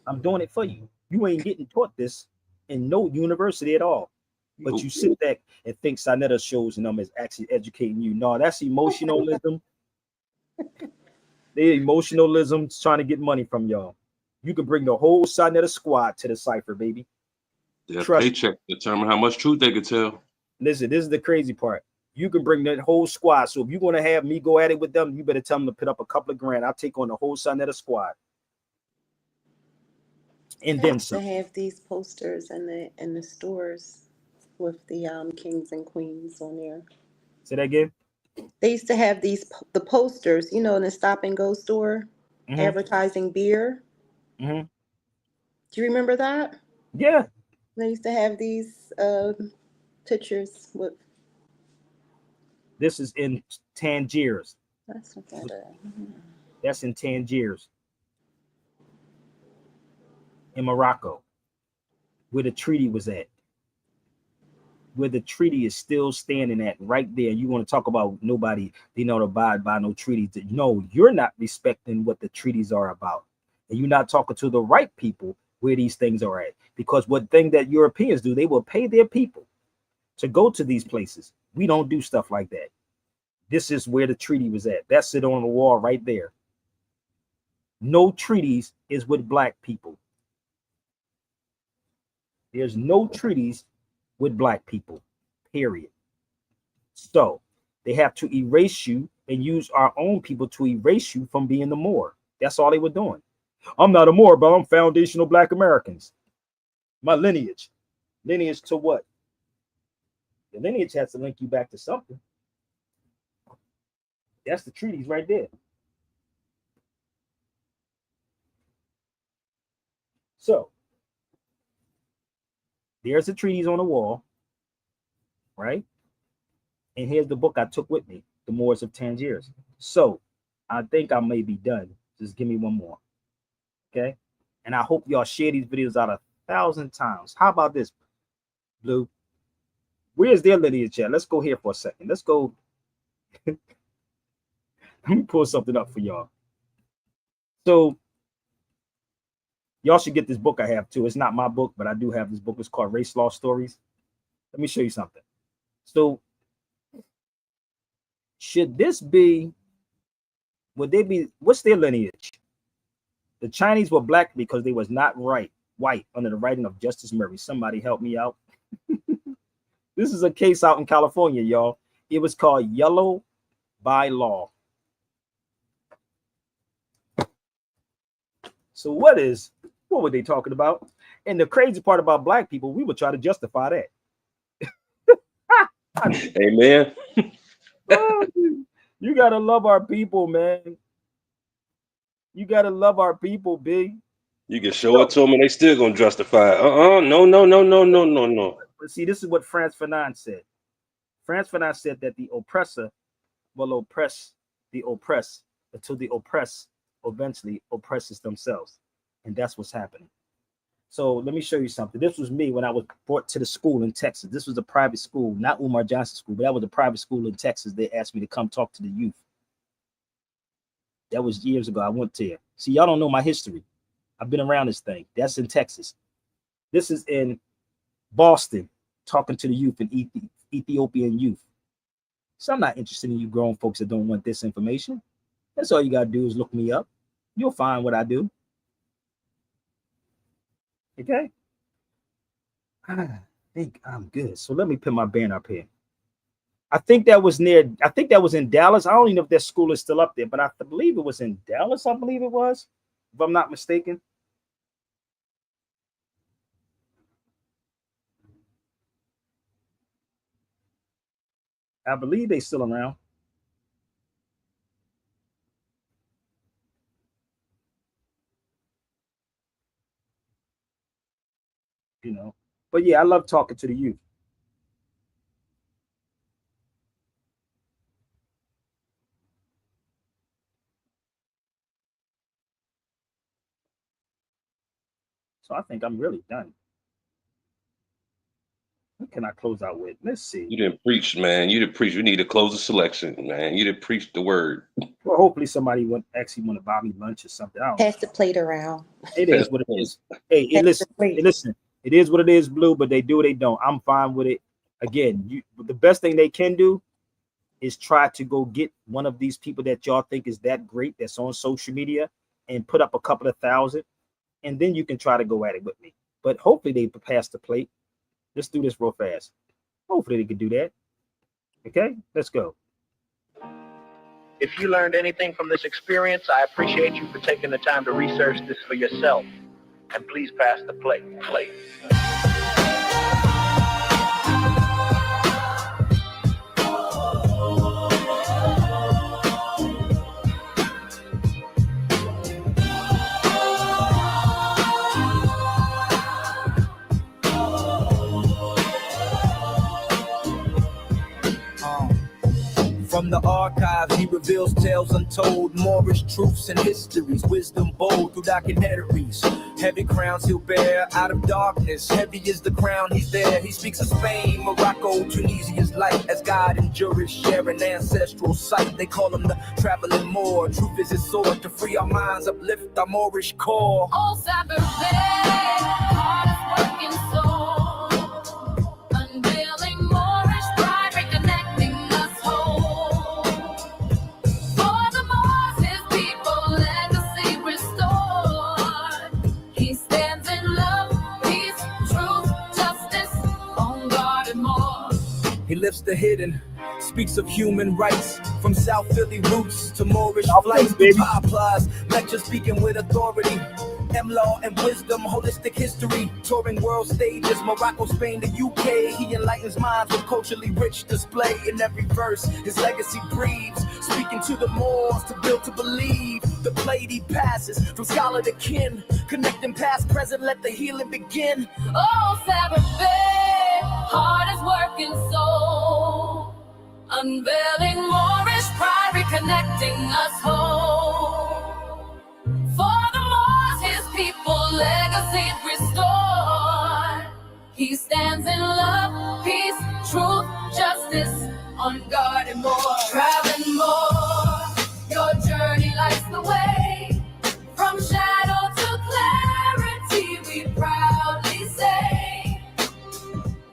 I'm doing it for you. You ain't getting taught this in no university at all. But you sit back and think Sinetta shows and them is actually educating you. No, that's emotionalism. They're emotionalism trying to get money from y'all. You can bring the whole Sinetta squad to the cipher, baby. Their paycheck determine how much truth they can tell. Listen, this is the crazy part. You can bring that whole squad. So if you're going to have me go at it with them, you better tell them to put up a couple of grand. I'll take on the whole Sinetta squad. And then some. They have these posters in the stores with the kings and queens on there. Say that again. They used to have the posters, in the stop and go store, advertising beer. Mm-hmm. Do you remember that? Yeah. They used to have these pictures with. This is in Tangiers. That's what that is. That's in Tangiers, in Morocco, where the treaty was at. Where the treaty is still standing at right there. You want to talk about nobody, they don't abide by no treaties. No, you're not respecting what the treaties are about. And you're not talking to the right people where these things are at. Because what thing that Europeans do, they will pay their people to go to these places. We don't do stuff like that. This is where the treaty was at. That's it on the wall right there. No treaties is with black people. There's no treaties with black people, period. So they have to erase you and use our own people to erase you from being the Moor. That's all they were doing. I'm not a Moor, but I'm foundational black Americans. My lineage to what? The lineage has to link you back to something. That's the treaties right there. So there's the treaties on the wall, right? And here's the book I took with me, The Moors of Tangiers. So I think I may be done. Just give me one more. Okay? And I hope y'all share these videos out 1,000 times. How about this, Blue? Where's their lineage at? Let's go here for a second. Let's go. Let me pull something up for y'all. So y'all should get this book I have too. It's not my book, but I do have this book. It's called Race Law Stories. Let me show you something. So should this be, would they be, what's their lineage? The Chinese were black because they was not white under the writing of Justice Murray. Somebody help me out. This is a case out in California, y'all. It was called Yellow by Law. So what were they talking about? And the crazy part about black people, we would try to justify that. Amen. Oh, you gotta love our people, man. You gotta love our people, B. You can show it to them and they still gonna justify it. No. But see, this is what Franz Fanon said. Franz Fanon said that the oppressor will oppress the oppressed until the oppressed eventually oppresses themselves. And that's what's happening. So let me show you something. This was me when I was brought to the school in Texas. This was a private school, not Umar Johnson School, but that was a private school in Texas. They asked me to come talk to the youth. That was years ago. I went there. See, y'all don't know my history. I've been around this thing. That's in Texas. This is in Boston, talking to the youth and Ethiopian youth. So I'm not interested in you grown folks that don't want this information. That's all you got to do is look me up. You'll find what I do. Okay? I think I'm good. So let me put my banner up here. I think that was in Dallas. I don't even know if that school is still up there, but I believe it was in Dallas. I believe it was, if I'm not mistaken. I believe they're still around. You know, but yeah, I love talking to the youth. So I think I'm really done. What can I close out with? Let's see. You didn't preach, man. You didn't preach. We need to close the selection, man. You didn't preach the word. Well, hopefully somebody would actually want to buy me lunch or something. I don't Pass the plate around. It is what it is. Hey, listen. It is what it is, Blue. But they do or they don't. I'm fine with it. Again, the best thing they can do is try to go get one of these people that y'all think is that great that's on social media and put up a couple of thousand, and then you can try to go at it with me. But hopefully they pass the plate. Let's do this real fast. Hopefully they can do that. Okay, let's go. If you learned anything from this experience, I appreciate you for taking the time to research this for yourself. And please pass the plate. From the archives, he reveals tales untold, Moorish truths and histories, wisdom bold through documentaries. Heavy crowns he'll bear out of darkness. Heavy is the crown, he's there. He speaks of Spain, Morocco, Tunisia's light. As God and jurists share an ancestral sight. They call him the traveling Moor. Truth is his sword to free our minds, uplift our Moorish core. Oh, Sabbath, hardest working soul, unveiling Moorish pride, reconnecting us whole. For the Moors, his people, legacy restored. He stands in love, peace, truth, justice, on guard and more. He lifts the hidden, speaks of human rights, from South Philly roots to Moorish flights, applies, lectures speaking with authority, M-law and wisdom, holistic history, touring world stages, Morocco, Spain, the UK. He enlightens minds with culturally rich display. In every verse, his legacy breathes, speaking to the Moors to build to believe. The plate he passes from scholar to kin, connecting past, present, let the healing begin. Oh, Sabbath, hardest working soul, unveiling Moorish pride, reconnecting us whole. For the Moors, his people, legacy restored. He stands in love, peace, truth, justice, on guard and more. Traveling more, your journey lights the way. From shadow to clarity, we proudly say,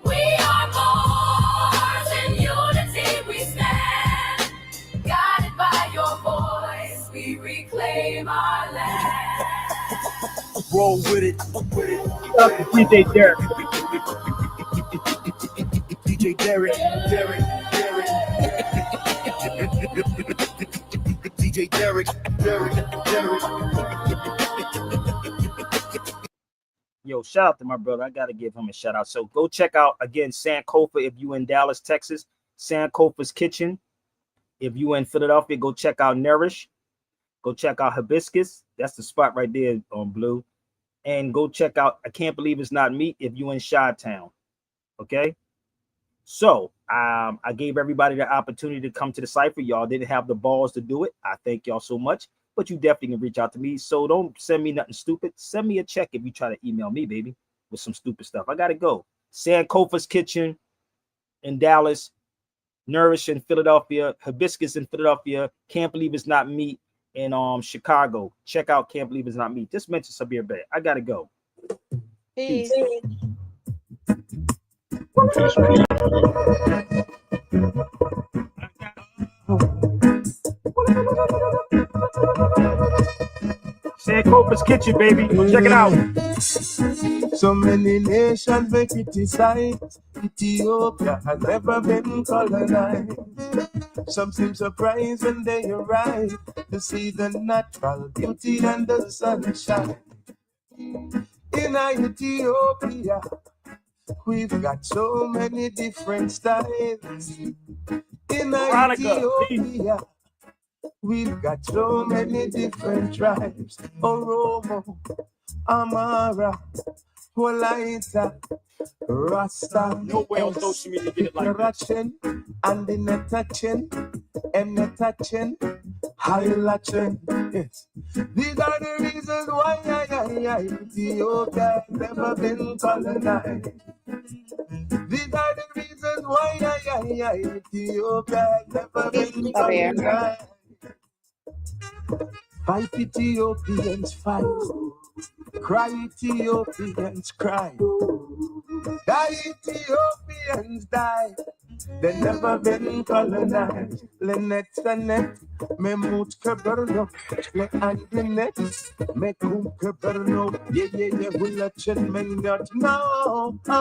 we are Moors, in unity we stand. Guided by your voice, we reclaim our land. Roll with it. DJ Derek. DJ Derek. DJ Derek. Yo, shout out to my brother. I gotta give him a shout out. So go check out again Sankofa if you in Dallas, Texas. Sankofa's Kitchen. If you in Philadelphia, go check out Nourish. Go check out Hibiscus. That's the spot right there on Blue. And go check out I Can't Believe It's Not Meat if you in Chi-Town. Okay. So I gave everybody the opportunity to come to the cipher. Y'all didn't have the balls to do it. I thank y'all so much. But you definitely can reach out to me. So don't send me nothing stupid. Send me a check if you try to email me, baby, with some stupid stuff. I gotta go. Sankofa's Kitchen in Dallas, Nourish in Philadelphia, Hibiscus in Philadelphia, Can't Believe It's Not Meat in Chicago. Check out Can't Believe It's Not Meat. Just mention Sabir Bay. I gotta go. Peace. Sankofa's Kitchen, baby. Go check it out. So many nations may criticize. Ethiopia has never been colonized. Some seem surprised when they arrive to see the natural beauty and the sunshine. In Ethiopia, we've got so many different styles. In Ethiopia, we've got so many different tribes. Oromo, Amara, Wolaita, Rasta, No way on social media get it like Rachen, and the Netachen, and Netachen, Highlatchen. Yes. These are the reasons why Ethiopia has never been colonized. These are the reasons why Ethiopia has never been colonized. Fight Ethiopians, fight. Cry Ethiopians, cry. Die Ethiopians, die. They never been colonized. Lenet Sanet, Memut Kaberno, Le Andinet, Mekum Kaberno, yeah, will let you men not know.